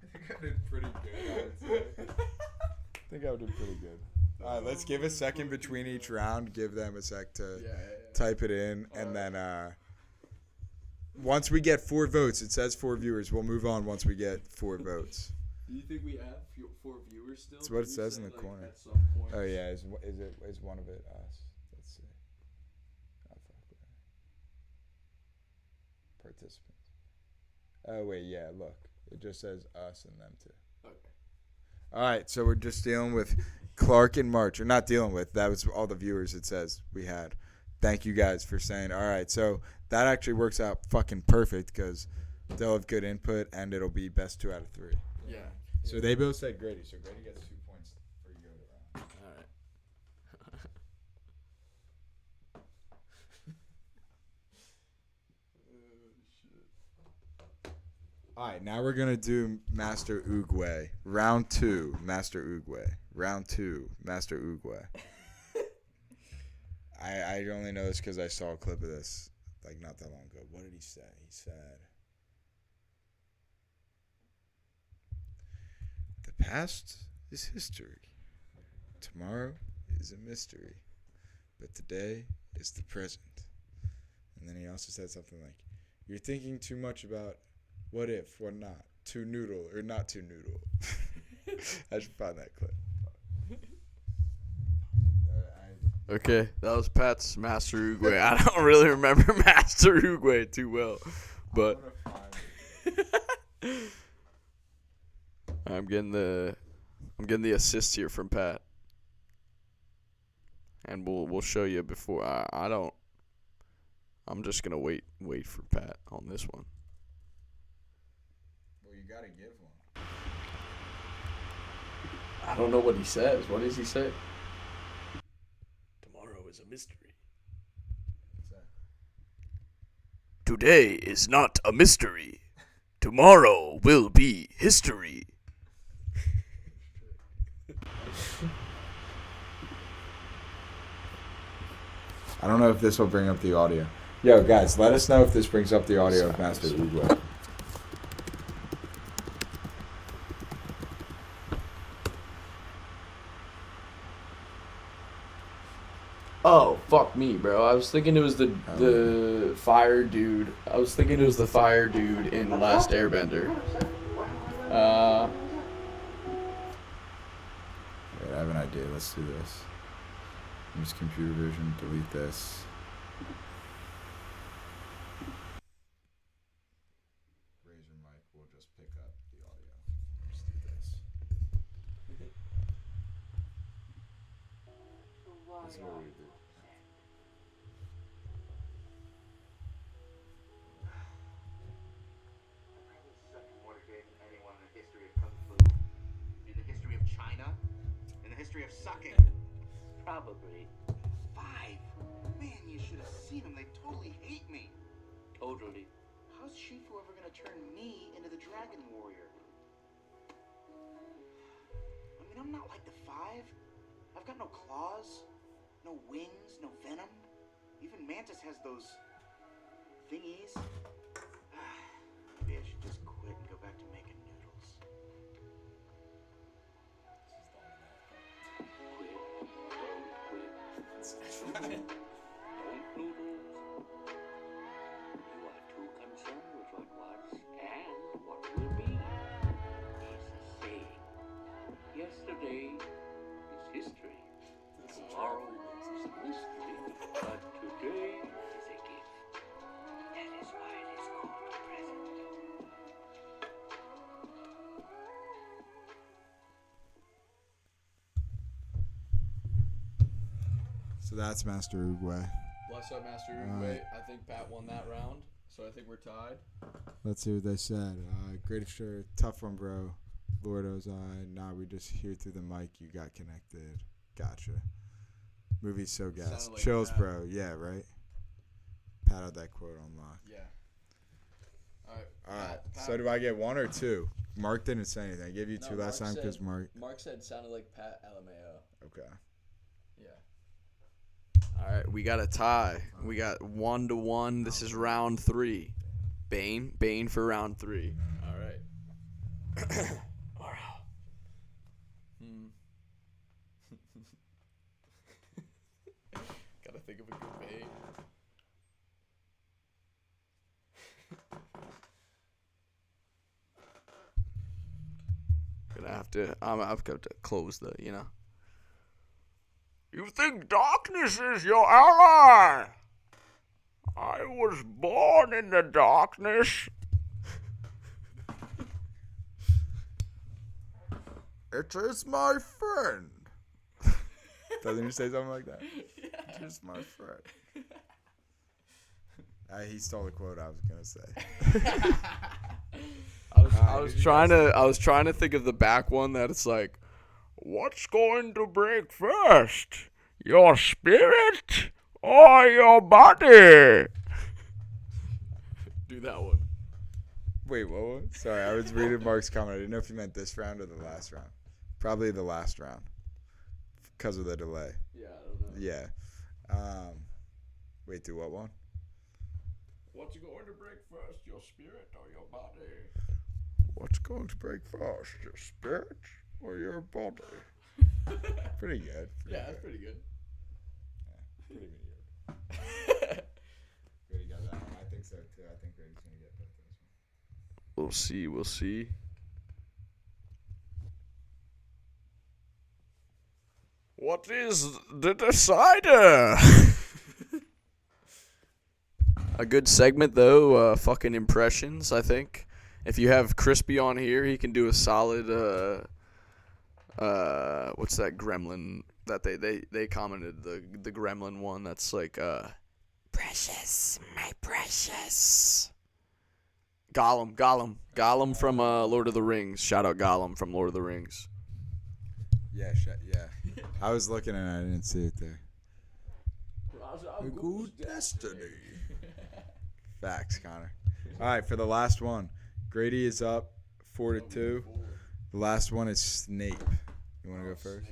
S4: I think I did pretty good. I think I did pretty good. All right, let's give a second between each round. Give them a sec to type it in, and then once we get 4 votes, it says 4 viewers. We'll move on once we get 4 votes.
S1: Do you think we have 4 viewers still?
S4: That's what it says in the corner.
S1: At some point.
S4: Oh yeah, is one of it us? Let's see. Oh, fuck yeah. Participants. Oh wait, yeah. Look, it just says us and them too.
S1: Okay.
S4: All right, so we're just dealing with Clark and March, or not dealing with. That was all the viewers it says we had. Thank you guys for saying. All right, so that actually works out fucking perfect because they'll have good input and it'll be best 2 out of 3.
S1: Yeah.
S4: So they both said Grady. So Grady gets 2 points for you go to round.
S1: All right.
S4: All right, now we're gonna do Master Oogway. Round 2, Master Oogway. Round 2, Master Oogway. I only know this because I saw a clip of this like not that long ago. What did he say? He said, "The past is history. Tomorrow is a mystery. But today is the present." And then he also said something like, "You're thinking too much about what if, what not, too noodle or not too noodle." I should find that clip.
S1: Okay, that was Pat's Master Uruguay. I don't really remember Master Uruguay too well, but I'm getting the assist here from Pat, and we'll show you before. I don't. I'm just gonna wait for Pat on this one.
S4: Well, you gotta give one.
S1: I don't know what he says. What does he say? Tomorrow is a mystery. Today is not a mystery. Tomorrow will be history.
S4: I don't know if this will bring up the audio. Yo, guys, let us know if this brings up the audio of Master Uruguay.
S1: Oh, fuck me, bro. I was thinking it was the fire dude. I was thinking it was the fire dude in Last Airbender.
S4: Wait, I have an idea. Let's do this. Use computer vision. Delete this. Raise your mic. We'll just pick up the audio. Let's do this. This is what we do.
S5: Second motivated than anyone in the history of Kung Fu. In the history of China. In the history of sucking.
S6: Probably.
S5: 5. Man, you should have seen them. They totally hate me.
S6: Totally.
S5: How's Shifu ever gonna turn me into the Dragon Warrior? I mean, I'm not like the 5. I've got no claws, no wings, no venom. Even Mantis has those thingies. Maybe I should just quit and go back to making noodles.
S6: Quit. Don't quit. Don't noodles. You are too concerned with what was and what will be. It's a saying. Yesterday is
S4: So that's Master Uruguay.
S1: Bless up, Master
S4: All
S1: Uruguay.
S4: right.
S1: I think Pat won that round, so I think we're tied.
S4: Let's see what they said. Greatest shirt. Tough one, bro. Lord Ozai. Nah, we just hear through the mic. You got connected. Gotcha. Movie's so gas.
S1: Sounded like
S4: Chills,
S1: Pat.
S4: bro. Yeah, right? Pat had that quote on lock.
S1: Yeah. All right.
S4: All right.
S1: Pat.
S4: So do I get one or two? Mark didn't say anything. I gave you two last time because Mark.
S1: Mark said sounded like Pat LMAO.
S4: Okay.
S1: Yeah. All right, we got a tie. We got 1-1. This is round 3. Bane for round 3. All right. All right. Gotta think of a good Bane. I'm gonna have to close the, You think darkness is your ally? I was born in the darkness.
S4: It is my friend. Doesn't he say something like that? Yeah. It is my friend. He stole the quote I was gonna say.
S1: I was trying to think of the back one that it's like, what's going to break first? Your spirit or your body? Do that one.
S4: Wait, what? Sorry, I was reading Mark's comment. I didn't know if you meant this round or the last round. Probably the last round, because of the delay.
S1: Yeah, I don't know.
S4: Yeah. Wait, do what one?
S1: What's going to break first, your spirit or your body?
S4: What's going to break first, your spirit or your body? Pretty good.
S1: That's pretty good.
S4: Pretty good. Grady got that one. I think so too. I think Grady's gonna get both of those.
S1: We'll see. What is the decider? A good segment though, fucking impressions, I think. If you have Crispy on here, he can do a solid what's that gremlin that they commented, the gremlin one that's like precious, my precious. Gollum from Lord of the Rings. Shout out Gollum from Lord of the Rings.
S4: Yeah, yeah. I was looking and I didn't see it there. A good destiny. Facts, Connor. All right, for the last one, Grady is up 4-2. The last one is Snape. You want to go first?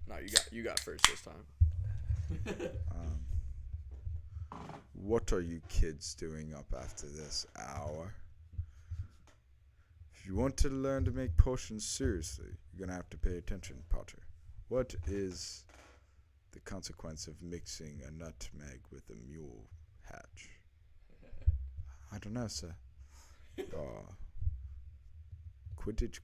S1: No, you got first this time.
S4: What are you kids doing up after this hour? If you want to learn to make potions seriously, you're going to have to pay attention, Potter. What is the consequence of mixing a nutmeg with a mule hatch? I don't know, sir. Quidditch.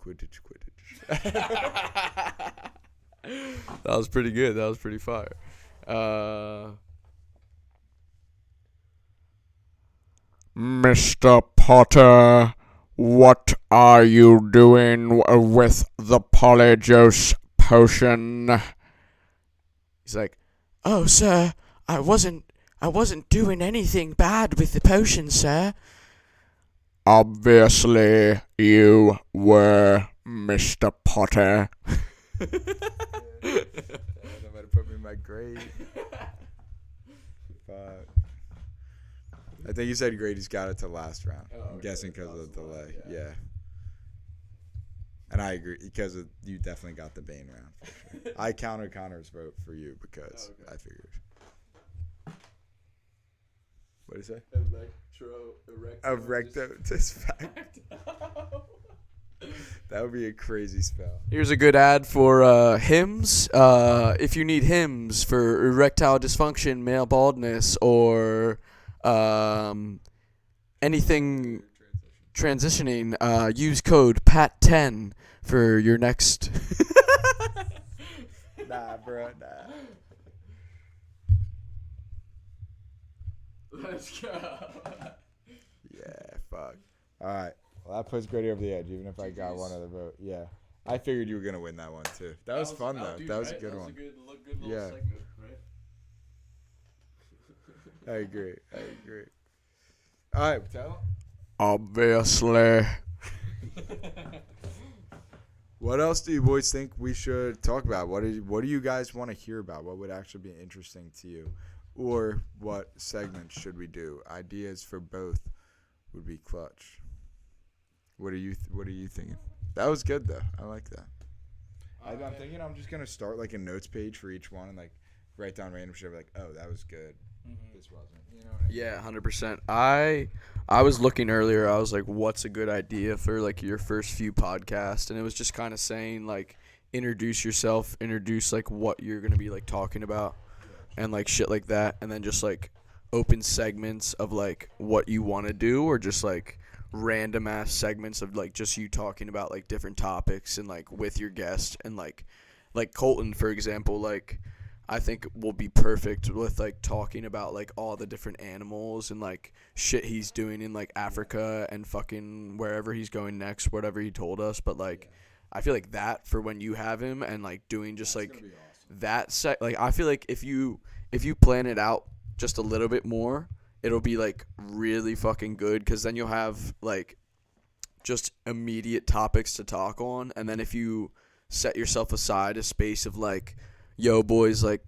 S1: That was pretty good. That was pretty fire. Mr. Potter, what are you doing with the Polyjuice potion? He's like, oh, sir, I wasn't doing anything bad with the potion, sir. Obviously, you were, Mr. Potter.
S4: Nobody put me in my grade. I think you said Grady's got it to last round. I'm guessing because of the delay. Yeah. And I agree because you definitely got the Bane round for sure. I countered Connor's vote for you because I figured. What did you say? Erecto fact. That would be a crazy spell.
S1: Here's a good ad for hymns. If you need hymns for erectile dysfunction, male baldness, or anything transitioning, use code PAT10 for your next.
S4: Nah, bro, nah.
S1: Let's go.
S4: Yeah, fuck. All right. Well, that puts Grady over the edge, even if I got one other vote. Yeah. I figured you were going to win that one, too. That was fun, though. That was a good one.
S1: That was a good little
S4: Yeah.
S1: segment, right?
S4: I agree. All right, tell.
S1: Obviously.
S4: What else do you boys think we should talk about? What do you guys want to hear about? What would actually be interesting to you? Or what segments should we do? Ideas for both would be clutch. What are you thinking? That was good though. I like that. I'm thinking I'm just gonna start like a notes page for each one and like write down random shit. Like, oh, that was good. This wasn't. You know what I mean?
S1: Yeah, 100%. I was looking earlier. I was like, what's a good idea for like your first few podcasts? And it was just kind of saying like introduce yourself, introduce like what you're going to be like talking about and like shit like that, and then just like open segments of like what you want to do, or just like random ass segments of like just you talking about like different topics and like with your guest, and like Colton, for example, like I think will be perfect with like talking about like all the different animals and like shit he's doing in like Africa and fucking wherever he's going next, whatever he told us. But like I feel like that for when you have him and like doing just like that set, like I feel like if you plan it out just a little bit more, it'll be like really fucking good, because then you'll have like just immediate topics to talk on. And then if you set yourself aside a space of like, yo boys, like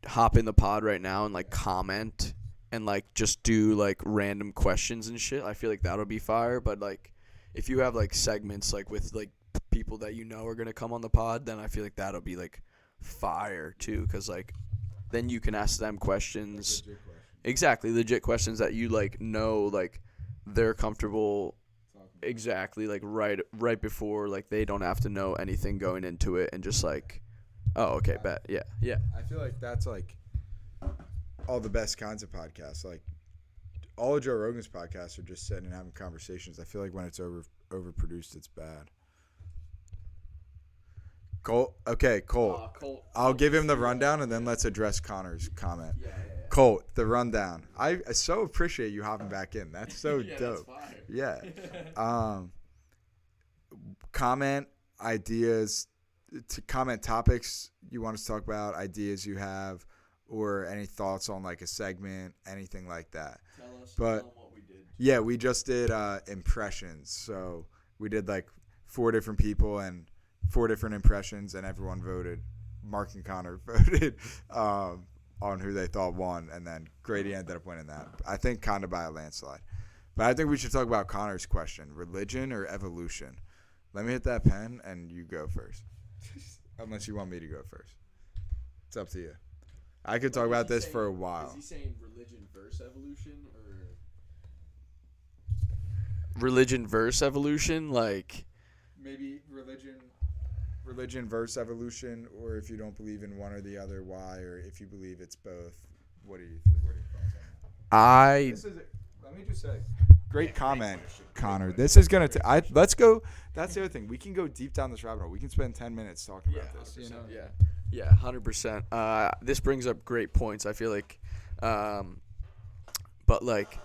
S1: hop in the pod right now and like comment and like just do like random questions and shit, I feel like that'll be fire. But like if you have like segments like with like people that you know are gonna come on the pod, then I feel like that'll be like fire too, because like then you can ask them questions, exactly, legit questions that you like know like they're comfortable, exactly, like right before, like they don't have to know anything going into it, and just like, oh, okay, bet, yeah.
S4: I feel like that's like all the best kinds of podcasts. Like all of Joe Rogan's podcasts are just sitting and having conversations. I feel like when it's overproduced, it's bad. Colt. I'll give him the rundown and then let's address Connor's comment. Colt, the rundown. I so appreciate you hopping back in. That's so dope. Yeah. Comment ideas, comment topics you want us to talk about, ideas you have, or any thoughts on like a segment, anything like that. Tell them what we did. Yeah, we just did impressions. So we did like 4 different people and 4 different impressions, and everyone voted. Mark and Connor voted on who they thought won, and then Grady ended up winning that. I think kind of by a landslide. But I think we should talk about Connor's question: religion or evolution? Let me hit that pen, and you go first. Unless you want me to go first. It's up to you. I could talk about this for a while.
S1: Is he saying religion versus evolution, or religion versus evolution? Like
S4: Maybe religion versus evolution, or if you don't believe in one or the other, why? Or if you believe it's both, what are your thoughts on that? Let me just say, great comment, Connor. This is gonna. Let's go. That's the other thing. We can go deep down this rabbit hole. We can spend 10 minutes talking about this. You know?
S1: Yeah, 100%. This brings up great points, I feel like. But like,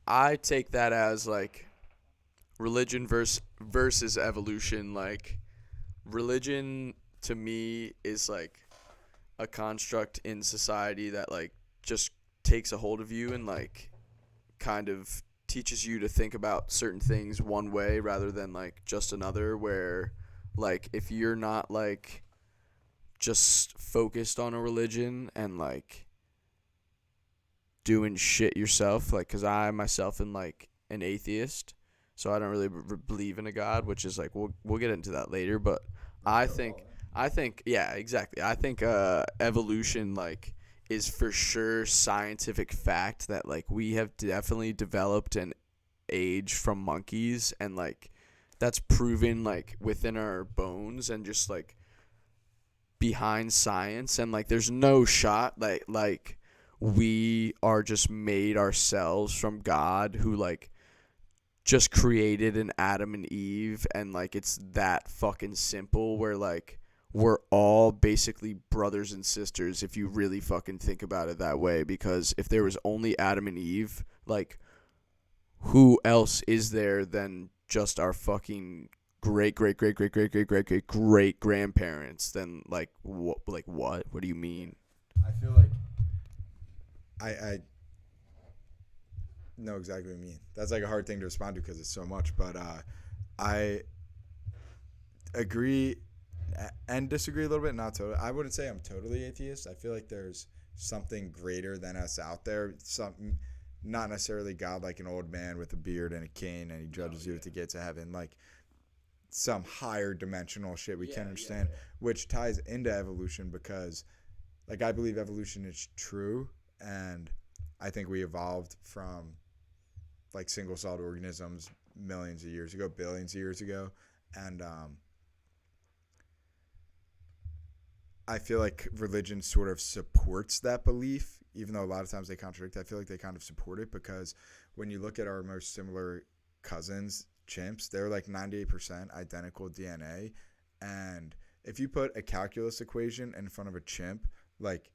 S1: I take that as like religion versus evolution. Like, religion to me is like a construct in society that like just takes a hold of you and like kind of teaches you to think about certain things one way rather than like just another, where like if you're not like just focused on a religion and like doing shit yourself, like, because I myself am like an atheist, so I don't really believe in a god, which is like we'll get into that later. But I think yeah, exactly, I think evolution like is for sure scientific fact that like we have definitely developed an age from monkeys, and like that's proven like within our bones and just like behind science, and like there's no shot like we are just made ourselves from God, who like just created an Adam and Eve, and like it's that fucking simple, where like we're all basically brothers and sisters if you really fucking think about it that way. Because if there was only Adam and Eve, like who else is there than just our fucking great grandparents? Then like what do you mean?
S4: I feel like know exactly what you mean. That's like a hard thing to respond to because it's so much. But I agree and disagree a little bit. Not totally. I wouldn't say I'm totally atheist. I feel like there's something greater than us out there. Something, not necessarily God, like an old man with a beard and a cane, and he judges you to get to heaven. Like some higher dimensional shit we can't understand, which ties into evolution because, like, I believe evolution is true, and I think we evolved from like single-celled organisms millions of years ago, billions of years ago, and I feel like religion sort of supports that belief, even though a lot of times they contradict. I feel like they kind of support it because when you look at our most similar cousins, chimps, they're like 98% identical DNA. And if you put a calculus equation in front of a chimp, like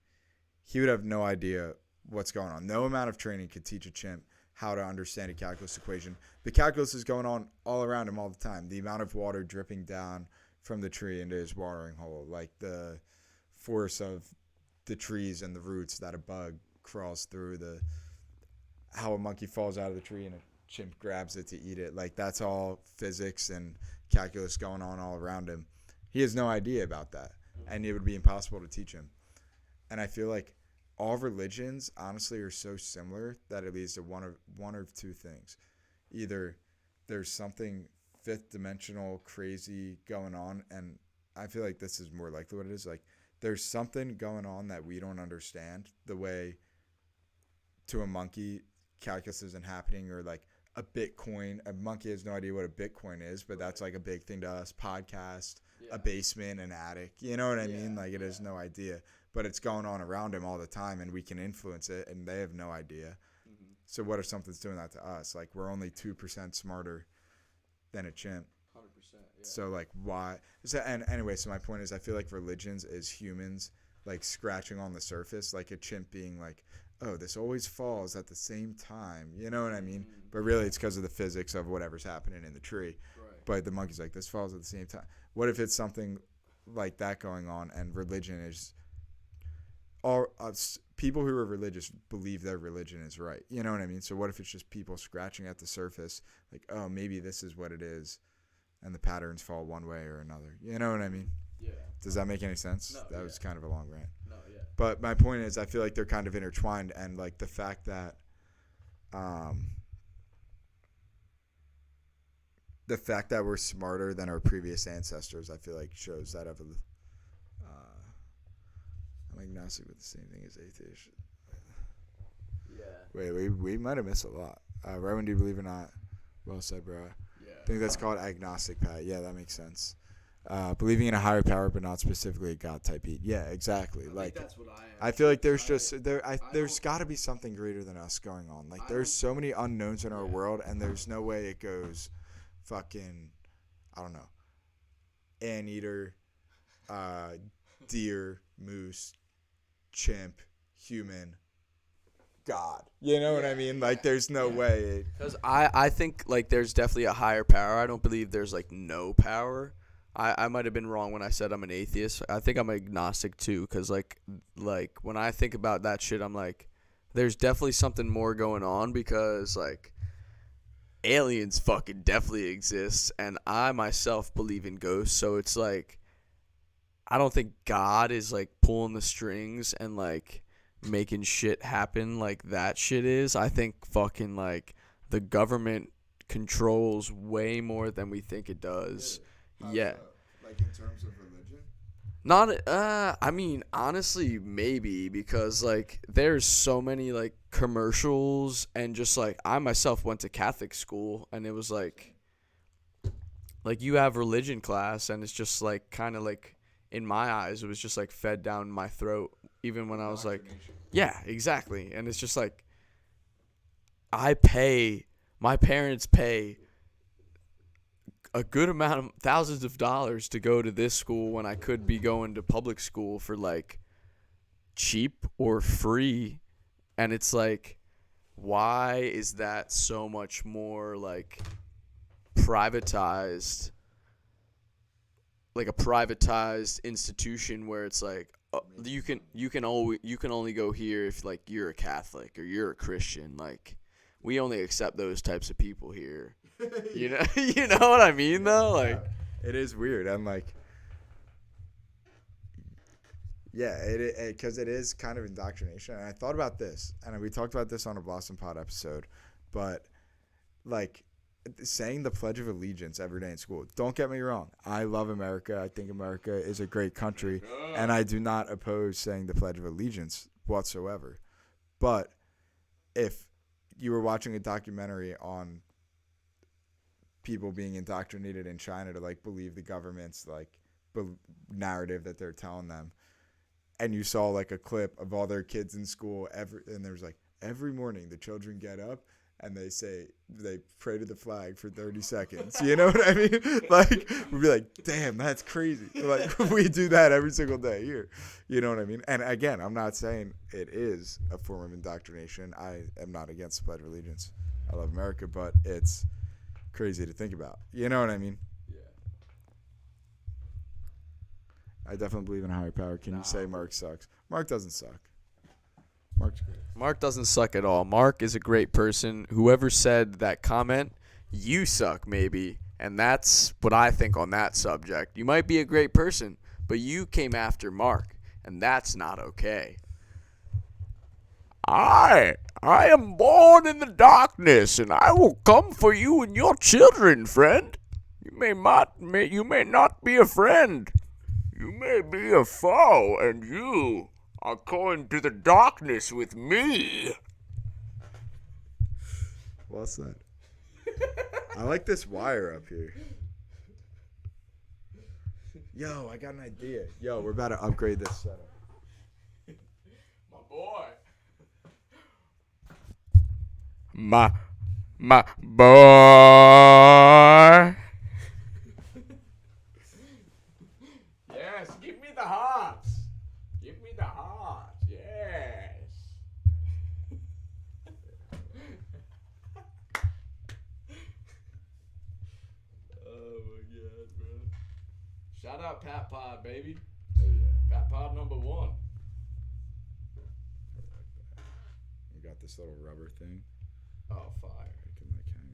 S4: he would have no idea what's going on. No amount of training could teach a chimp how to understand a calculus equation. The calculus is going on all around him all the time. The amount of water dripping down from the tree into his watering hole, like the force of the trees and the roots that a bug crawls through, the how a monkey falls out of the tree and a chimp grabs it to eat it. Like that's all physics and calculus going on all around him. He has no idea about that, and it would be impossible to teach him. And I feel like all religions honestly are so similar that it leads to one of two things. Either there's something fifth dimensional crazy going on, and I feel like this is more likely what it is. Like there's something going on that we don't understand, the way to a monkey calculus isn't happening, or like a Bitcoin. A monkey has no idea what a Bitcoin is, but that's like a big thing to us. Podcast, a basement, an attic. You know what I mean? Like it has no idea, but it's going on around him all the time, and we can influence it, and they have no idea. So what if something's doing that to us? Like we're only 2% smarter than a chimp.
S1: 100%. Yeah.
S4: So like why? So and anyway, so my point is, I feel like religions is humans like scratching on the surface, like a chimp being like, oh, this always falls at the same time. You know what I mean? But really, it's because of the physics of whatever's happening in the tree.
S1: Right.
S4: But the monkey's like, this falls at the same time. What if it's something like that going on, and religion is all people who are religious believe their religion is right. You know what I mean? So what if it's just people scratching at the surface, like, oh, maybe this is what it is, and the patterns fall one way or another. You know what I mean?
S1: Yeah.
S4: Does that make any sense?
S1: No,
S4: That was kind of a long rant.
S1: No, yeah.
S4: But my point is, I feel like they're kind of intertwined, and like the fact that we're smarter than our previous ancestors, I feel like shows that I'm agnostic with the same thing as atheist.
S1: Yeah.
S4: Wait, we might have missed a lot. Rowan, do you believe or not? Well said, bro.
S1: Yeah.
S4: I think that's called agnostic, Pat. Yeah, that makes sense. Believing in a higher power, but not specifically a God type beat. Yeah, exactly. Like
S1: that's what I am.
S4: I feel like there's there's got to be something greater than us going on. Like there's so many unknowns in our world, and there's no way it goes fucking, I don't know, anteater, deer, moose, chimp, human, God. You know what I mean? Like there's no way.
S1: Because I think like there's definitely a higher power. I don't believe there's like no power. I might have been wrong when I said I'm an atheist. I think I'm agnostic too, because like when I think about that shit, I'm like, there's definitely something more going on, because like aliens fucking definitely exist, and I myself believe in ghosts. So it's like, I don't think God is like pulling the strings and like making shit happen like that shit is. I think fucking like the government controls way more than we think it does. Yeah.
S4: Like in terms of religion?
S1: Not I mean, honestly, maybe, because like there's so many like commercials, and just like I myself went to Catholic school, and it was like you have religion class, and it's just like kind of like, in my eyes, it was just like fed down my throat, even when I was like, yeah, exactly. And it's just like, my parents pay a good amount of thousands of dollars to go to this school when I could be going to public school for like cheap or free. And it's like, why is that so much more like privatized, like a privatized institution, where it's like, you can only go here if like you're a Catholic or you're a Christian. Like, we only accept those types of people here. You know, you know what I mean though. Like,
S4: it is weird. I'm like, yeah, because it is kind of indoctrination. And I thought about this, and we talked about this on a Blossom Pod episode, but like saying the Pledge of Allegiance every day in school. Don't get me wrong. I love America. I think America is a great country, and I do not oppose saying the Pledge of Allegiance whatsoever. But if you were watching a documentary on people being indoctrinated in China to like believe the government's like narrative that they're telling them, and you saw like a clip of all their kids in school and there's like every morning the children get up and they pray to the flag for 30 seconds. You know what I mean? Like, we'd be like, damn, that's crazy. Like, we do that every single day here. You know what I mean? And again, I'm not saying it is a form of indoctrination. I am not against the Pledge of Allegiance. I love America, but it's crazy to think about. You know what I mean?
S1: yeah.
S4: I definitely believe in a higher power. Can you say Mark sucks? Mark doesn't suck. Mark's great.
S1: Mark doesn't suck at all. Mark is a great person. Whoever said that comment, you suck maybe. And that's what I think on that subject. You might be a great person, but you came after Mark, and that's not okay. I am born in the darkness, and I will come for you and your children, friend. You may not be a friend. You may be a foe, and you are going to the darkness with me.
S4: Well said. I like this wire up here. Yo, I got an idea. Yo, we're about to upgrade this setup.
S1: My boy. My boy. Yes, give me the hearts. Give me the hearts. Yes. Oh my god, bro. Shout out PatPod, baby.
S4: Oh yeah.
S1: PatPod number 1.
S4: We got this little rubber thing.
S1: Oh, fire.
S4: I can like hang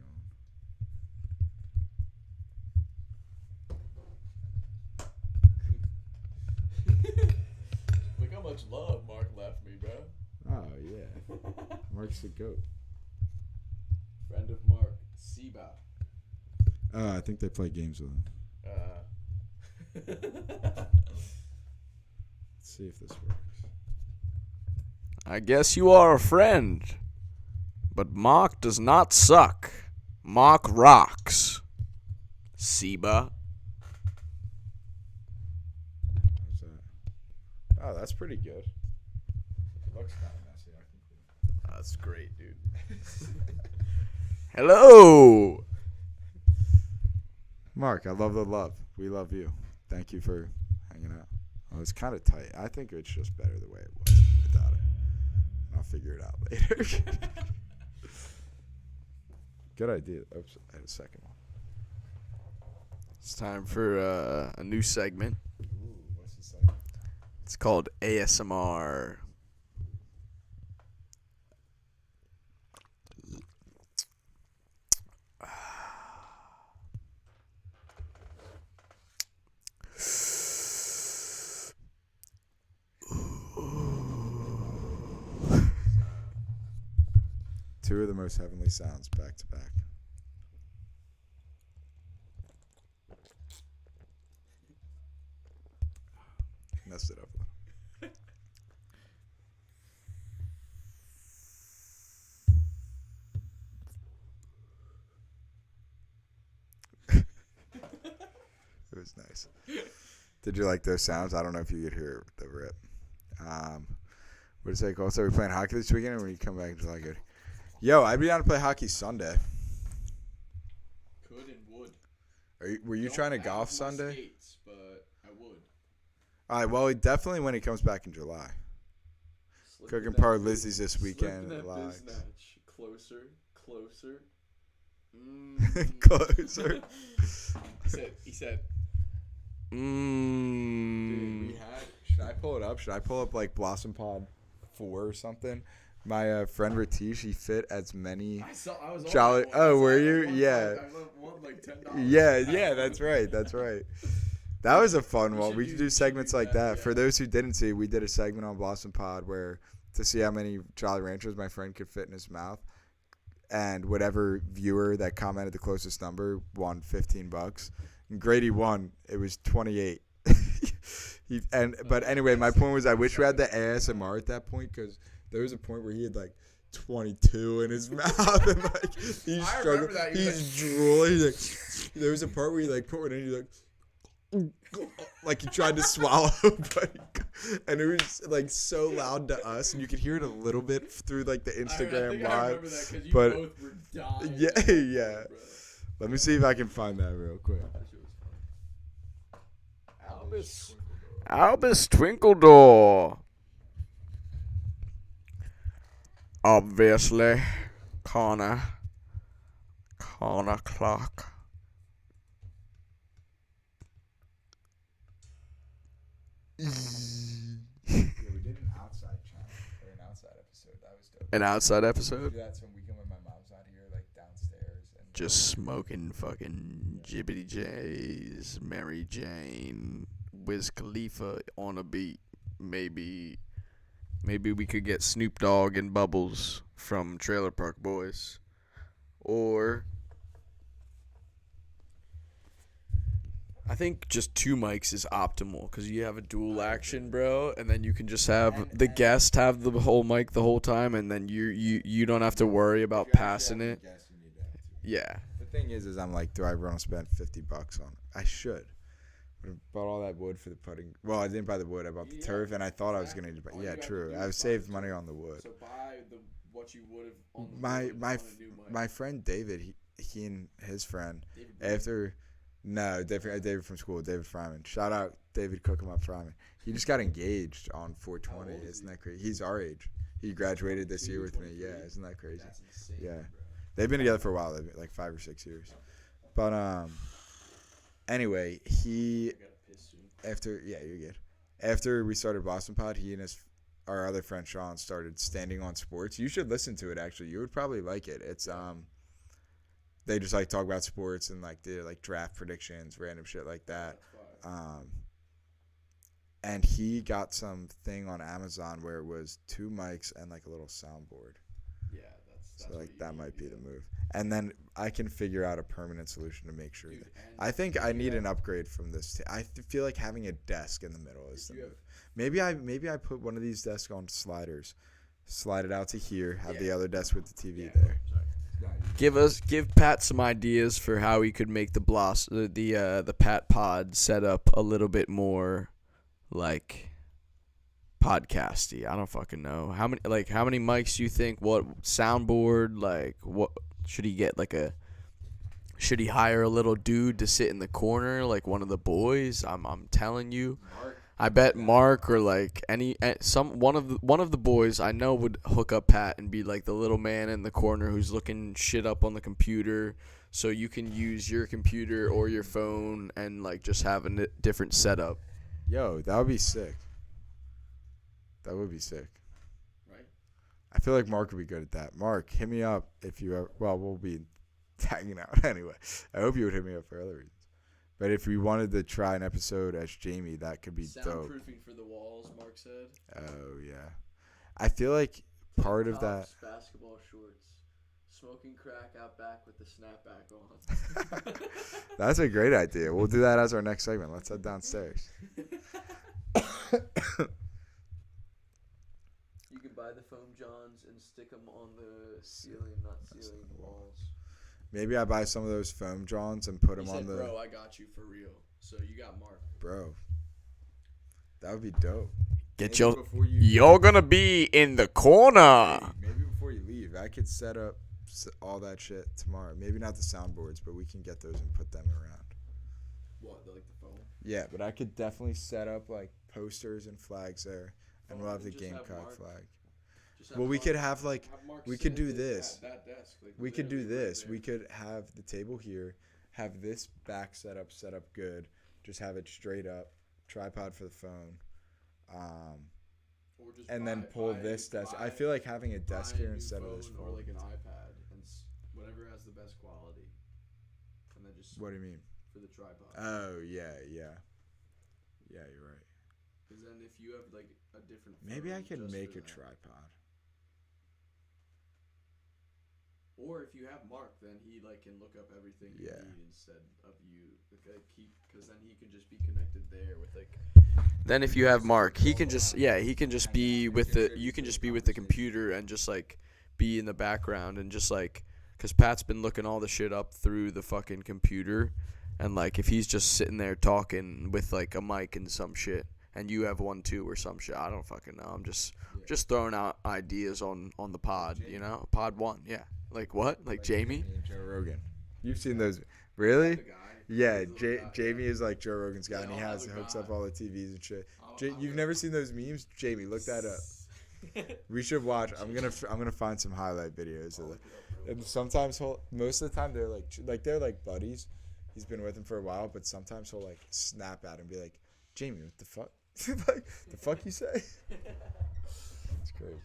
S4: on.
S1: Look how much love Mark left me, bro.
S4: Oh yeah. Mark's the goat.
S1: Friend of Mark, Seba.
S4: I think they play games with him. Let's see if this works.
S1: I guess you are a friend. But Mark does not suck. Mark rocks. Seba.
S4: How's that? Oh, that's pretty good. It looks kind of messy. I can
S1: That's great, dude. Hello.
S4: Mark, I love the love. We love you. Thank you for hanging out. Oh, it's kind of tight. I think it's just better the way it was without it. And I'll figure it out later. Good idea. Oops, I had a second one.
S1: It's time for a new segment.
S4: Ooh, what's the second?
S1: It's called ASMR.
S4: Two of the most heavenly sounds back to back. Messed it up. It was nice. Did you like those sounds? I don't know if you could hear the rip. What is it called? So we're playing hockey this weekend, or when you come back in July, good. Yo, I'd be down to play hockey Sunday.
S1: Could and would.
S4: Were you trying to golf Sunday?
S1: Skates, but I would.
S4: All right. Well, definitely when he comes back in July. Cooking Par Lizzie's this weekend. Live.
S1: Closer.
S4: Closer.
S1: He said.
S4: Dude, we had. Should I pull it up? Should I pull up like Blossom Pod 4 or something? My friend Ratish, he fit as many.
S1: I was
S4: Jolly- oh, were you? Yeah.
S1: won like $10.
S4: Yeah, that's right. That was a fun one. We could do
S1: we should
S4: segments
S1: do
S4: like
S1: that,
S4: that. For
S1: yeah.
S4: those who didn't see, we did a segment on Boston Pod where to see how many Jolly Ranchers my friend could fit in his mouth, and whatever viewer that commented the closest number won $15. And Grady won. It was 28. But anyway, my point was I wish we had the ASMR at that point because there was a point where he had like 22 in his mouth and like he's
S1: I
S4: struggling.
S1: remember that.
S4: He's drooling. He's like, there was a part where he like put one in. He's like he tried to swallow, and it was like so loud to us, and you could hear it a little bit through like the Instagram live. But
S1: both were dying.
S4: yeah. Let me see if I can find that real quick.
S1: Albus Twinkledore. Obviously, Connor Clark.
S4: Yeah, we did an outside channel or an outside episode. That was dope.
S1: An outside
S4: We
S1: episode?
S4: do that some weekend when my mom's not here, like downstairs. And
S1: Just smoking fucking Jibbity J's, Mary Jane, Wiz Khalifa on a beat. Maybe we could get Snoop Dogg and Bubbles from Trailer Park Boys. Or I think just 2 mics is optimal because you have a dual action, bro, and then you can just have the guest have the whole mic the whole time, and then you don't have to worry about passing it.
S4: Yes, you need that too.
S1: Yeah.
S4: The thing is I'm like, do I want to spend $50 on it? I should. I bought all that wood for the putting. Well, I didn't buy the wood. I bought the turf, and I thought I was gonna. Yeah, true. I've saved money on the wood.
S1: So buy what you would have on the
S4: My friend David, he and his friend after. No, David from school, David Fryman. Shout out David Cook 'em up Fryman. He just got engaged on 420. Isn't that crazy? He's our age. He graduated this year with me. Yeah, isn't that crazy?
S1: That's insane.
S4: Yeah. They've been together for a while. They've been like 5 or 6 years. But anyway, he after you're good. After we started Boston Pod, he and our other friend Sean started Standing on Sports. You should listen to it actually. You would probably like it. It's they just like talk about sports and like do like draft predictions, random shit like that. And he got some thing on Amazon where it was 2 mics and like a little soundboard.
S1: Yeah, that's
S4: So like that might be the move. And then I can figure out a permanent solution to make sure that I think I need an upgrade from this. I feel like having a desk in the middle is the move. Maybe I put one of these desks on sliders, slide it out to here, have the other desk with the TV there.
S1: Give Pat some ideas for how he could make the Pat Pod setup a little bit more like podcasty. I don't fucking know. How many mics do you think? What soundboard? Like what should he get? Should he hire a little dude to sit in the corner like one of the boys? I'm telling you. I bet Mark or like one of the boys I know would hook up Pat and be like the little man in the corner who's looking shit up on the computer, so you can use your computer or your phone and like just have a different setup.
S4: Yo, that would be sick. That would be sick.
S1: Right.
S4: I feel like Mark would be good at that. Mark, hit me up if you ever. Well, we'll be tagging out anyway. I hope you would hit me up for other reasons. But if we wanted to try an episode as Jamie, that could be dope.
S1: Soundproofing for the walls, Mark said.
S4: Oh, yeah. I feel like part of that.
S1: Basketball shorts. Smoking crack out back with the snapback on.
S4: That's a great idea. We'll do that as our next segment. Let's head downstairs.
S1: You can buy the foam johns and stick them on the ceiling, not ceiling, walls.
S4: Maybe I buy some of those foam johns and put them on the.
S1: Bro, I got you for real. So you got Mark.
S4: Bro, that would be dope.
S1: You're gonna be in the corner.
S4: Maybe before you leave, I could set up all that shit tomorrow. Maybe not the soundboards, but we can get those and put them around.
S1: What, like the phone?
S4: Yeah, but I could definitely set up like posters and flags there, and we'll have the Gamecock flag. Well, we could have like we could do this.
S1: That desk.
S4: We could do this. We could have the table here, have this back set up good, just have it straight up, tripod for the phone,
S1: Or just
S4: and then pull this desk. I feel like having a desk here instead of this
S1: phone or
S4: phone.
S1: like an iPad and whatever has the best quality, and then just
S4: What do you mean?
S1: for the tripod.
S4: Oh yeah, yeah, yeah. You're right.
S1: Because then if you have like a different
S4: Maybe I
S1: phone
S4: could
S1: just
S4: make
S1: for
S4: a
S1: that.
S4: tripod.
S1: Or if you have Mark, then he like can look up everything you
S4: Yeah.
S1: need instead of you like keep, because then he can just be connected there with like. Then if you have Mark, he can just he can just be with the you can just be with the computer and just like be in the background and just like, because Pat's been looking all the shit up through the fucking computer, and like if he's just sitting there talking with like a mic and some shit, and you have one too or some shit, I don't fucking know. I'm just throwing out ideas on the pod, you know, pod one, yeah. Like what? Like Jamie?
S4: And Joe Rogan. You've seen those? Really?
S1: The guy.
S4: Yeah,
S1: He's a little guy,
S4: Jamie is like Joe Rogan's guy,
S1: Yeah,
S4: and he
S1: I'll
S4: has
S1: have a
S4: hooks
S1: guy.
S4: up all the TVs and shit.
S1: I'm
S4: You've never seen those memes? Jamie, look that up. We should watch. I'm gonna find some highlight videos of that. And sometimes most of the time they're like buddies. He's been with him for a while, but sometimes he'll like snap at him and be like, "Jamie, what the fuck? Like, the fuck you say?" It's crazy.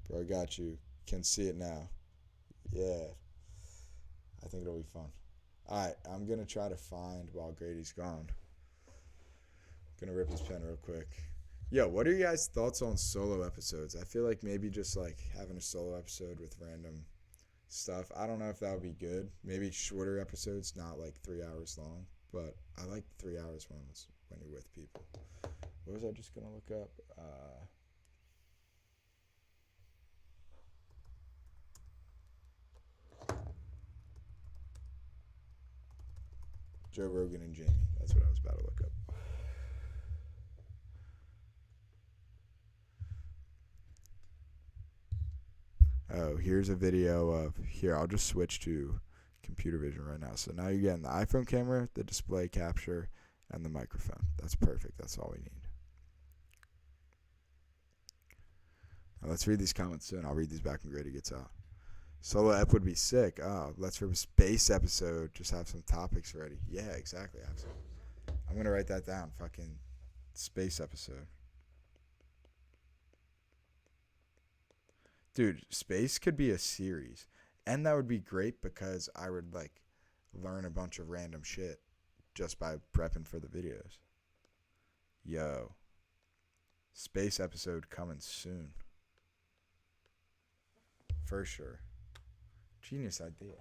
S4: Bro, I got you. Can see it now. Yeah. I think it'll be fun. Alright, I'm gonna try to find while Grady's gone. Gonna rip his pen real quick. Yo, what are your guys' thoughts on solo episodes? I feel like maybe just like having a solo episode with random stuff. I don't know if that would be good. Maybe shorter episodes, not like 3 hours long. But I like 3 hours ones when you're with people. What was I just gonna look up? Joe Rogan and Jamie. That's what I was about to look up. Oh, here's a video of here. I'll just switch to computer vision right now. So now you're getting the iPhone camera, the display capture, and the microphone. That's perfect. That's all we need. Now let's read these comments soon. I'll read these back when Grady gets out. Solo ep would be sick. Oh, let's for a space episode. Just have some topics ready. Yeah, exactly. Absolutely. I'm gonna write that down. Fucking space episode. Dude, space could be a series. And that would be great because I would like learn a bunch of random shit just by prepping for the videos. Yo. Space episode coming soon. For sure. Genius idea.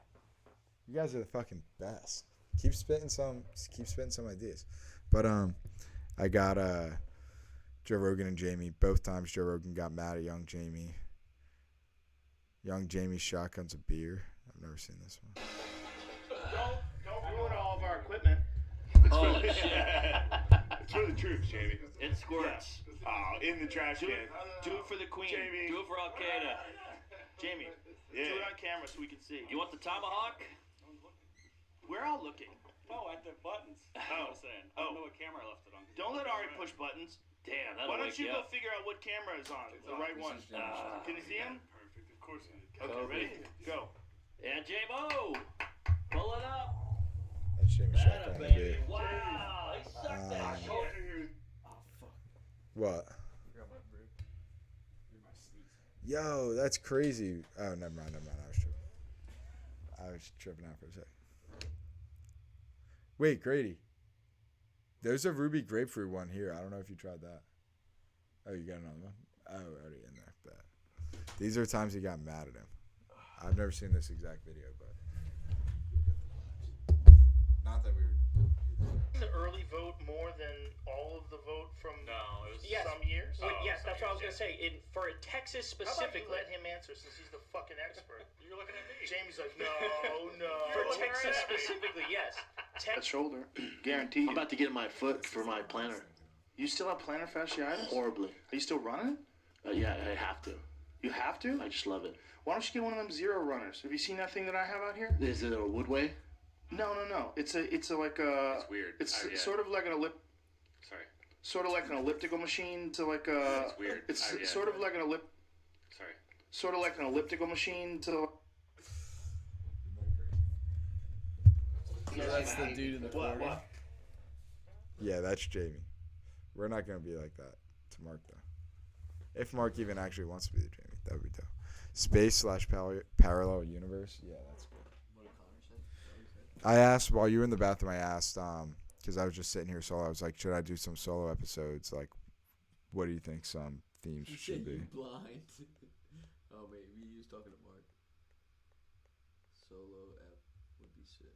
S4: You guys are the fucking best. Keep spitting some ideas. But I got Joe Rogan and Jamie. Both times Joe Rogan got mad at young Jamie. Young Jamie shotguns a beer. I've never seen this one.
S3: Don't ruin all of our equipment.
S6: Oh, shit.
S3: It's for the troops, Jamie.
S6: It squirts.
S3: Oh, in the trash can.
S6: Do it for the queen.
S3: Jamie.
S6: Do it for Al Qaeda.
S3: Jamie,
S6: Yeah.
S3: do it on camera so we can see.
S6: You want the tomahawk?
S3: We're all looking.
S7: No, at the buttons. I was saying. I don't know what camera I left it on.
S3: Don't let Ari push buttons.
S6: Damn, that'll
S3: Why don't
S6: wake
S3: you
S6: you
S3: go
S6: up.
S3: figure out what camera is on? The right one. Can you see him?
S7: Perfect. Of course I did.
S3: Okay, ready? Go.
S6: And J-Mo, pull it up.
S4: That's Jamie
S6: That a
S4: shotgun a beer.
S6: baby. Wow, he sucked that shit.
S4: What? Yo, that's crazy. Oh, never mind. I was tripping out for a sec. Wait, Grady. There's a ruby grapefruit one here. I don't know if you tried that. Oh, you got another one? Oh, already in there. Bet. These are times he got mad at him. I've never seen this exact video, but not that we were.
S8: The early vote more than all of the vote from
S7: No, it was
S8: some years?
S7: yes,
S8: that's what I was going to say. For Texas
S3: How about you
S8: specifically.
S3: let him answer since he's the fucking expert?
S7: You're looking at me.
S3: Jamie's like, no.
S8: For Texas specifically, yes.
S3: That shoulder, guaranteed.
S9: I'm about to get my foot for my plantar.
S3: You still have plantar fasciitis?
S9: Horribly.
S3: Are you still running?
S9: Yeah, I have to.
S3: You have to?
S9: I just love it.
S3: Why don't you get one of them zero runners? Have you seen that thing that I have out here?
S9: Is it a Woodway?
S3: No. It's like a.
S7: It's weird.
S3: It's
S7: Yeah.
S3: sort of like an
S7: Sorry.
S3: sort of like an elliptical machine to like a.
S7: It's weird.
S3: It's
S7: Yeah.
S3: sort of like an
S7: Sorry.
S3: sort of like an elliptical machine to.
S1: So that's the dude in the corner.
S3: What?
S4: Yeah, that's Jamie. We're not gonna be like that to Mark though. If Mark even actually wants to be the Jamie, that would be dope. Space/parallel universe. Yeah, that's good.
S1: What did Connor say?
S4: I asked while you were in the bathroom. I asked because I was just sitting here solo. I was like, should I do some solo episodes? Like, what do you think some themes should be?
S1: Blind. Oh maybe he was talking to Mark. Solo ep would be sick.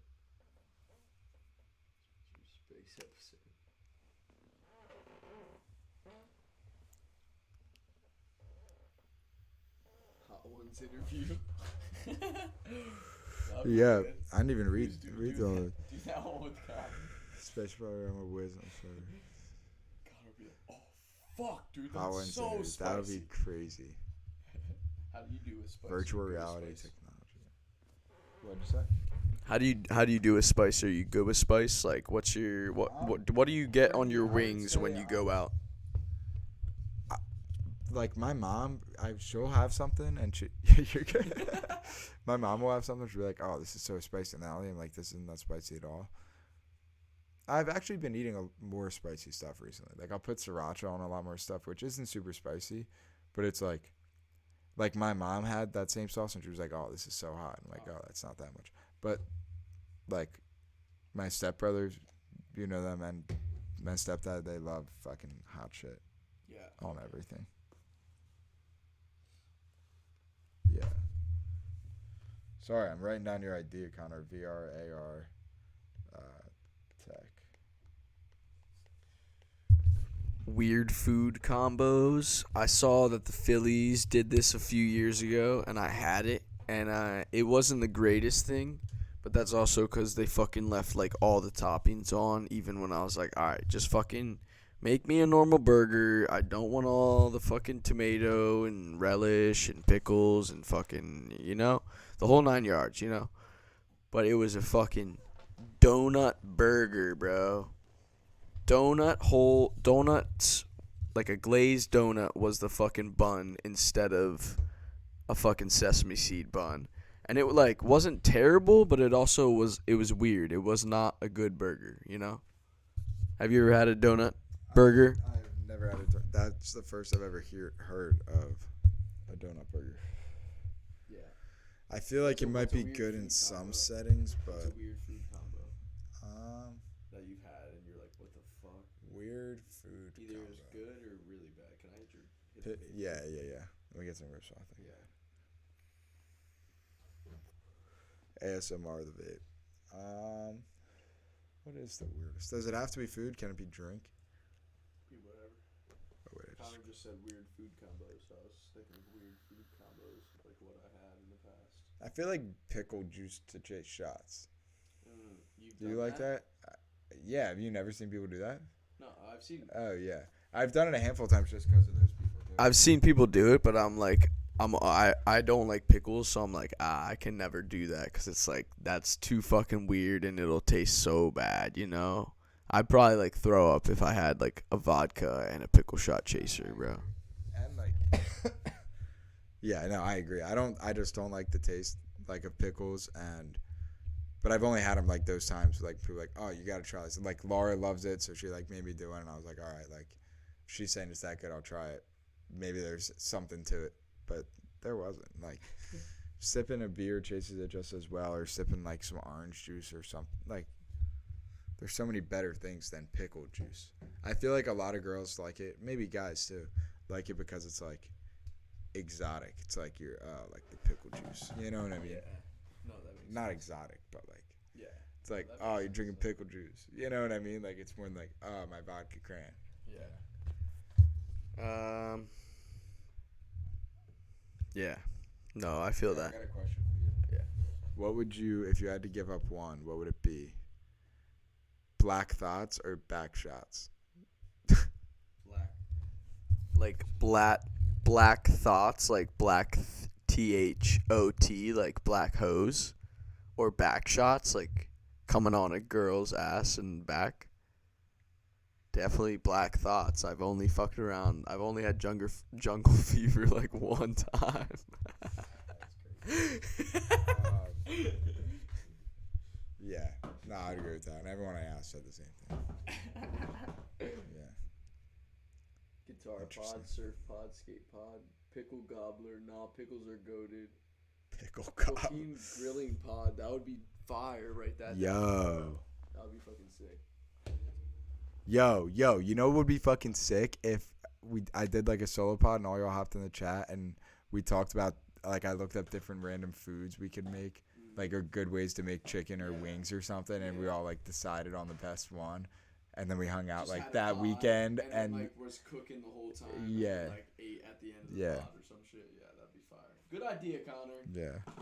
S1: Space episode. Hot Ones interview.
S4: Yeah, I didn't even read
S1: Do
S4: all
S1: that,
S4: the
S1: do that one with Connor.
S4: Space Program Whiz. I'm sorry.
S1: Connor would be like, oh fuck, dude,
S4: Hot
S1: that's
S4: Ones
S1: so
S4: interview.
S1: spicy.
S4: That would be crazy.
S1: How do you do a spicy?
S4: Virtual
S1: Go
S4: reality
S1: spice?
S4: technology. What'd you say?
S1: How do you do a spice? Are you good with spice? Like, what's your what do you get on your
S4: I would
S1: wings when
S4: say,
S1: you go out?
S4: Like my mom, she'll have something, and you're good. My mom will have something. She'll be like, "Oh, this is so spicy," and I'm like, "This isn't that spicy at all." I've actually been eating more spicy stuff recently. Like I'll put sriracha on a lot more stuff, which isn't super spicy, but it's like my mom had that same sauce, and she was like, "Oh, this is so hot." I'm like, "Oh, that's not that much." But like my stepbrothers, you know them, and my stepdad, they love fucking hot shit
S1: Yeah.
S4: on everything. Yeah. Sorry, I'm writing down your idea, Connor. VR, AR, tech.
S1: Weird food combos. I saw that the Phillies did this a few years ago, and I had it, and it wasn't the greatest thing, but that's also because they fucking left like all the toppings on, even when I was like, all right, just fucking make me a normal burger. I don't want all the fucking tomato and relish and pickles and fucking, the whole 9 yards, But it was a fucking donut burger, bro. Donuts, like a glazed donut was the fucking bun instead of a fucking sesame seed bun. And it like wasn't terrible, but it was weird. It was not a good burger, Have you ever had a donut burger?
S4: I've never had that's the first I've ever heard of a donut burger.
S1: Yeah.
S4: I feel like it might be good in some settings, but
S1: What's a weird food combo
S4: um,
S1: that you've had and you're like, what the fuck?
S4: weird food.
S1: Either
S4: combo.
S1: it's good or really bad. Can I hit your
S4: Yeah. Let me get some rips off.
S1: Yeah.
S4: ASMR the vape. What is the weirdest? Does it have to be food? Can it be drink?
S1: Whatever.
S4: Oh wait,
S1: Connor just said weird food combos, so I was thinking of weird food combos, like what I had in the past.
S4: I feel like pickle juice to chase shots.
S1: You've
S4: Do you
S1: done
S4: like that? Yeah. Have you never seen people do that?
S1: No, I've seen.
S4: Oh yeah, I've done it a handful of times just because of those people.
S1: I've seen people do it, but I'm like, I don't like pickles, so I'm like, I can never do that because it's like that's too fucking weird and it'll taste so bad, I'd probably like throw up if I had like a vodka and a pickle shot chaser, bro.
S4: And like, yeah, no, I agree. I just don't like the taste like of pickles, but I've only had them like those times. Like people are like, oh, you gotta try this. And, like Laura loves it, so she like made me do it, and I was like, all right, like, if she's saying it's that good, I'll try it. Maybe there's something to it, but there wasn't. Like, sipping a beer chases it just as well, or sipping like some orange juice or something. Like, there's so many better things than pickle juice. I feel like a lot of girls like it, maybe guys too, like it because it's like exotic. It's like you're like the pickle juice. You know what I mean?
S1: Yeah. No, that makes
S4: Not exotic, but like
S1: Yeah.
S4: it's like,
S1: That
S4: oh,
S1: makes
S4: you're drinking pickle juice. You know what I mean? Like it's more than like, oh, my vodka cran.
S1: Yeah. Yeah. No, I feel that.
S4: I got a question for you.
S1: Yeah.
S4: What would you, if you had to give up one, what would it be? Black thoughts or back shots?
S1: Like black thoughts, like black THOT, like black hose, or back shots, like coming on a girl's ass and back. Definitely black thoughts. I've only fucked around. I've only had jungle fever like one time.
S4: Yeah. No, I'd agree with that. And everyone I asked said the same thing. Yeah.
S1: Guitar
S2: Interesting.
S1: pod, surf pod, skate pod, pickle gobbler. Nah, pickles are goated.
S2: Pickle cob.
S1: Cocaine grilling pod. That would be fire. Write that down.
S2: Yo.
S1: That would be fucking sick.
S2: Yo, you know what would be fucking sick if I did like a solo pod and all y'all hopped in the chat and we talked about, like, I looked up different random foods we could make, like, or good ways to make chicken or wings or something, and we all like decided on the best one, and then we hung out
S1: Just
S2: like
S1: had a
S2: that
S1: pod,
S2: weekend
S1: and
S2: and
S1: like was cooking the whole time.
S2: Yeah.
S1: And, like ate at the end of the
S2: Yeah.
S1: pod or some shit. Yeah, that'd be fire. Good idea, Connor.
S2: yeah.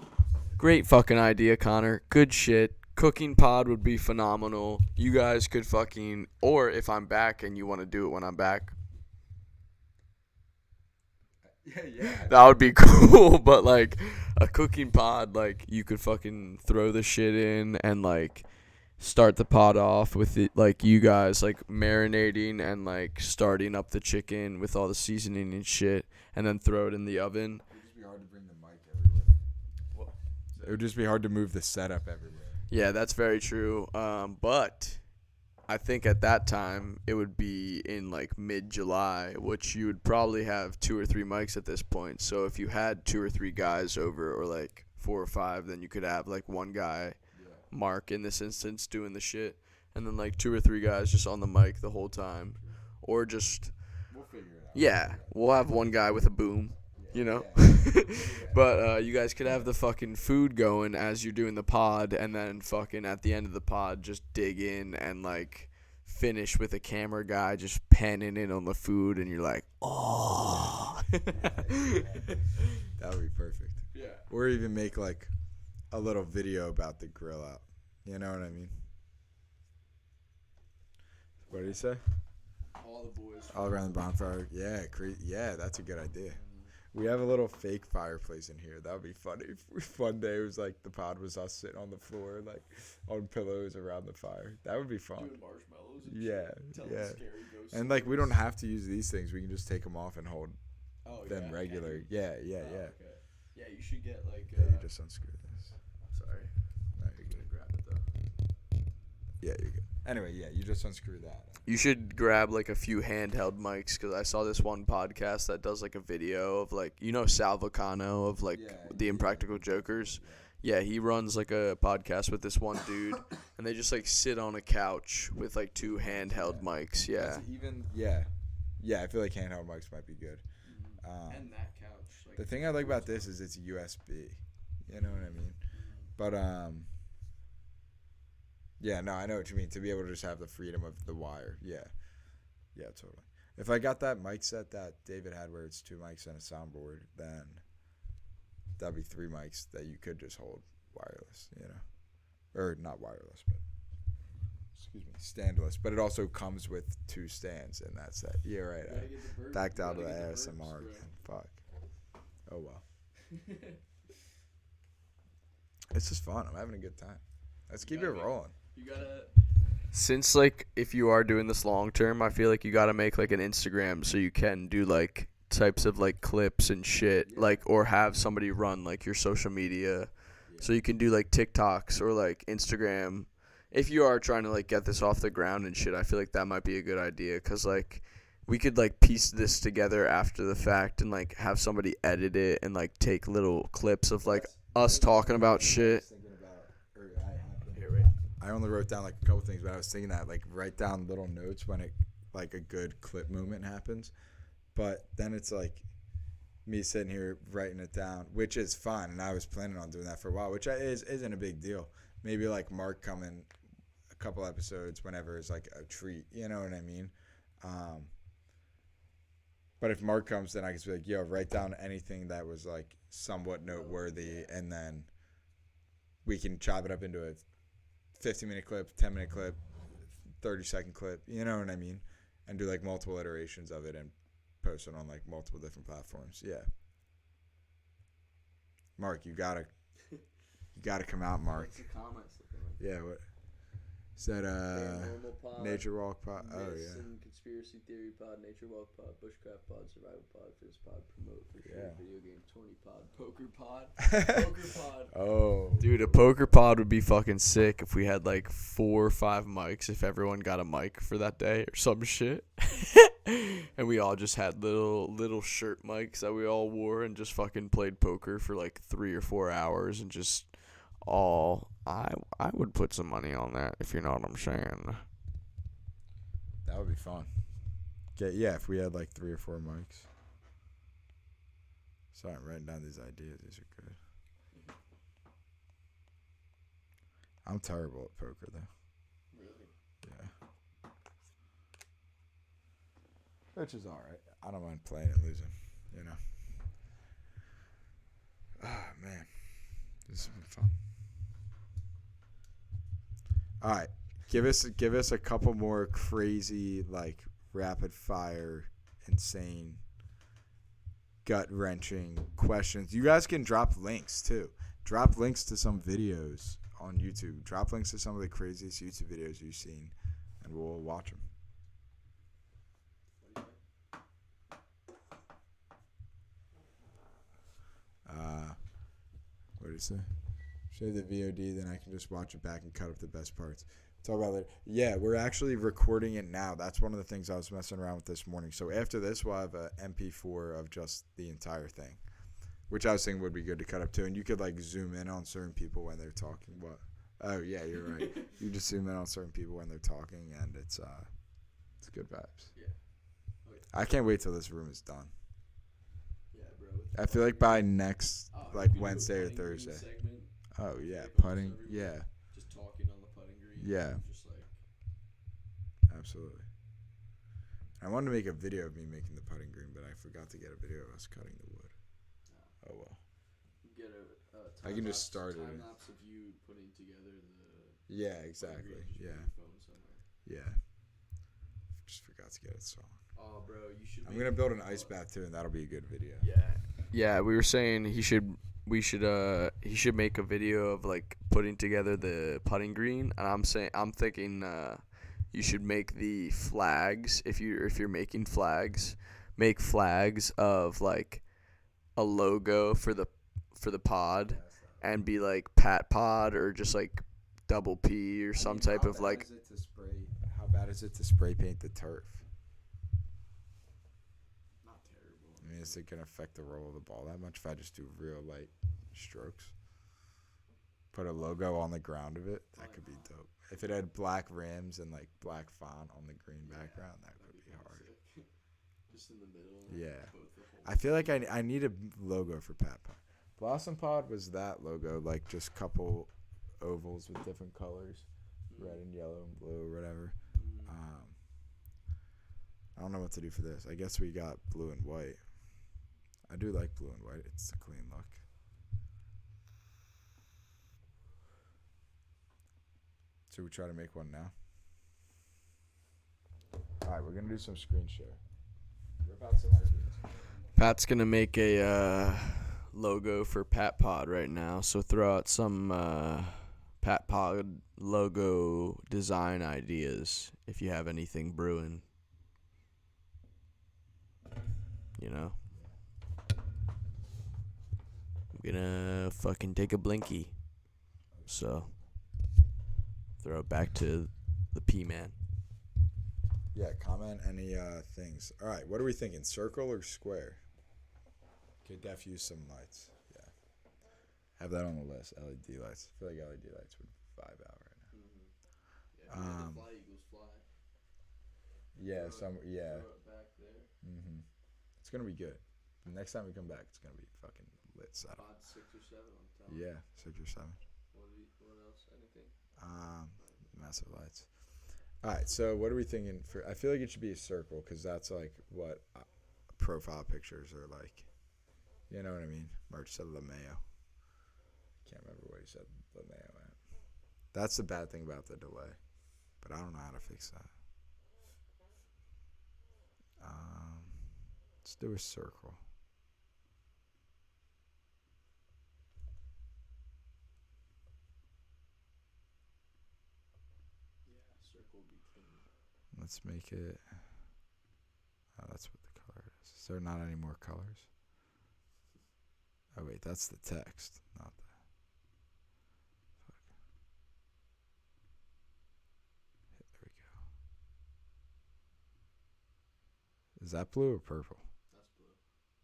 S1: Great fucking idea, Connor. Good shit. Cooking pod would be phenomenal. You guys could fucking, or if I'm back and you want to do it when I'm back,
S2: Yeah.
S1: that would be cool. But like a cooking pod, like you could fucking throw the shit in and like start the pod off with it, like you guys like marinating and like starting up the chicken with all the seasoning and shit, and then throw it in the oven.
S2: It would just be hard to bring the mic everywhere. It would just be hard to move the setup everywhere.
S1: Yeah, that's very true. But I think at that time it would be in like mid-July, which you would probably have 2 or 3 mics at this point. So if you had 2 or 3 guys over, or like 4 or 5, then you could have like one guy, Mark in this instance, doing the shit, and then like 2 or 3 guys just on the mic the whole time, or just
S2: We'll figure it out.
S1: yeah, we'll have one guy with a boom. You know, but you guys could have the fucking food going as you're doing the pod, and then fucking at the end of the pod, just dig in and like finish with a camera guy just penning in on the food, and you're like, oh.
S2: That would be perfect.
S1: Yeah.
S2: Or even make like a little video about the grill out. You know what I mean? What did he say?
S1: All the boys.
S2: All around the bonfire. Yeah, yeah, that's a good idea. We have a little fake fireplace in here. That would be funny. One day it was like the pod was us sitting on the floor, like on pillows around the fire. That would be fun.
S1: Doing marshmallows and
S2: Yeah,
S1: shit. Telling
S2: yeah.
S1: scary ghost
S2: And like we
S1: stories.
S2: don't have to use these things. We can just take them off and hold
S1: Oh,
S2: them
S1: yeah,
S2: regular.
S1: can you?
S2: Yeah.
S1: Okay. Yeah, you should get like.
S2: Yeah, you just unscrew this.
S1: Sorry.
S2: No, you're
S1: I'm
S2: good.
S1: gonna grab it though.
S2: Yeah, you're good. Anyway, yeah, you just unscrew that.
S1: You should grab like a few handheld mics, because I saw this one podcast that does like a video of like, you know, Sal Vulcano of like the Impractical Jokers. Yeah, he runs like a podcast with this one dude, and they just like sit on a couch with like 2 handheld mics. Yeah.
S2: That's even yeah. I feel like handheld mics might be good.
S1: And that couch. Like,
S2: The thing I like about this is it's USB. You know what I mean? But yeah, no, I know what you mean. To be able to just have the freedom of the wire. Yeah, totally. If I got that mic set that David had, where it's 2 mics and a soundboard, then that'd be 3 mics that you could just hold wireless. You know, or not wireless, but standless. But it also comes with 2 stands in that set. Yeah, right. I backed out of the ASMR again. Fuck. Oh well. It's just fun. I'm having a good time. Let's keep it rolling.
S1: You gotta. Since like if you are doing this long term, I feel like you gotta make like an Instagram so you can do like types of like clips and shit, like, or have somebody run like your social media, so you can do like TikToks or like Instagram. If you are trying to like get this off the ground and shit, I feel like that might be a good idea, because like we could like piece this together after the fact and like have somebody edit it and like take little clips of like us talking about shit.
S2: I only wrote down like a couple things, but I was thinking that like write down little notes when it like a good clip movement happens. But then it's like me sitting here writing it down, which is fun, and I was planning on doing that for a while, which isn't a big deal. Maybe like Mark coming a couple episodes whenever is like a treat, you know what I mean? But if Mark comes, then I can just be like, yo, write down anything that was like somewhat noteworthy, and then we can chop it up into a 15-minute clip, 10-minute clip, 30-second clip, you know what I mean? And do like multiple iterations of it and post it on like multiple different platforms. Yeah. Mark, you gotta come out, Mark. Yeah, what? Is that
S1: Paranormal pod,
S2: Nature Walk Pod? Oh
S1: Myths
S2: yeah.
S1: and Conspiracy Theory pod, Nature Walk pod, Bushcraft pod, Survival pod, Fitness pod, Promote for sure,
S2: Yeah.
S1: Video Game 20 pod, poker pod, poker pod.
S2: Oh,
S1: Dude, a poker pod would be fucking sick if we had like 4 or 5 mics. If everyone got a mic for that day or some shit, and we all just had little shirt mics that we all wore and just fucking played poker for like 3 or 4 hours and just all. I would put some money on that if you know what I'm saying.
S2: that would be fun. Yeah, if we had like 3 or 4 mics. Sorry, I'm writing down these ideas. These are good. I'm terrible at poker, though.
S1: Really?
S2: Yeah. Which is alright. I don't mind playing and losing, you know. Ah, man. This has been fun. Alright. Give us a couple more crazy, like, rapid fire, insane, gut-wrenching questions. You guys can drop links, too. Drop links to some videos on YouTube. Drop links to some of the craziest YouTube videos you've seen, and we'll watch them. What did it say? Show the VOD, then I can just watch it back and cut up the best parts. Talk about later. Yeah, we're actually recording it now. That's one of the things I was messing around with this morning. So after this, we'll have a MP4 of just the entire thing, which I was thinking would be good to cut up to. And you could like zoom in on certain people when they're talking. What? Oh yeah, you're right. You just zoom in on certain people when they're talking, and it's good vibes.
S1: Yeah.
S2: I can't wait till this room is done.
S1: Yeah, bro.
S2: I feel like by next like
S1: we could do a
S2: Wednesday or
S1: putting green
S2: Thursday.
S1: segment,
S2: Oh yeah,
S1: like,
S2: putting.
S1: almost every
S2: Yeah,
S1: week, just talking on the putting green.
S2: Yeah.
S1: Just like.
S2: absolutely. I wanted to make a video of me making the putting green, but I forgot to get a video of us cutting the wood. Oh well.
S1: Get a
S2: I can just start it.
S1: time lapse of you putting together the.
S2: Yeah, exactly.
S1: putting green, just
S2: Yeah,
S1: put your phone somewhere.
S2: yeah. Just forgot to get it song.
S1: Oh, bro, you should.
S2: I'm gonna build an ice bath too, and that'll be a good video.
S1: Yeah. Yeah, we were saying he should make a video of like putting together the putting green, and I'm thinking you should make the flags if you're making flags, make flags of like a logo for the pod, and be like PatPod or just like double P or some type of like.
S2: How bad is it to spray paint the turf?
S1: Not terrible.
S2: I mean, is it gonna affect the roll of the ball that much if I just do real light strokes? Put a logo on the ground of it. That could be dope. If it had black rims and like black font on the green background, that could be hard.
S1: Just in the middle.
S2: Yeah. I feel like I need a logo for PatPod. Blossom Pod was that logo, like just couple ovals with different colors, red and yellow and blue or whatever. I don't know what to do for this. I guess we got blue and white. I do like blue and white. It's a clean look. Should we try to make one now? Alright, we're going to do some screen share. Rip out some ideas.
S1: Pat's gonna make a logo for PatPod right now, so throw out some PatPod logo design ideas if you have anything brewing. You know, I'm gonna fucking take a blinky, so throw it back to the P-Man.
S2: Yeah, comment any things. Alright, what are we thinking? Circle or square? Could def use some lights. Yeah. Have that on the list. LED lights. I feel like LED lights would vibe out right now.
S1: Yeah, the fly eagles fly.
S2: Yeah,
S1: Throw
S2: yeah.
S1: it back there.
S2: It's gonna be good. The next time we come back, it's gonna be fucking lit setup.
S1: Pod 6 or 7. I'm telling you.
S2: Yeah, 6 or 7.
S1: What else? Anything?
S2: Massive lights. All right, so what are we thinking for? I feel like it should be a circle because that's like what profile pictures are like. You know what I mean? Merch said LeMayo. Can't remember what he said LeMayo at. That's the bad thing about the delay, but I don't know how to fix that. Let's do a circle.
S1: Yeah, circle would be clean.
S2: Let's make it. Oh, that's what the color is. Is there not any more colors?
S4: Oh wait, that's the text, not the. Fuck. There we go. Is that blue or purple?
S9: That's blue.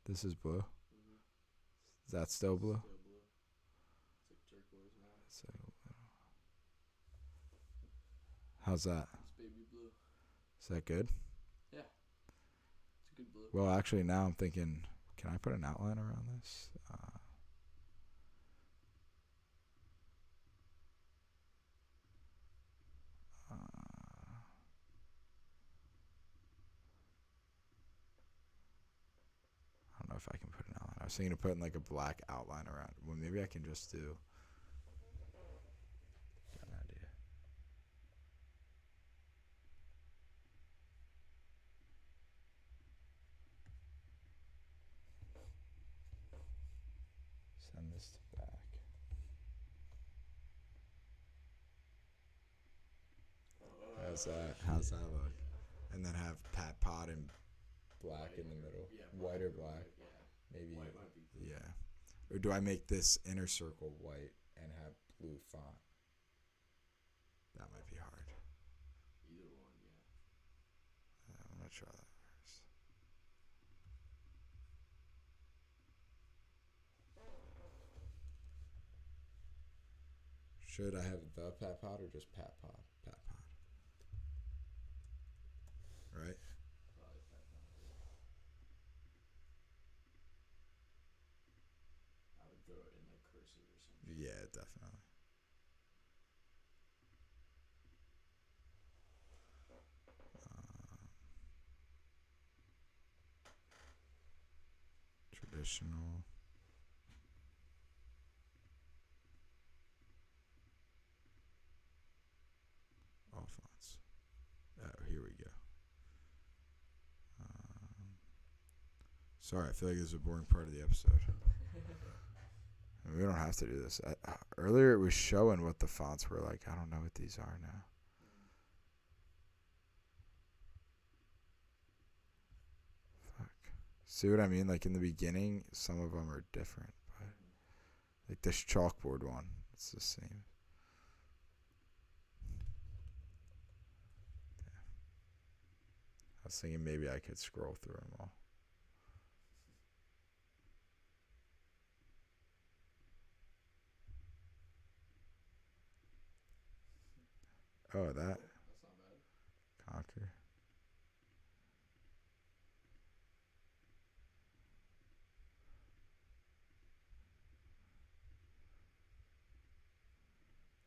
S4: This is blue.
S9: Mm-hmm.
S4: Is that still blue?
S9: Still blue. It's like turquoise now.
S4: So, how's that?
S9: It's baby blue.
S4: Is that good?
S9: Yeah. It's a good blue.
S4: Well, actually, now I'm thinking, can I put an outline around this? I don't know if I can put an outline. I was thinking of putting like a black outline around. Well, maybe I can just do. Got an idea. Send this to back. How's that? How's that look? And then have PatPod in black in the middle.
S9: Yeah.
S4: White or black?
S9: Yeah.
S4: Maybe.
S9: White might be good.
S4: Yeah. Or do I make this inner circle white and have blue font? That might be hard.
S9: Either one, yeah.
S4: I'm gonna try that first. Should I have the PatPod or just PatPod? PatPod. Right?
S9: Probably I would throw it in like cursive or something.
S4: Yeah, definitely. Traditional. All fonts. Oh, here we go. Sorry, I feel like this is a boring part of the episode. I mean, we don't have to do this. Earlier, it was showing what the fonts were like. I don't know what these are now. Fuck. See what I mean? Like in the beginning, some of them are different. But like this chalkboard one, it's the same. I was thinking maybe I could scroll through them all. Oh, that.
S9: That's not bad.
S4: Conquer.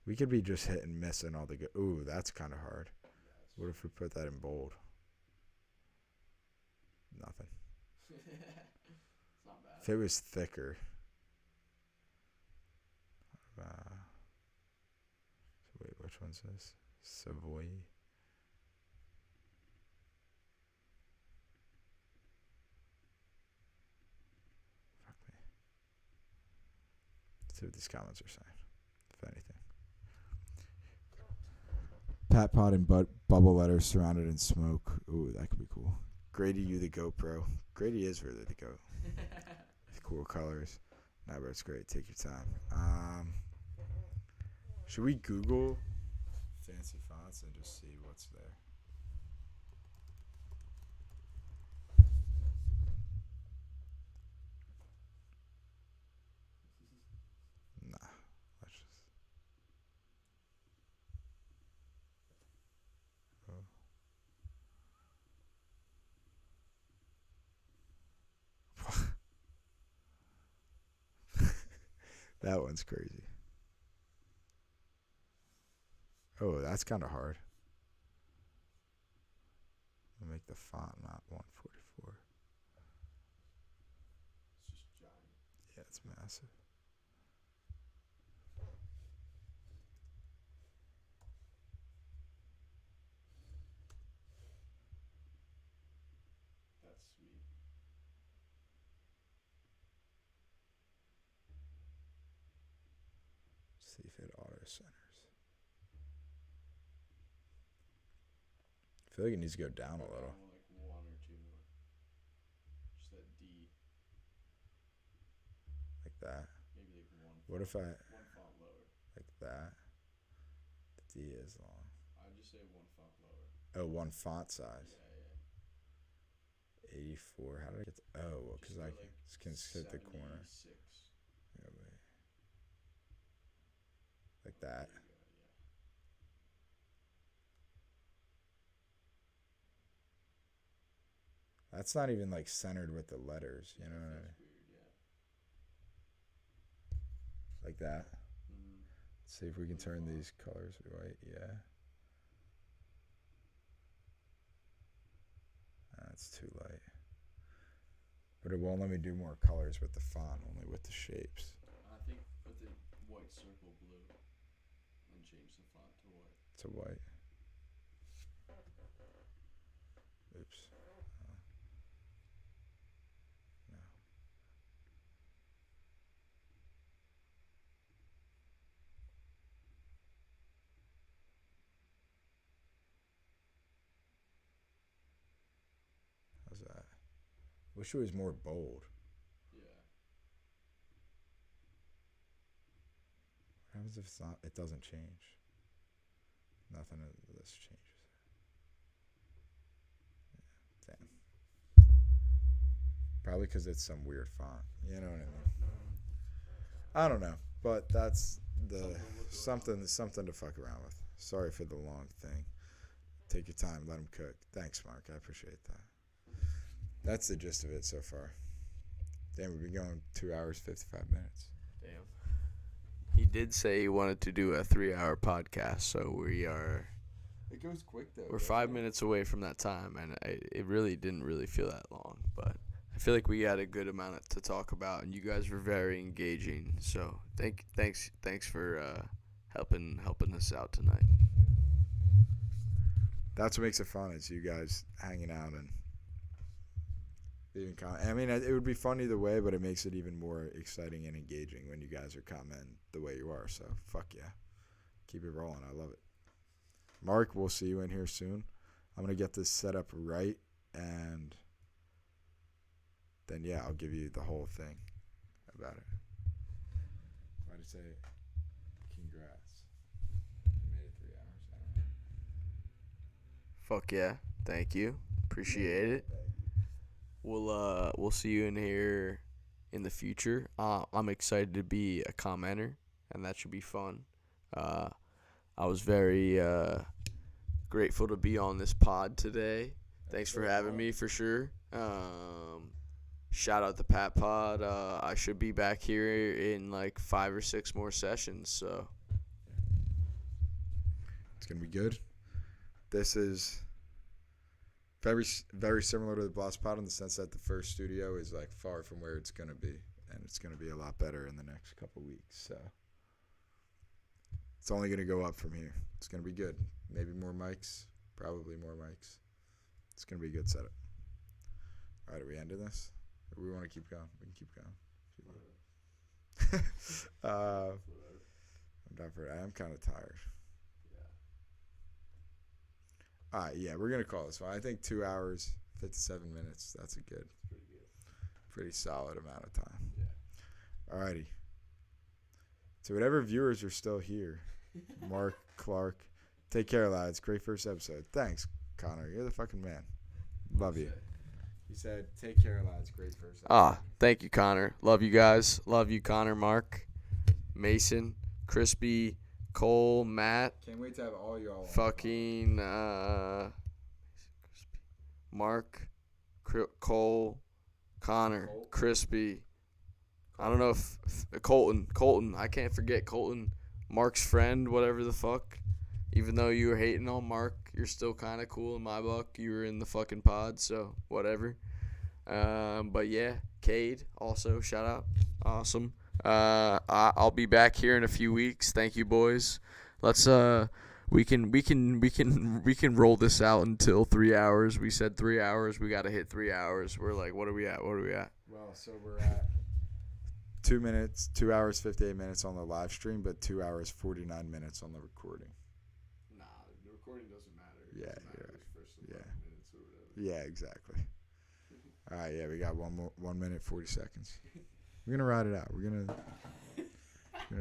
S4: We could be just hit and miss and all the good. Ooh, that's kind of hard. What if we put that in bold? Nothing.
S9: It's not bad.
S4: If it was thicker. Wait, which one's this? Savoy. Fuck me. Let's see what these comments are saying, if anything. PatPod and bubble letters surrounded in smoke. Ooh, that could be cool. Grady, you the GoPro. Grady is really the goat. Cool colors. Nah, but it's great. Take your time. Should we Google fancy fonts and just see what's there? Nah, let's just. Oh. That one's crazy. Oh, that's kind of hard. I'll make the font not 144.
S9: It's just giant.
S4: Yeah, it's massive.
S9: That's sweet.
S4: See if it auto centers. I feel like it needs to go down a little.
S9: Like one or two more. Just that D.
S4: Like
S2: that.
S9: Maybe like one.
S2: What if I
S9: One font lower.
S2: like that? The D is long.
S9: I'd just say one font lower.
S2: Oh, one font size.
S9: Yeah.
S2: 84. How did I get to? Oh, well, because I can hit the corner.
S9: 76.
S2: Yeah, wait. Like that.
S9: There you go, yeah.
S2: That's not even like centered with the letters. You know what I mean?
S9: That's weird, yeah.
S2: Like that.
S9: Mm-hmm.
S2: Let's see if we can turn these colors white. Yeah. That's too light. But it won't let me do more colors with the font, only with the shapes.
S9: I think put the white circle blue and change the font to white.
S2: To white. Oops. No. How's that? Wish it was more bold.
S9: Yeah.
S2: What happens if it's not? It doesn't change. Nothing of this changes. Yeah, damn. Probably because it's some weird font. You know what I mean? I don't know, but that's the something to fuck around with. Sorry for the long thing. Take your time, let them cook. Thanks, Mark. I appreciate that. That's the gist of it so far. Damn, we've been going 2 hours 55 minutes.
S1: Damn. He did say he wanted to do a 3-hour podcast, so we are.
S2: It goes quick though.
S1: We're 5 minutes away from that time, and it really didn't really feel that long, but I feel like we had a good amount to talk about, and you guys were very engaging. So thanks for helping us out tonight.
S2: That's what makes it fun, is you guys hanging out and leaving comment. I mean, it would be fun either way, but it makes it even more exciting and engaging when you guys are commenting the way you are. So fuck yeah, keep it rolling. I love it. Mark, we'll see you in here soon. I'm gonna get this set up right, and then yeah, I'll give you the whole thing about it. Why'd it say congrats? You made it 3 hours. I don't know.
S1: Fuck yeah, thank you, appreciate it. We'll see you in here in the future. I'm excited to be a commenter, and that should be fun. I was very grateful to be on this pod today. Thanks for having me, for sure. Shout out the ThePatPod. I should be back here in like 5 or 6 more sessions. So
S2: It's gonna be good. This is very, very similar to the Blast Pod in the sense that the first studio is like far from where it's gonna be, and it's gonna be a lot better in the next couple weeks. So it's only gonna go up from here. It's gonna be good. Maybe more mics, probably more mics. It's gonna be a good setup. All right, are we ending this? Or we want to keep going? We can keep going. I'm down for it. I am kind of tired. All right, yeah, we're gonna call this one. I think 2 hours, 57 minutes. That's a good, pretty solid amount of time. Yeah. All righty. So whatever viewers are still here, Mark, Clark, take care, lads. Great first episode. Thanks, Connor. You're the fucking man. Love you. He said, "Take care, lads. Great first episode."
S1: Thank you, Connor. Love you guys. Love you, Connor, Mark, Mason, Crispy, Cole, Matt.
S2: Can't wait to have all y'all.
S1: Fucking Mark, Cole, Connor, Crispy. I don't know if Colton. I can't forget Colton, Mark's friend, whatever the fuck. Even though you were hating on Mark, you're still kind of cool in my book. You were in the fucking pod, so whatever. But yeah, Cade also, shout out. Awesome. I'll be back here in a few weeks. Thank you, boys. Let's we can roll this out until 3 hours. We said 3 hours. We got to hit 3 hours. We're like, what are we at?
S2: Well, so we're at 2 hours 58 minutes on the live stream, but 2 hours 49 minutes on the recording.
S9: Nah, the recording doesn't matter. It
S2: Yeah,
S9: doesn't matter
S2: you're
S9: those first
S2: yeah.
S9: 11 minutes or whatever.
S2: Yeah, exactly. All right, yeah, we got 1 minute 40 seconds.
S4: We're gonna ride it out. We're gonna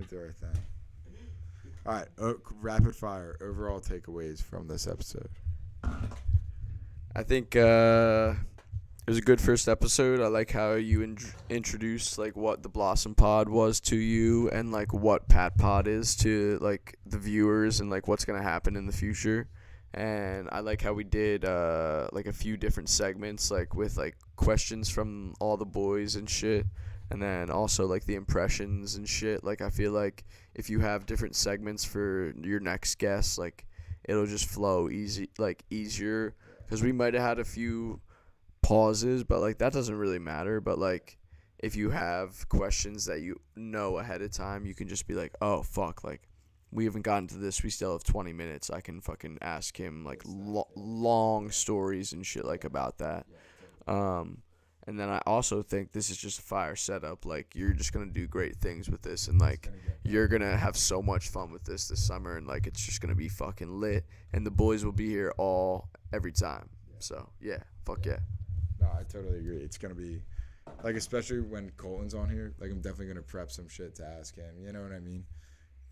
S4: do our thing. All right. Rapid fire. Overall takeaways from this episode.
S1: I think it was a good first episode. I like how you introduced like what the Blossom Pod was to you, and like what PatPod is to like the viewers, and like what's gonna happen in the future. And I like how we did like a few different segments, like with like questions from all the boys and shit, and then also like the impressions and shit. Like I feel like if you have different segments for your next guest, like it'll just flow easier, because we might have had a few pauses, but like that doesn't really matter. But like if you have questions that you know ahead of time, you can just be like, oh fuck, like we haven't gotten to this, we still have 20 minutes, I can fucking ask him like long stories and shit like about that. And then I also think this is just a fire setup. Like you're just gonna do great things with this, and like you're gonna have so much fun with this summer, and like it's just gonna be fucking lit, and the boys will be here every time. So yeah, fuck yeah.
S4: No, I totally agree. It's gonna be like, especially when Colton's on here. Like, I'm definitely gonna prep some shit to ask him. You know what I mean?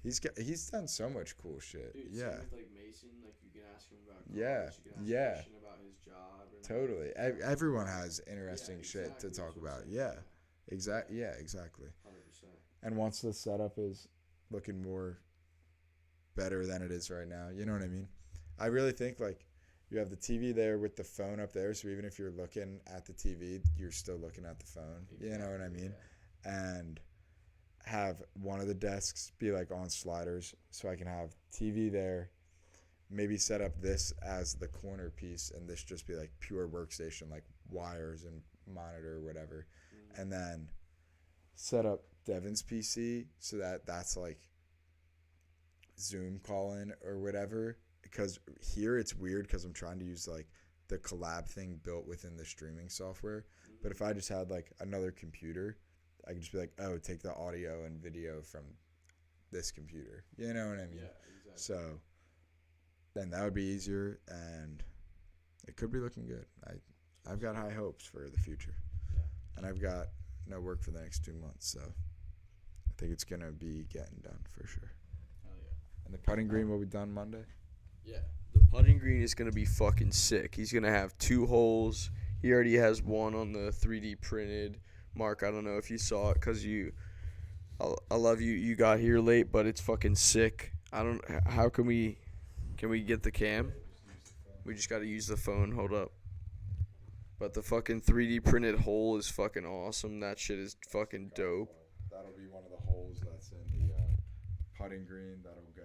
S4: He's done so much cool shit.
S1: Dude,
S4: yeah.
S1: same with like Mason, like you can ask him about college,
S4: Yeah,
S1: you can ask
S4: yeah.
S1: a question about his job. And
S4: Totally. Everyone has interesting shit
S1: exactly,
S4: to talk
S1: that's what I'm
S4: about.
S1: saying.
S4: Yeah. Exactly.
S1: 100%.
S4: And once the setup is looking more better than it is right now, you know what I mean? I really think like you have the TV there with the phone up there, so even if you're looking at the TV, you're still looking at the phone.
S1: Exactly,
S4: you know what I mean?
S1: yeah.
S4: And have one of the desks be like on sliders, so I can have TV there. Maybe set up this as the corner piece, and this just be like pure workstation, like wires and monitor or whatever. And then set up Devin's PC so that that's like Zoom call-in or whatever. Because here it's weird because I'm trying to use like the collab thing built within the streaming software. But if I just had like another computer, I could just be like, oh, take the audio and video from this computer. You know what I mean?
S1: Yeah, exactly.
S4: So then that would be easier, and it could be looking good. I've got high hopes for the future.
S1: Yeah.
S4: And I've got no work for the next 2 months, so I think it's going to be getting done for sure.
S1: Hell yeah.
S4: And the putting green will be done Monday?
S1: Yeah. The putting green is going to be fucking sick. He's going to have 2 holes. He already has one on the 3D printed. Mark, I don't know if you saw it because I love you. You got here late, but it's fucking sick. How can we get the cam? We just got to use the phone. Hold up. But the fucking 3D printed hole is fucking awesome. That shit is fucking dope.
S4: That'll be one of the holes that's in the putting green. That'll go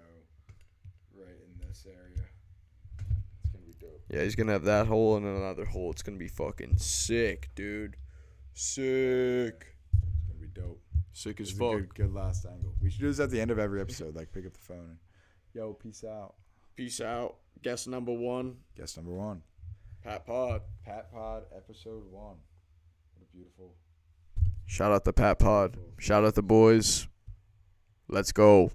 S4: right in this area. It's going to be dope.
S1: Yeah, he's going to have that hole and another hole. It's going to be fucking sick, dude. Sick.
S4: It's going to be dope.
S1: Sick as
S4: It's a
S1: fuck.
S4: good last angle. We should do this at the end of every episode. Like, pick up the phone and, yo, peace out.
S1: Peace out. Guest number 1.
S4: Guest number 1.
S1: PatPod.
S4: PatPod episode 1. What a beautiful.
S1: Shout out the PatPod. Shout out the boys. Let's go.